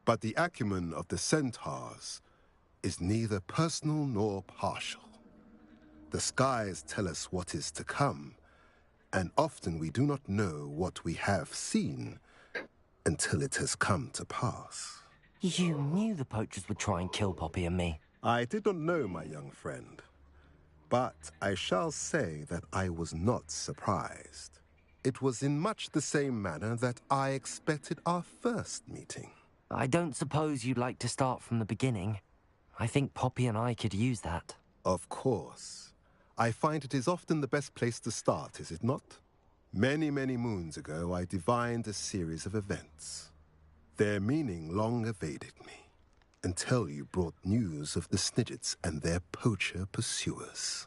But the acumen of the centaurs is neither personal nor partial. The skies tell us what is to come, and often we do not know what we have seen until it has come to pass. You knew the poachers would try and kill Poppy and me. I did not know, my young friend, but I shall say that I was not surprised. It was in much the same manner that I expected our first meeting. I don't suppose you'd like to start from the beginning. I think Poppy and I could use that. Of course. I find it is often the best place to start, is it not? Many, many moons ago, I divined a series of events. Their meaning long evaded me, until you brought news of the Snidgets and their poacher pursuers.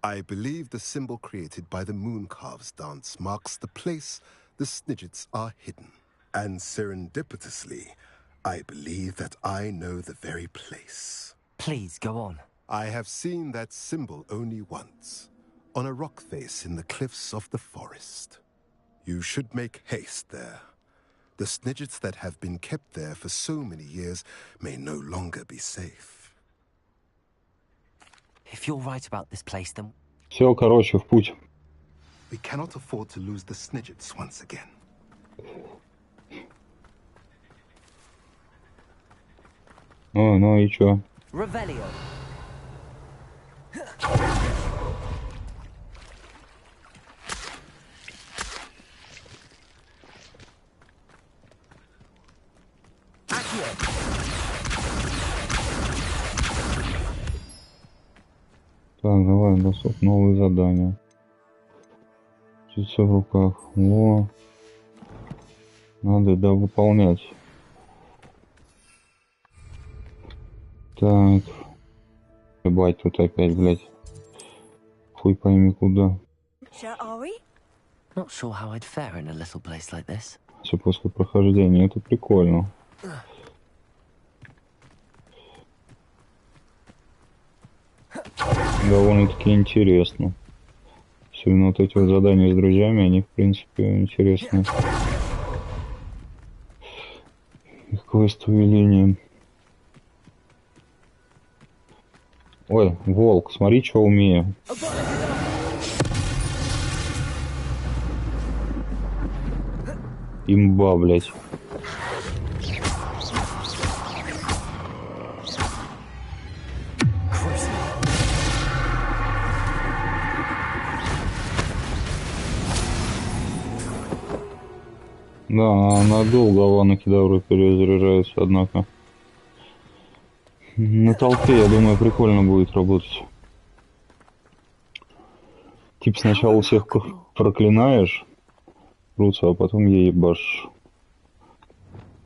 I believe the symbol created by the Mooncalves dance marks the place the Snidgets are hidden. And serendipitously, I believe that I know the very place. Please, go on. I have seen that symbol only once, on a rock face in the cliffs of the forest. You should make haste there. The Snidgets that have been kept there for so many years may no longer be safe. If you're right about this place, then... Все, короче, в путь. We cannot afford to lose the Snidgets once again. Ну и чё? Revelio. Так, давай, доступ, новые задания. Птица в руках. О, надо, да, выполнять. Так. Ебать, тут опять, блядь. Хуй пойми куда. Not sure how I'd fare in a little place like this. Все после прохождения, это прикольно. Довольно-таки интересно. Особенно вот эти вот задания с друзьями, они в принципе интересны. Квест увеличение. Ой, волк, смотри, что умею. Имба, блядь. Да, надолго ванны кедавры перезаряжаются, однако. На толпе, я думаю, прикольно будет работать. Типа сначала всех проклинаешь, крутся, а потом ей ебашь.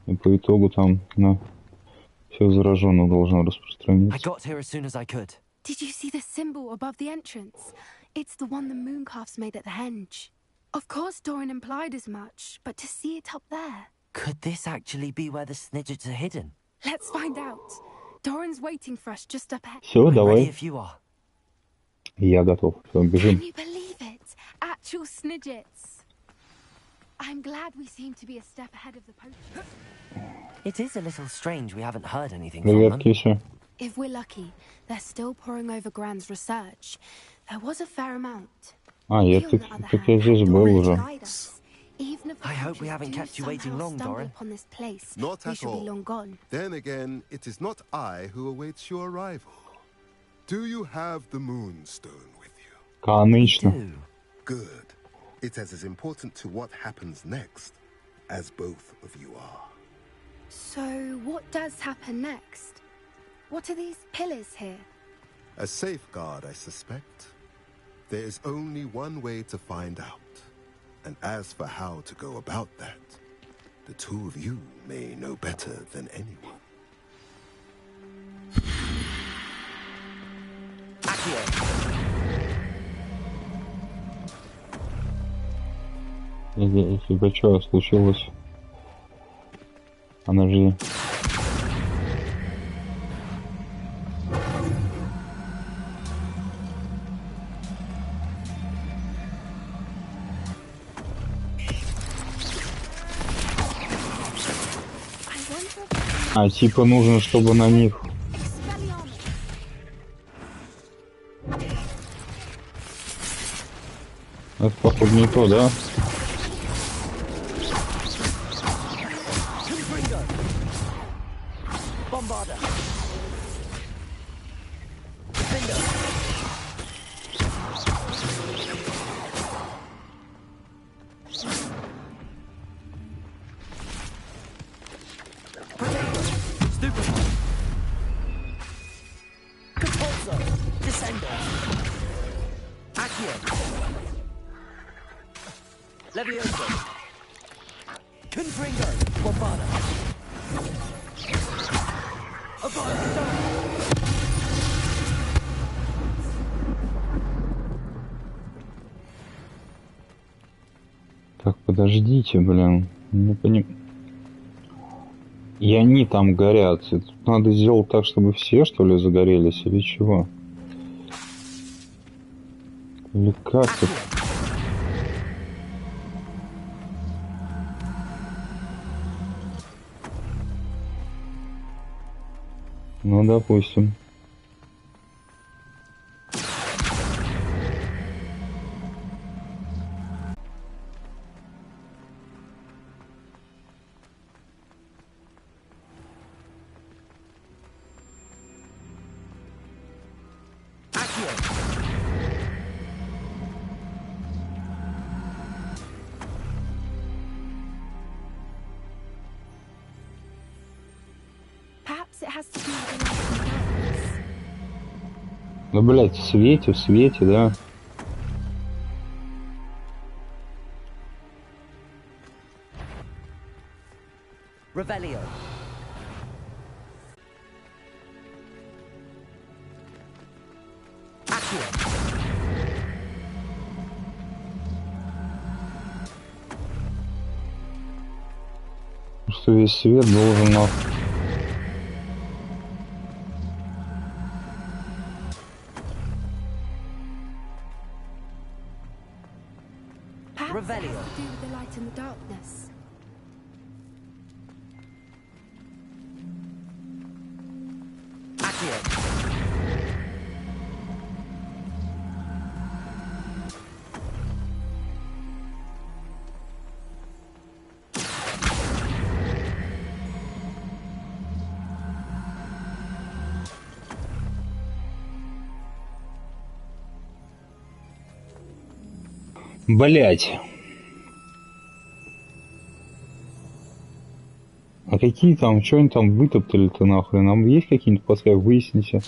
И по итогу там на всех зараженных должно распространиться. Did you see the symbol above the entrance? It's the one the Mooncalves made at the henge. Of course Doran implied as much, but to see it up there... Could this actually be where the Snidgets are hidden? Let's find out. Doran's waiting for us just up ahead. Все, давай. If you are. Я готов. Все, бежим. Can you believe it? Actual Snidgets. I'm glad we seem to be a step ahead of the poachers. It is a little strange we haven't heard anything Привет, from them. Кися. If we're lucky, they're still poring over Gran's research. There was a fair amount. А, я тут я здесь был уже. Even if the I hope we hunters haven't do kept you waiting somehow long, stumble Doran. upon this place, Not we at shall all. be long gone. Then again, it is not I who awaits your arrival. Do you have the Moonstone with you? Конечно. Good. It is as important to what happens next as both of you are. So, what does happen next? What are these pillars here? A safeguard, I suspect. There is only one way to find out. And as for how to go about that, the two of you may know better than anyone. Если что случилось, она же... А, типа нужно, чтобы на них... Это, походу, не то, да? Так, подождите, блин. Не понимаю. И они там горят. И тут надо сделать так, чтобы все, что ли, загорелись, или чего? Или как тут? Ну, допустим. Ну, блядь, в свете, да? Revelio. Что весь свет должен на... Perhaps it has to do with the light and the darkness. Блять. А какие там, что они там вытоптали-то нахуй? Нам есть какие-нибудь подсказки? Выясните.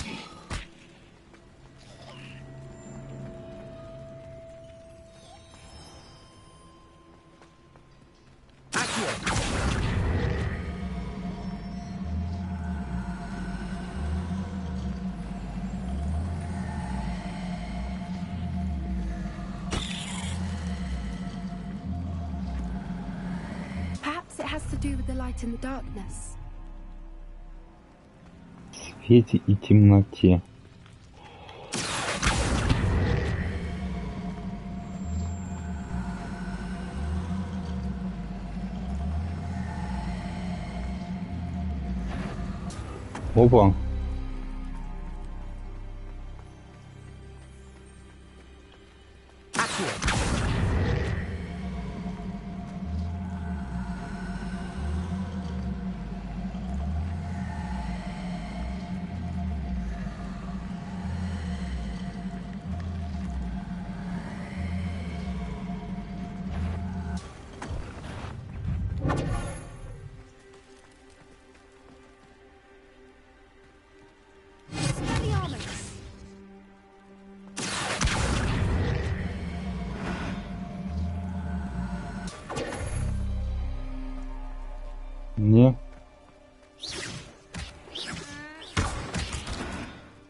Perhaps it has to do with the light and the darkness. В свете и темноте. Опа.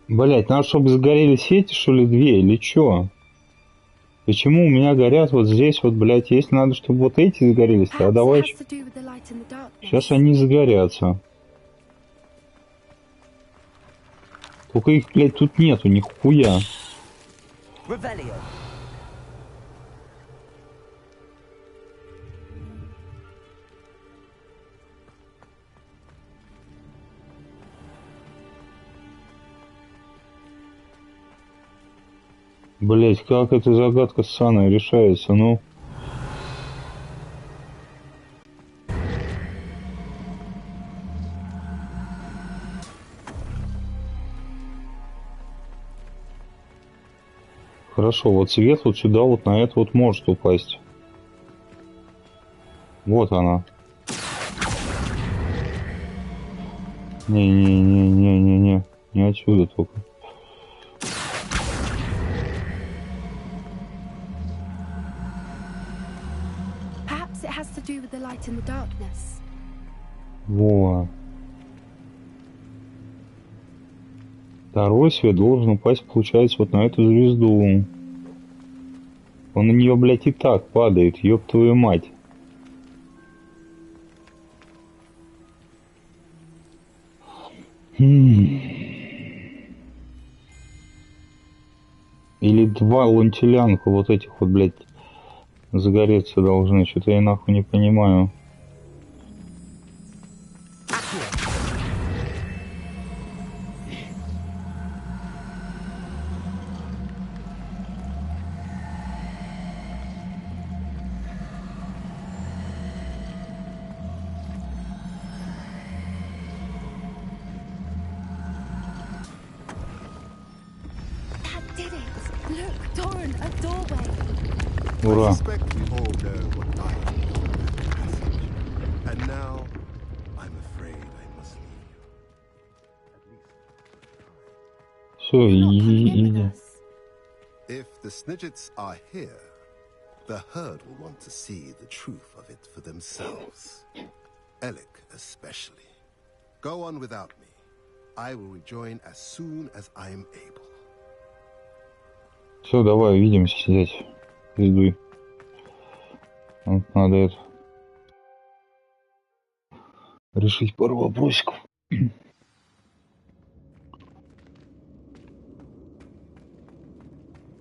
Блять, надо, чтобы загорели сети, что ли, две, или чё? Почему у меня горят вот здесь вот, блять, если надо, чтобы вот эти загорелись, а давай... Сейчас они загорятся. Только их, блять, тут нету, нихуя. Блять, как эта загадка ссаная решается, ну? Хорошо, вот свет вот сюда, вот на это вот может упасть. Вот она. Не-не-не-не-не-не. Не отсюда только. Во. Второй свет должен упасть, получается, вот на эту звезду. Он на нее, блядь, и так падает, ёб твою мать. Или два лантилянка вот этих вот, блядь, загореться должны. Что-то я нахуй не понимаю. Ура. Все, иди. If the Snidgets are here, the herd will want to see the truth of it for themselves. Alec especially. Go on without me. I will rejoin as soon as I am able. Все, давай, увидимся здесь. Иду. Вот надо это решить пару вопросиков.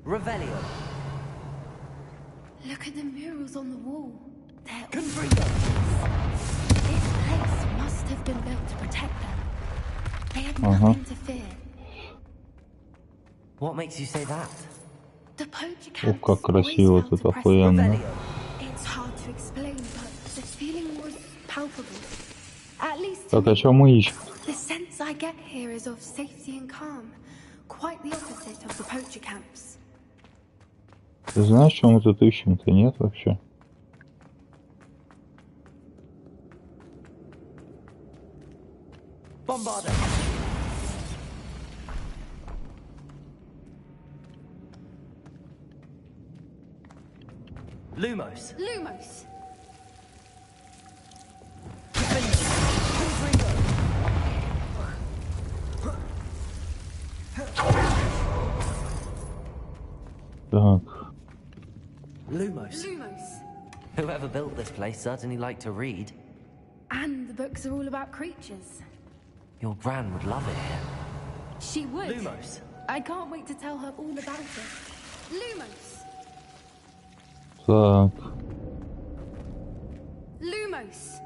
Revelio. Look at the murals on the wall. They're all This place must have been built to protect them. They had nothing to fear. What makes you say that? The poacher camps как красиво тут, охуенно. It's hard to explain, but the feeling was palpable. At least Так, а что мы ищем? The sense I get here is of safety and calm. Quite the opposite of the poacher camps. Ты знаешь, что мы тут ищем-то? Нет вообще. Bombarder. Lumos. Lumos. Так. Lumos. Whoever built this place certainly liked to read. And the books are all about creatures. Your gran would love it here. She would. Lumos. I can't wait to tell her all about it. Lumos. Так. Lumos.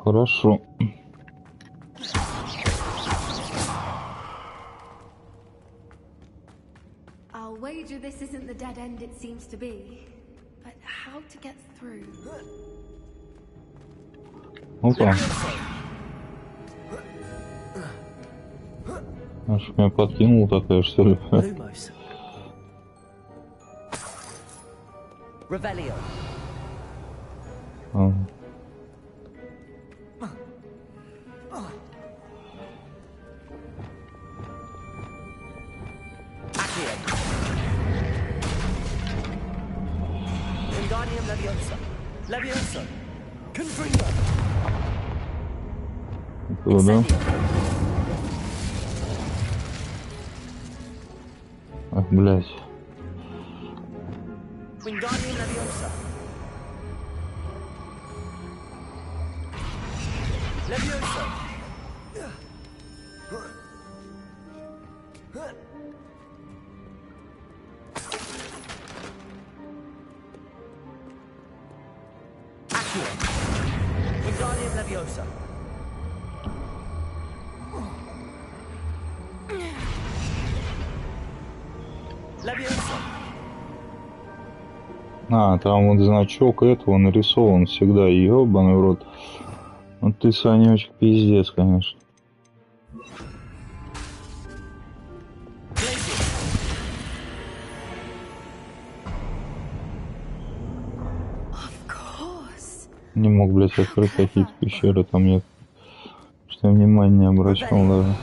Хорошо. I'll wager this isn't the dead end it seems to be. But how to get through? Опа. Аж меня подкинул такая, что ли? Revelio. Wingardium Leviosa. Leviosa. Confringo. Да. Ах, блядь. А, там вот значок этого нарисован всегда, ёбаный в рот. Вот ты, Санечек, пиздец, конечно. Не мог, блядь, открыть какие-то пещеры, там нет. Что я внимания не обращал даже.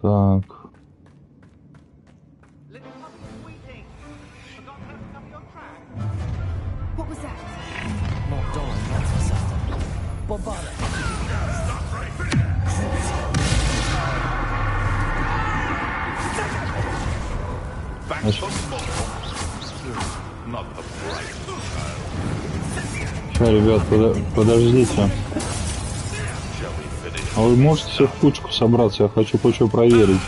Так. Ребят, подождите. А вы можете все в кучку собраться? Я хочу кое-что проверить.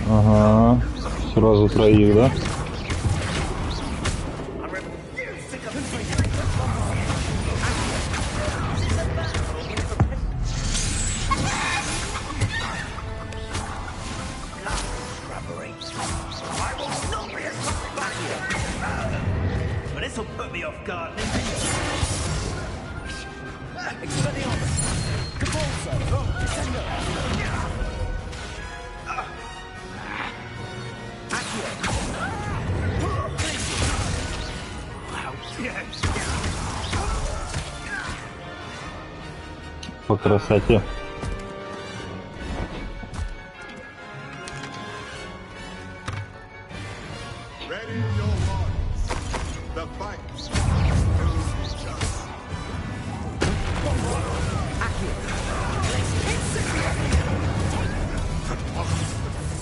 Ага. Сразу троих, да? По красоте.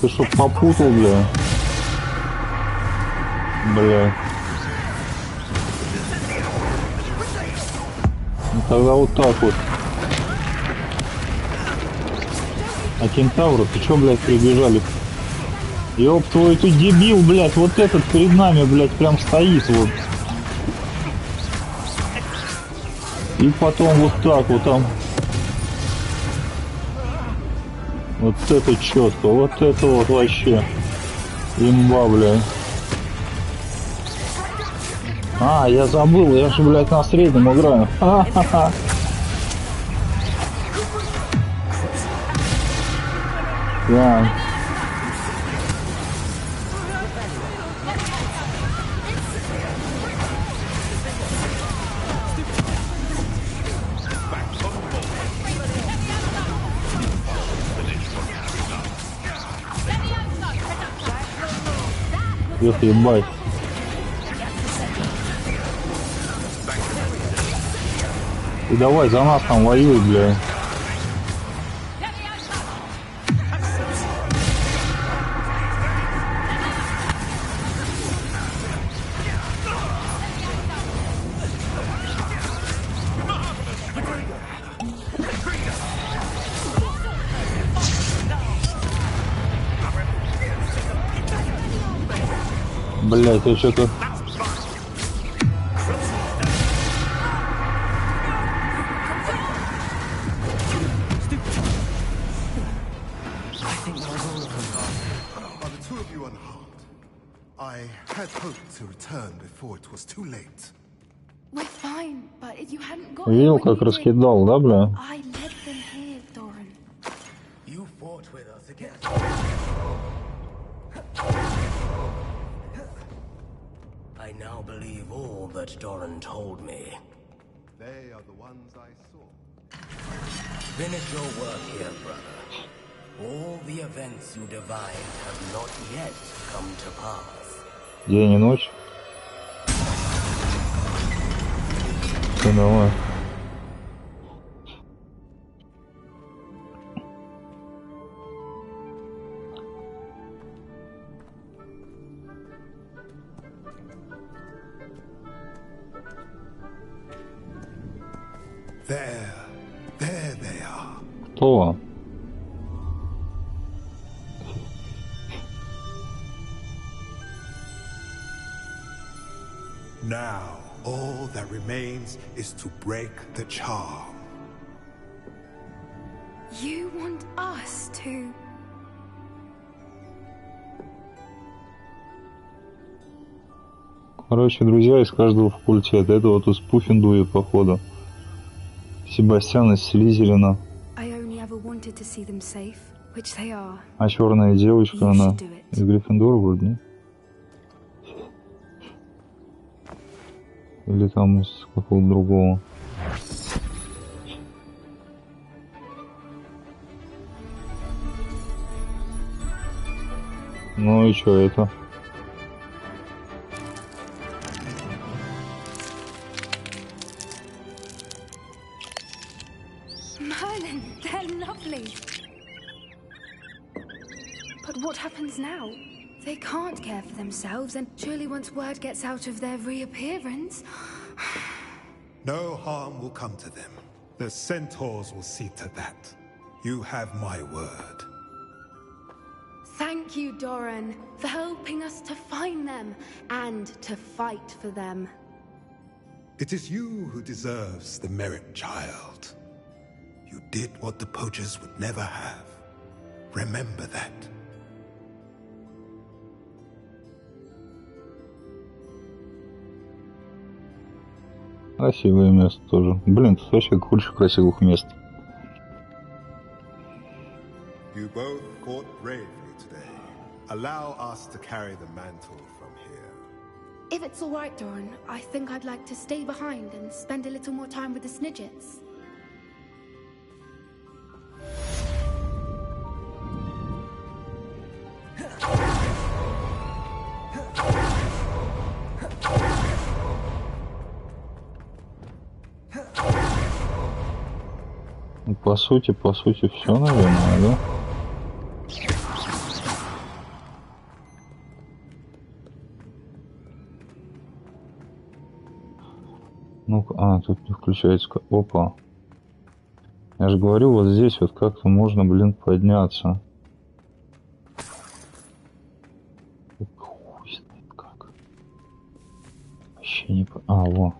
Ты что, попутал, бля? Бля. Ну тогда вот так вот. А кентавры, ты чё, блядь, прибежали? Ёб твой, ты дебил, блядь, вот этот перед нами, блядь, прям стоит вот. И потом вот так вот там. Вот это четко, вот это вот вообще. Имба, блядь. А, я забыл, я же, блядь, на среднем играю. Ха-ха-ха. Да. Эх, ебать. И давай за нас там воюй, бля. Блять, я что-то... Видел, как раскидал, да, бля? I now believe all that Doran told me. They are the ones I saw. Finish your work here, brother. All the events you divined have not yet come to pass. День и ночь. Все, давай. There they are. Кто? Now, all that remains is to break the charm. You want us to... Короче, друзья из каждого факультета. Это вот из Пуффендуя, походу. Себастьян из Слизерина. А черная девочка, она из Гриффиндора вроде, нет? Или там из какого-то другого. Ну и чё это? Merlin, they're lovely. But what happens now? They can't care for themselves, and surely once word gets out of their reappearance... No harm will come to them. The centaurs will see to that. You have my word. Thank you, Doran, for helping us to find them and to fight for them. It is you who deserves the merit, child. You did what the poachers would never have. Remember that. Красивое место тоже. Блин, тут вообще куча красивых мест. You both fought bravely today. Allow us to carry the mantle from here. If it's all right, Doran, I think I'd like to stay behind and spend a little more time with the Snidgets. Ну, по сути, все, наверное, да? Ну, тут не включается. Опа. Я же говорю, вот здесь вот как-то можно, блин, подняться. Хуй знает как. Вообще не по... во.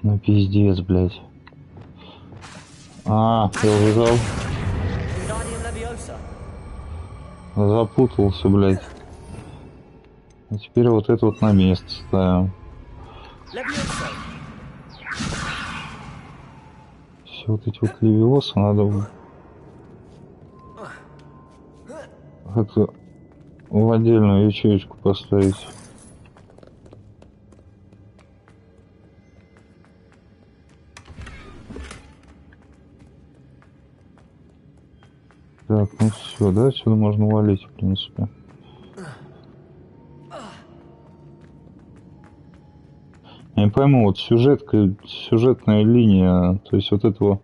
Ну, пиздец, блядь. Я увязал. Запутался, блядь. А теперь вот это вот на место ставим. Все вот эти вот левиосы надо как-то в отдельную ячеечку поставить. Так, ну все, да, отсюда можно валить, в принципе. Я не пойму, вот сюжетная линия, то есть вот этого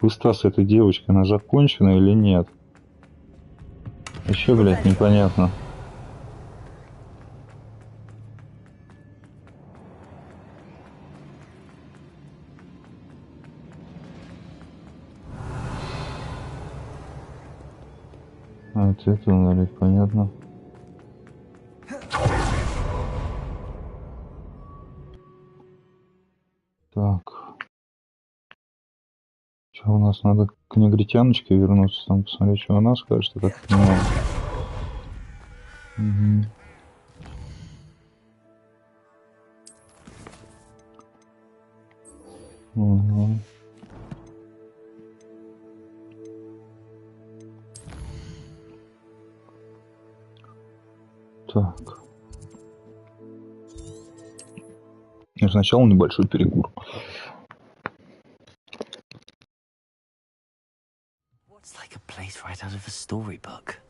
квеста с этой девочкой, она закончена или нет? Еще, блядь, непонятно. Вот это надо, понятно. Так. Что у нас? Надо к негритяночке вернуться, там посмотреть, что она скажет, я так понимаю. Угу. Так. И сначала небольшой перекур. It's like a place right out of a storybook.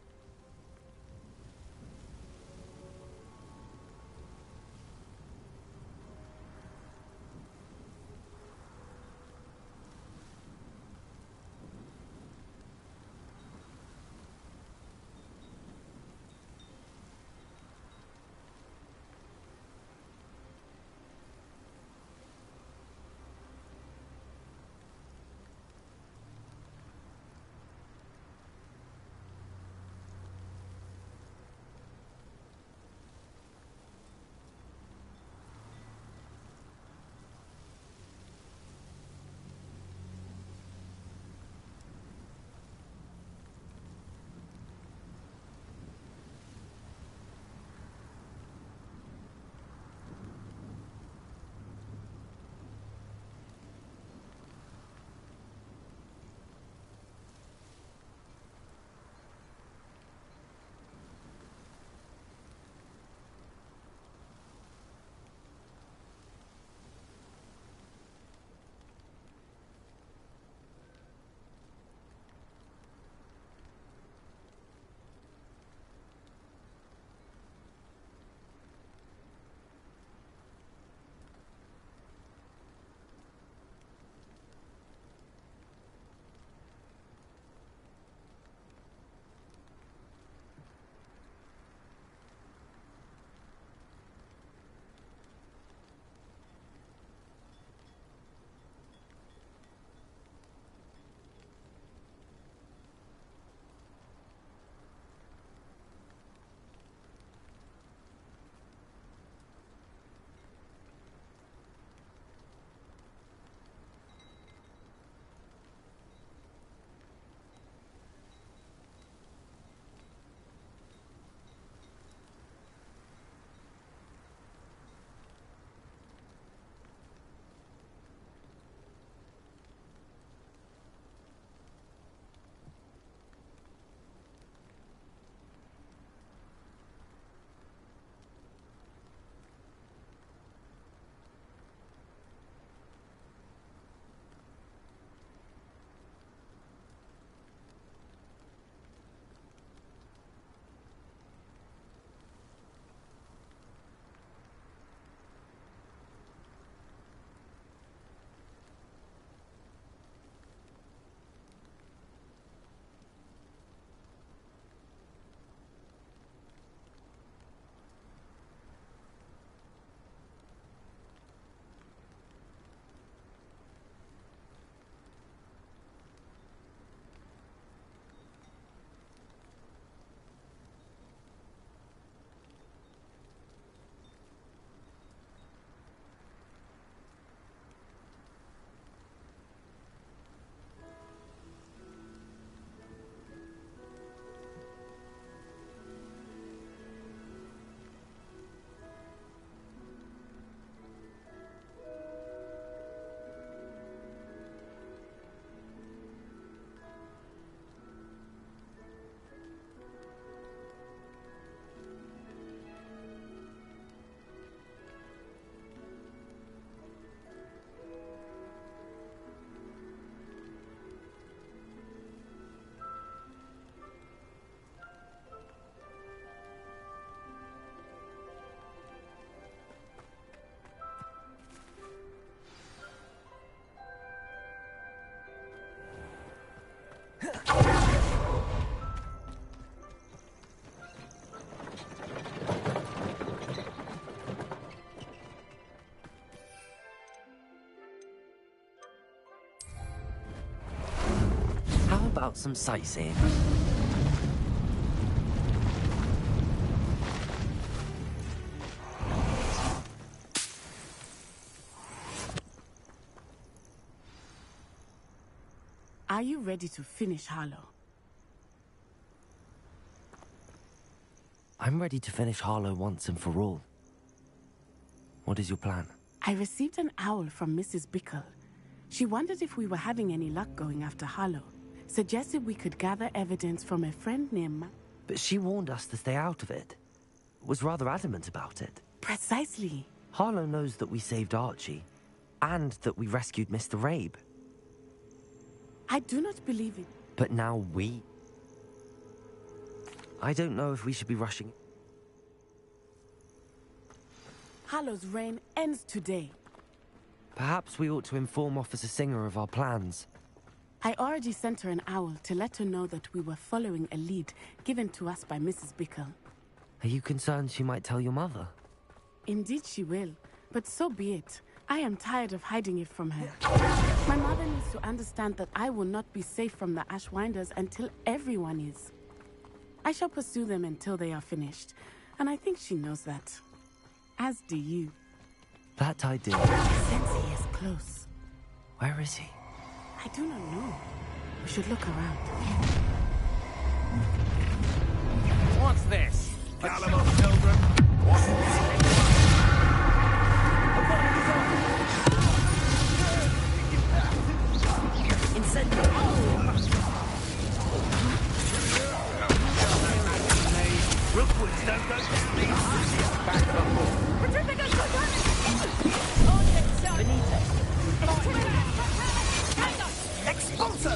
about some sightseeing? Are you ready to finish Harlow? I'm ready to finish Harlow once and for all. What is your plan? I received an owl from Mrs. Bickle. She wondered if we were having any luck going after Harlow. Suggested we could gather evidence from a friend near But she warned us to stay out of it. Was rather adamant about it. Precisely. Harlow knows that we saved Archie, and that we rescued Mr. Rabe. I do not believe it. But now we... I don't know if we should be rushing. Harlow's reign ends today. Perhaps we ought to inform Officer Singer of our plans. I already sent her an owl to let her know that we were following a lead given to us by Mrs. Bickle. Are you concerned she might tell your mother? Indeed she will, but so be it. I am tired of hiding it from her. My mother needs to understand that I will not be safe from the Ashwinders until everyone is. I shall pursue them until they are finished, and I think she knows that. As do you. That I do. I sense he is close. Where is he? I do not know. We should look around. What's this? Caliber, children. What's this? Rookwoods don't go down easy. Back up. Expulso!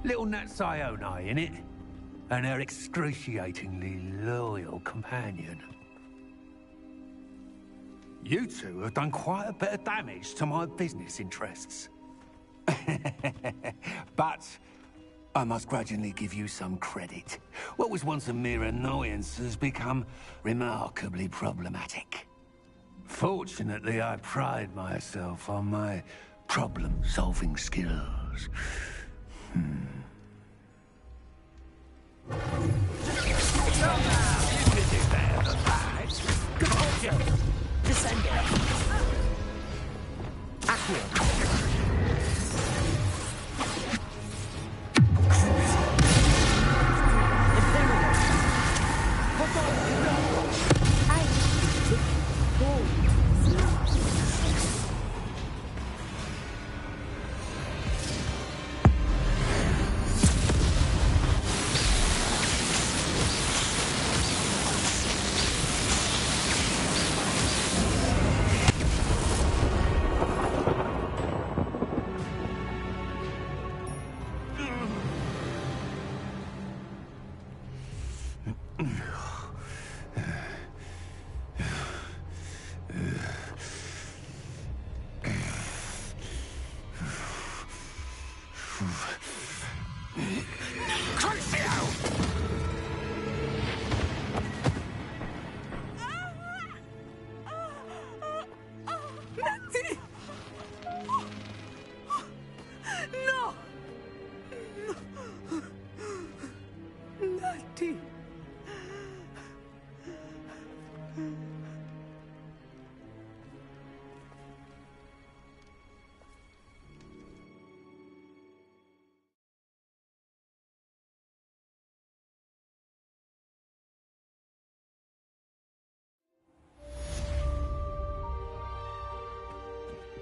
Little Nat Sione, innit? And her excruciatingly loyal companion. You two have done quite a bit of damage to my business interests. But I must grudgingly give you some credit. What was once a mere annoyance has become remarkably problematic. Fortunately, I pride myself on my problem-solving skills.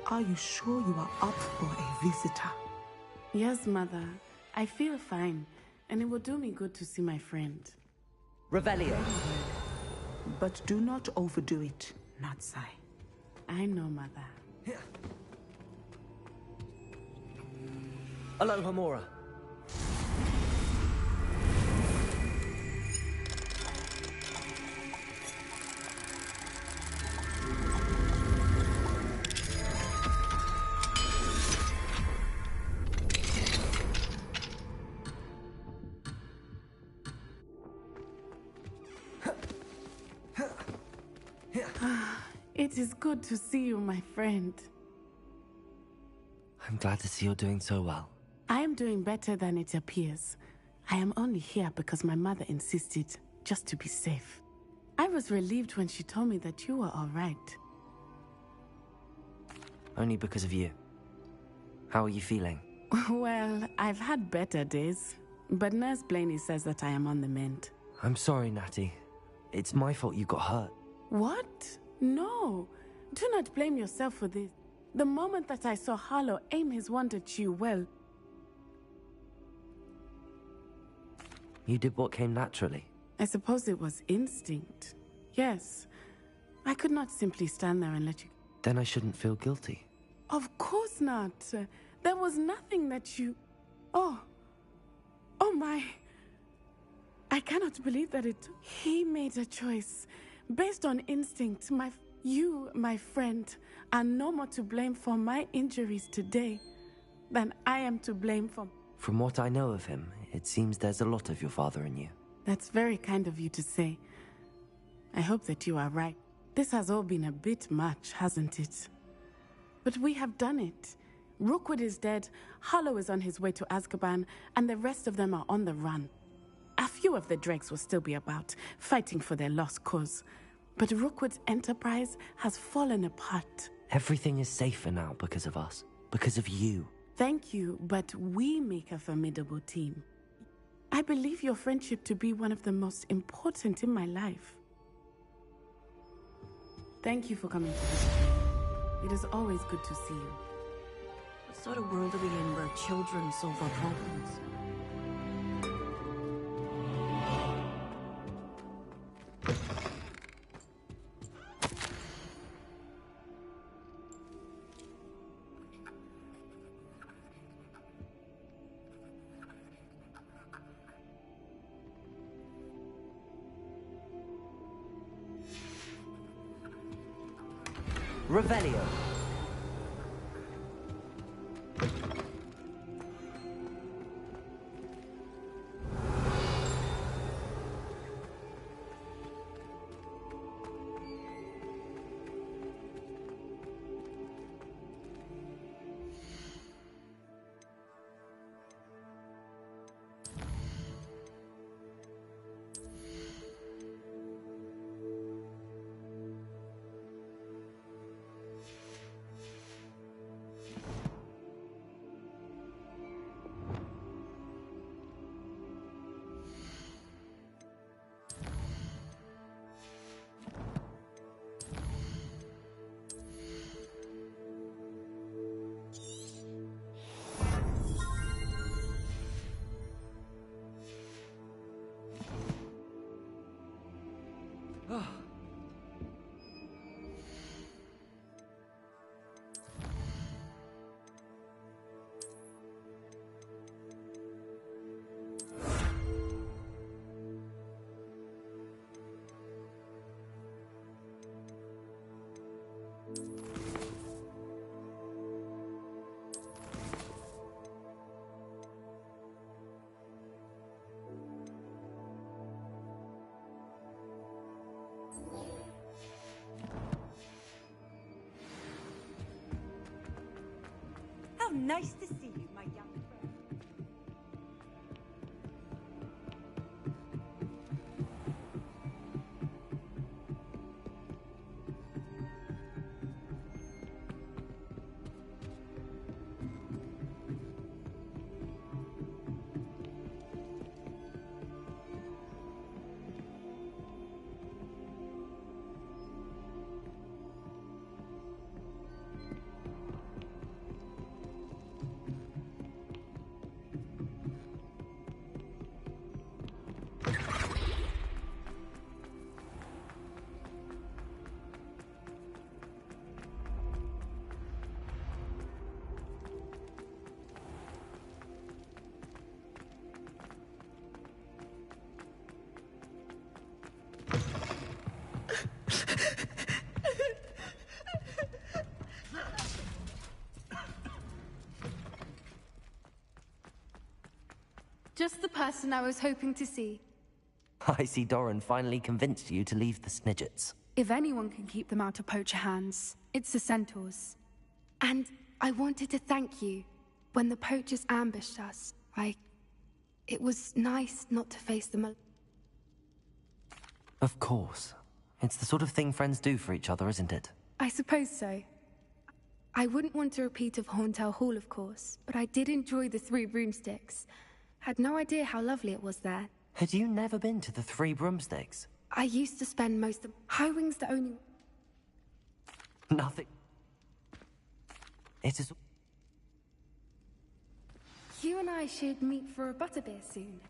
Are you sure you are up for a visitor? Yes, Mother. I feel fine, and it will do me good to see my friend. Revelio. But do not overdo it, Natsai. I know, Mother. Aloha, Mora. It is good to see you, my friend. I'm glad to see you're doing so well. I am doing better than it appears. I am only here because my mother insisted, just to be safe. I was relieved when she told me that you were all right. Only because of you. How are you feeling? Well, I've had better days, but Nurse Blaney says that I am on the mend. I'm sorry, Natty. It's my fault you got hurt. What? No. Do not blame yourself for this. The moment that I saw Harlow aim his wand at you, well... You did what came naturally. I suppose it was instinct. Yes. I could not simply stand there and let you... Then I shouldn't feel guilty. Of course not. There was nothing that you... Oh. Oh my... I cannot believe that it... He made a choice. Based on instinct, you, my friend, are no more to blame for my injuries today than I am to blame for... From what I know of him, it seems there's a lot of your father in you. That's very kind of you to say. I hope that you are right. This has all been a bit much, hasn't it? But we have done it. Rookwood is dead, Harlow is on his way to Azkaban, and the rest of them are on the run. A few of the dregs will still be about, fighting for their lost cause. But Rookwood's enterprise has fallen apart. Everything is safer now because of us. Because of you. Thank you, but we make a formidable team. I believe your friendship to be one of the most important in my life. Thank you for coming to visit me. It is always good to see you. What sort of world are we in where children solve our problems? Revelio. How nice to see you, my young friend. person I was hoping to see. I see Doran finally convinced you to leave the Snidgets. If anyone can keep them out of poacher hands, it's the centaurs. And I wanted to thank you. When the poachers ambushed us, it was nice not to face them alone. Of course. It's the sort of thing friends do for each other, isn't it? I suppose so. I wouldn't want a repeat of Horntail Hall, of course, but I did enjoy the Three Broomsticks. Had no idea how lovely it was there. Had you never been to the Three Broomsticks? I used to spend most of... Highwing's the only... Nothing. It is... You and I should meet for a butterbeer soon.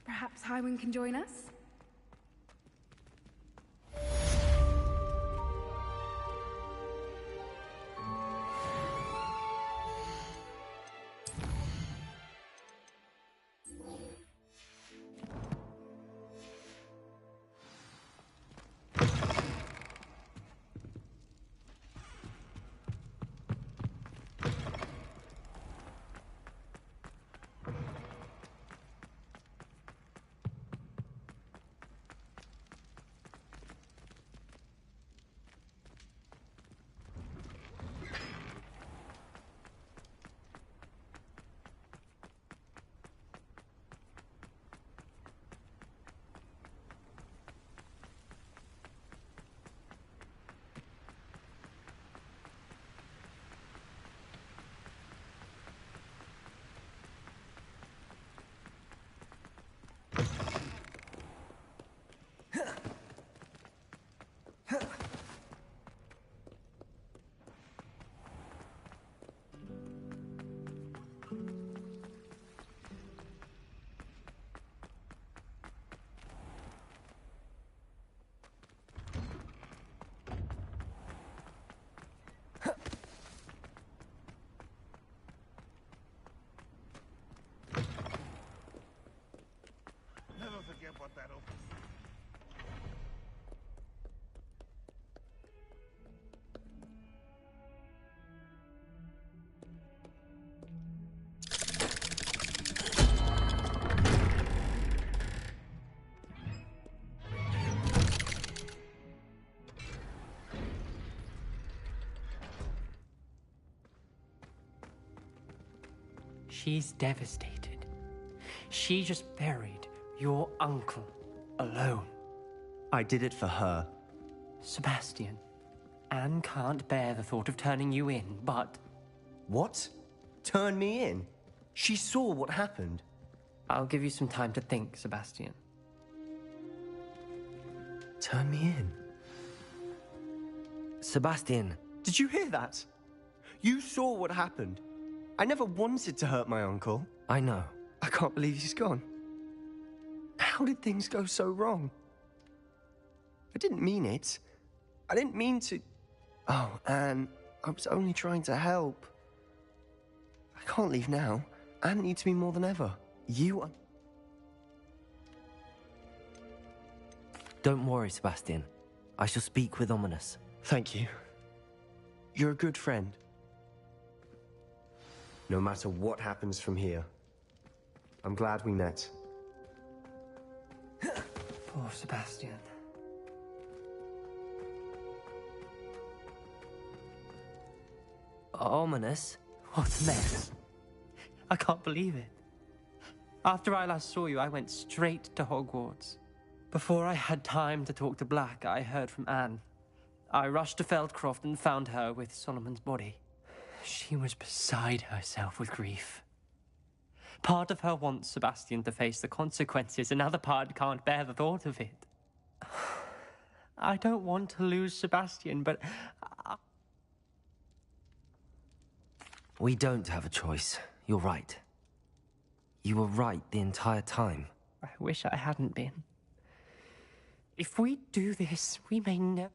Perhaps Highwing can join us? Never forget what that opens. She's devastated. She just buried your uncle alone. I did it for her. Sebastian, Anne can't bear the thought of turning you in, but... What? Turn me in? She saw what happened. I'll give you some time to think, Sebastian. Turn me in? Sebastian. Did you hear that? You saw what happened. I never wanted to hurt my uncle. I know. I can't believe he's gone. How did things go so wrong? I didn't mean it. I didn't mean to... Oh, Anne, I was only trying to help. I can't leave now. Anne needs me more than ever. You are... Don't worry, Sebastian. I shall speak with Ominous. Thank you. You're a good friend. No matter what happens from here, I'm glad we met. Poor Sebastian. Ominous? What a mess. I can't believe it. After I last saw you, I went straight to Hogwarts. Before I had time to talk to Black, I heard from Anne. I rushed to Feldcroft and found her with Solomon's body. She was beside herself with grief. Part of her wants Sebastian to face the consequences, another part can't bear the thought of it. I don't want to lose Sebastian, but... We don't have a choice. You're right. You were right the entire time. I wish I hadn't been. If we do this, we may never...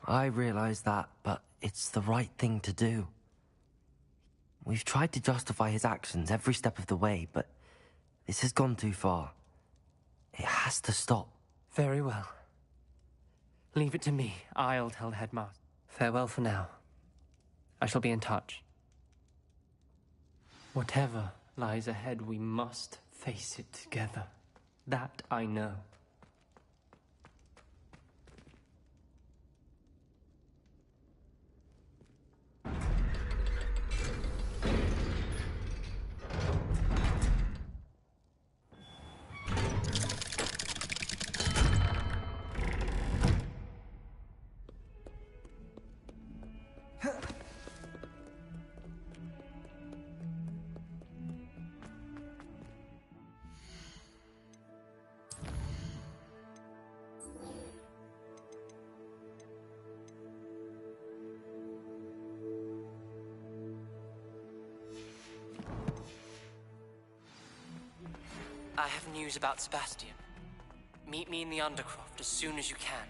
I realize that, but it's the right thing to do. We've tried to justify his actions every step of the way, but this has gone too far. It has to stop. Very well. Leave it to me. I'll tell the headmaster. Farewell for now. I shall be in touch. Whatever lies ahead, we must face it together. That I know. I have news about Sebastian. Meet me in the Undercroft as soon as you can.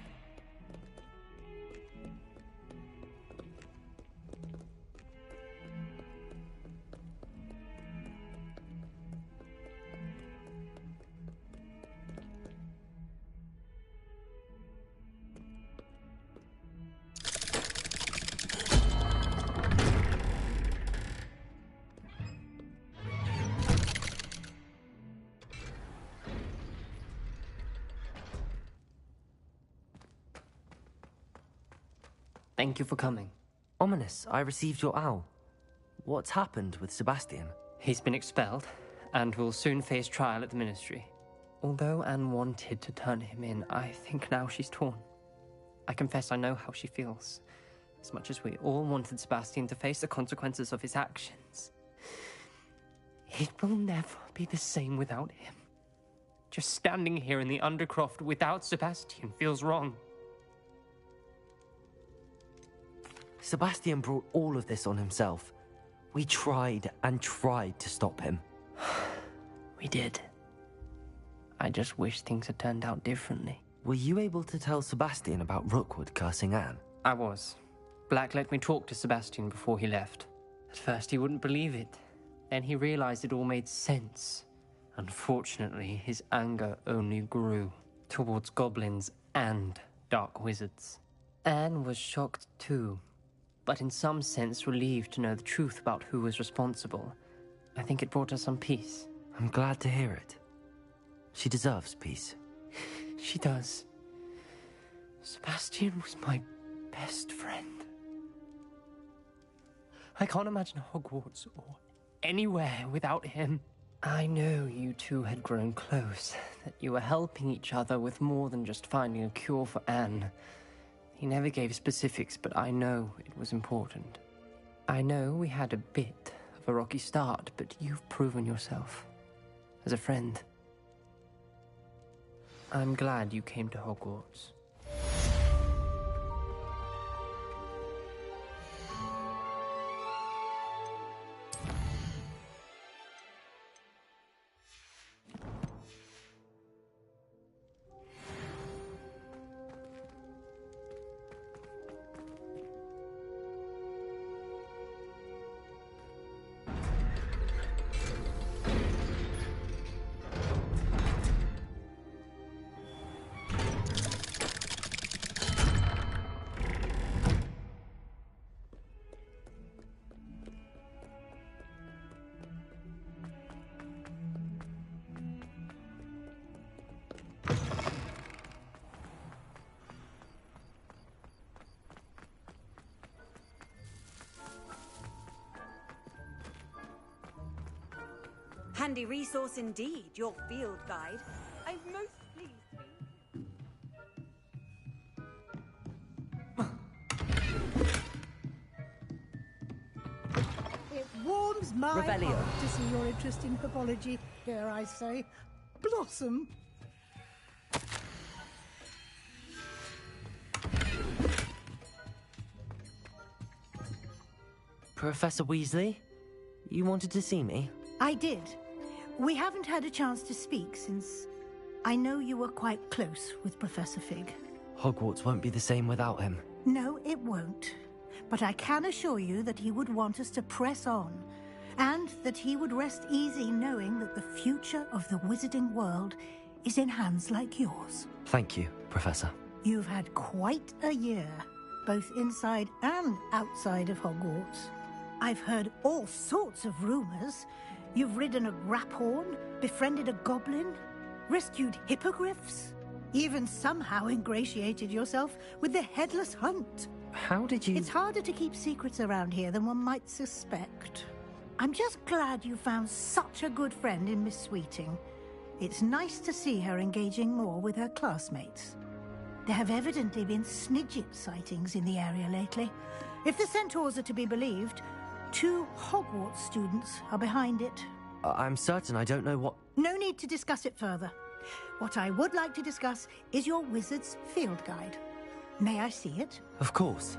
Thank you for coming. Ominous, I received your owl. What's happened with Sebastian? He's been expelled, and will soon face trial at the Ministry. Although Anne wanted to turn him in, I think now she's torn. I confess I know how she feels. As much as we all wanted Sebastian to face the consequences of his actions. It will never be the same without him. Just standing here in the Undercroft without Sebastian feels wrong. Sebastian brought all of this on himself. We tried and tried to stop him. We did. I just wish things had turned out differently. Were you able to tell Sebastian about Rookwood cursing Anne? I was. Black let me talk to Sebastian before he left. At first he wouldn't believe it. Then he realized it all made sense. Unfortunately, his anger only grew towards goblins and dark wizards. Anne was shocked too, but in some sense relieved to know the truth about who was responsible. I think it brought her some peace. I'm glad to hear it. She deserves peace. She does. Sebastian was my best friend. I can't imagine Hogwarts or anywhere without him. I know you two had grown close, that you were helping each other with more than just finding a cure for Anne. He never gave specifics, but I know it was important. I know we had a bit of a rocky start, but you've proven yourself as a friend. I'm glad you came to Hogwarts. Handy resource indeed, your field guide. I'm most pleased to It warms my Revelio. heart to see your interest in herbology, dare I say, blossom. Professor Weasley, you wanted to see me? I did. We haven't had a chance to speak since I know you were quite close with Professor Fig. Hogwarts won't be the same without him. No, it won't. But I can assure you that he would want us to press on, and that he would rest easy knowing that the future of the wizarding world is in hands like yours. Thank you, Professor. You've had quite a year, both inside and outside of Hogwarts. I've heard all sorts of rumors. You've ridden a graphorn, befriended a goblin, rescued hippogriffs, even somehow ingratiated yourself with the Headless Hunt. How did you... It's harder to keep secrets around here than one might suspect. I'm just glad you found such a good friend in Miss Sweeting. It's nice to see her engaging more with her classmates. There have evidently been Snidget sightings in the area lately. If the centaurs are to be believed, 2 Hogwarts students are behind it. I'm certain I don't know what... No need to discuss it further. What I would like to discuss is your wizard's field guide. May I see it? Of course.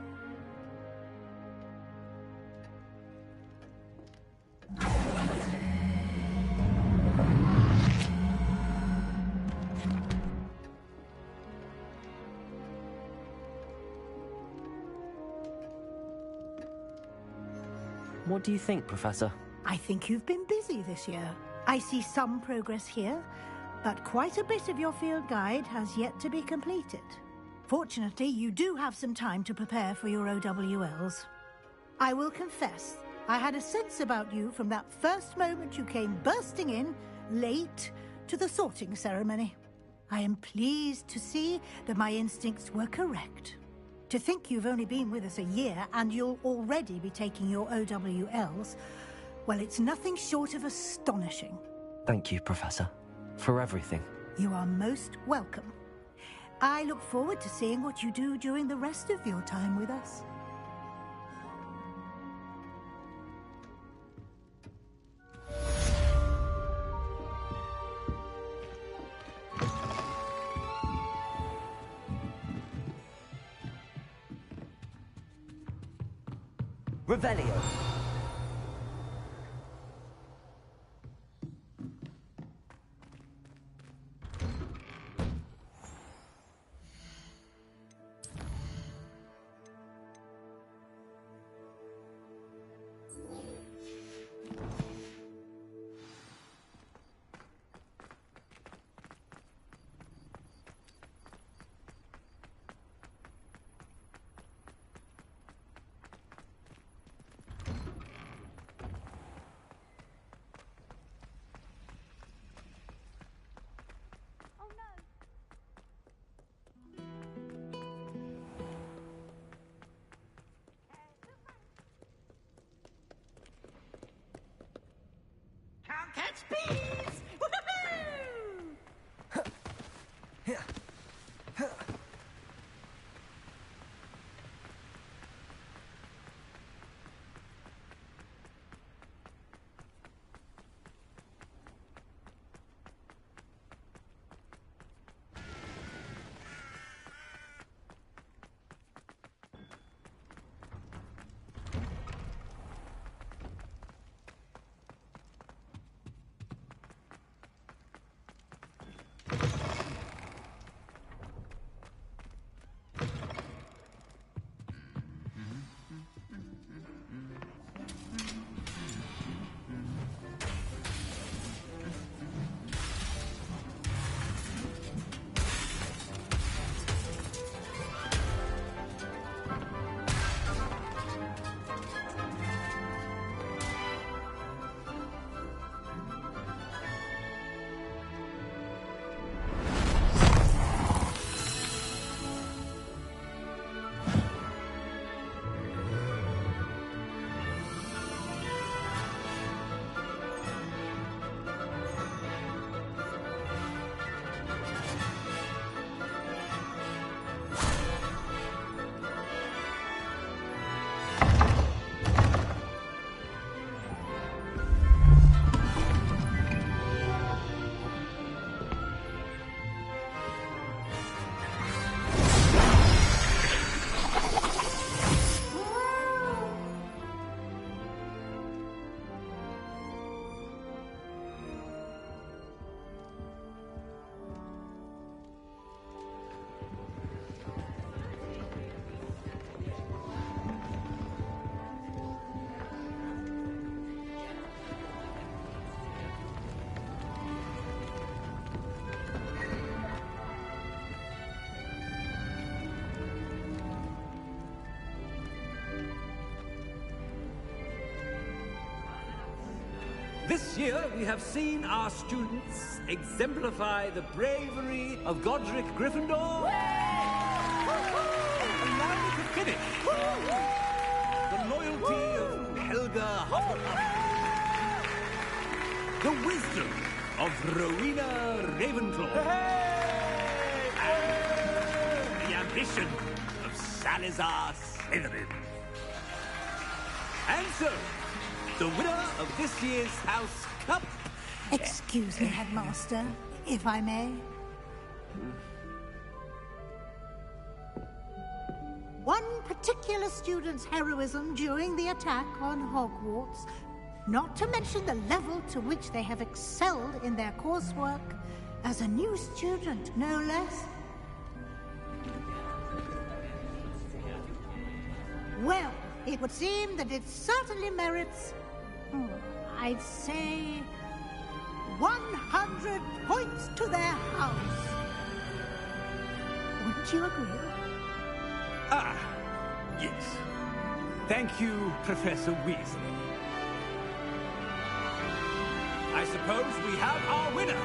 What do you think, Professor? I think you've been busy this year. I see some progress here, but quite a bit of your field guide has yet to be completed. Fortunately, you do have some time to prepare for your OWLs. I will confess, I had a sense about you from that first moment you came bursting in, late, to the sorting ceremony. I am pleased to see that my instincts were correct. To think you've only been with us a year and you'll already be taking your OWLs, well, it's nothing short of astonishing. Thank you, Professor, for everything. You are most welcome. I look forward to seeing what you do during the rest of your time with us. Revelio. Catch bees! This year we have seen our students exemplify the bravery of Godric Gryffindor. Allow me to finish. The loyalty of Helga Hufflepuff. The wisdom of Rowena Ravenclaw. And the ambition of Salazar Slytherin. And so, the winner of this year's House Cup... Excuse me, Headmaster, if I may. One particular student's heroism during the attack on Hogwarts, not to mention the level to which they have excelled in their coursework, as a new student, no less. Well, it would seem that it certainly merits, I'd say, 100 points to their house. Wouldn't you agree? Ah, yes. Thank you, Professor Weasley. I suppose we have our winner.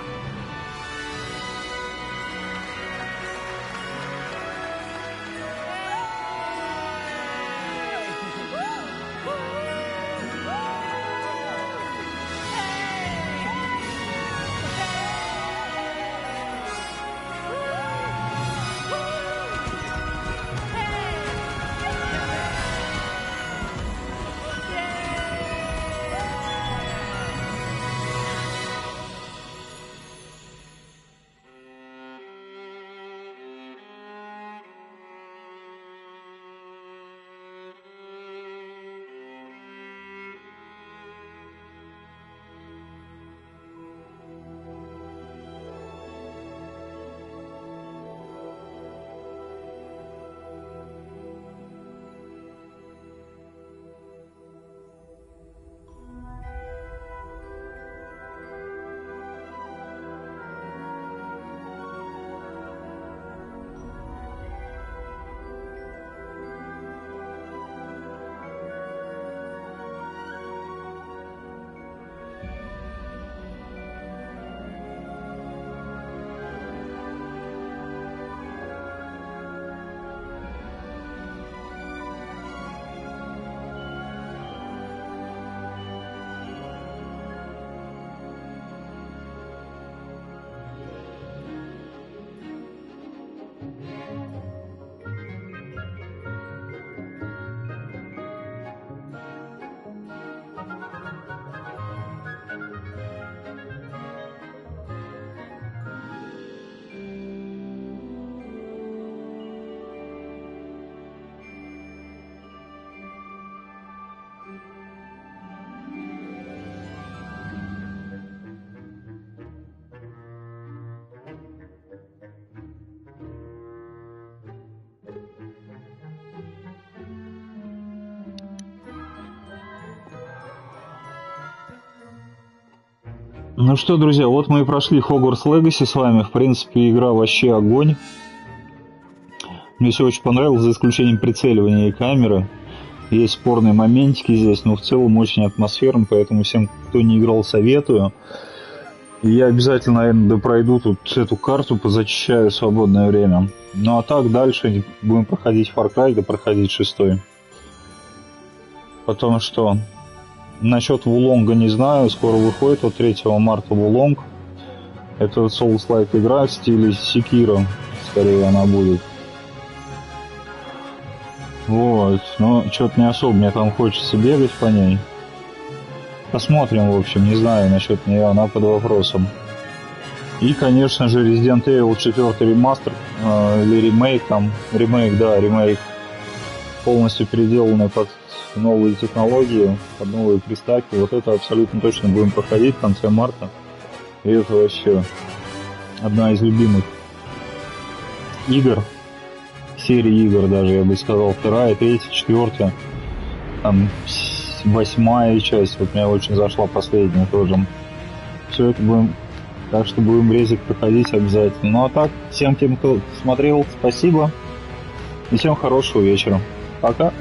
Ну что, друзья, вот мы и прошли Хогвартс Легаси с вами. В принципе, игра вообще огонь. Мне все очень понравилось, за исключением прицеливания и камеры. Есть спорные моментики здесь, но в целом очень атмосферно, поэтому всем, кто не играл, советую. И я обязательно, наверное, допройду тут эту карту, позачищаю в свободное время. Ну а так дальше будем проходить Far Cry, допроходить 6-й. Потому что насчет Вулонга не знаю, скоро выходит, вот 3 марта Вулонг. Это Souls-like игра в стиле Секиро, скорее она будет. Вот, но что-то не особо мне там хочется бегать по ней. Посмотрим, в общем, не знаю насчет нее, она под вопросом. И, конечно же, Resident Evil 4 ремастер, или ремейк там, ремейк, полностью переделанный под новые технологии, под новые приставки. Вот это абсолютно точно будем проходить в конце марта. И это вообще одна из любимых игр, серии игр даже, я бы сказал, 2, 3, 4, там 8 часть, вот мне очень зашла последняя тоже. Все это будем, так что будем резик проходить обязательно. Ну а так, всем тем, кто смотрел, спасибо и всем хорошего вечера. Пока.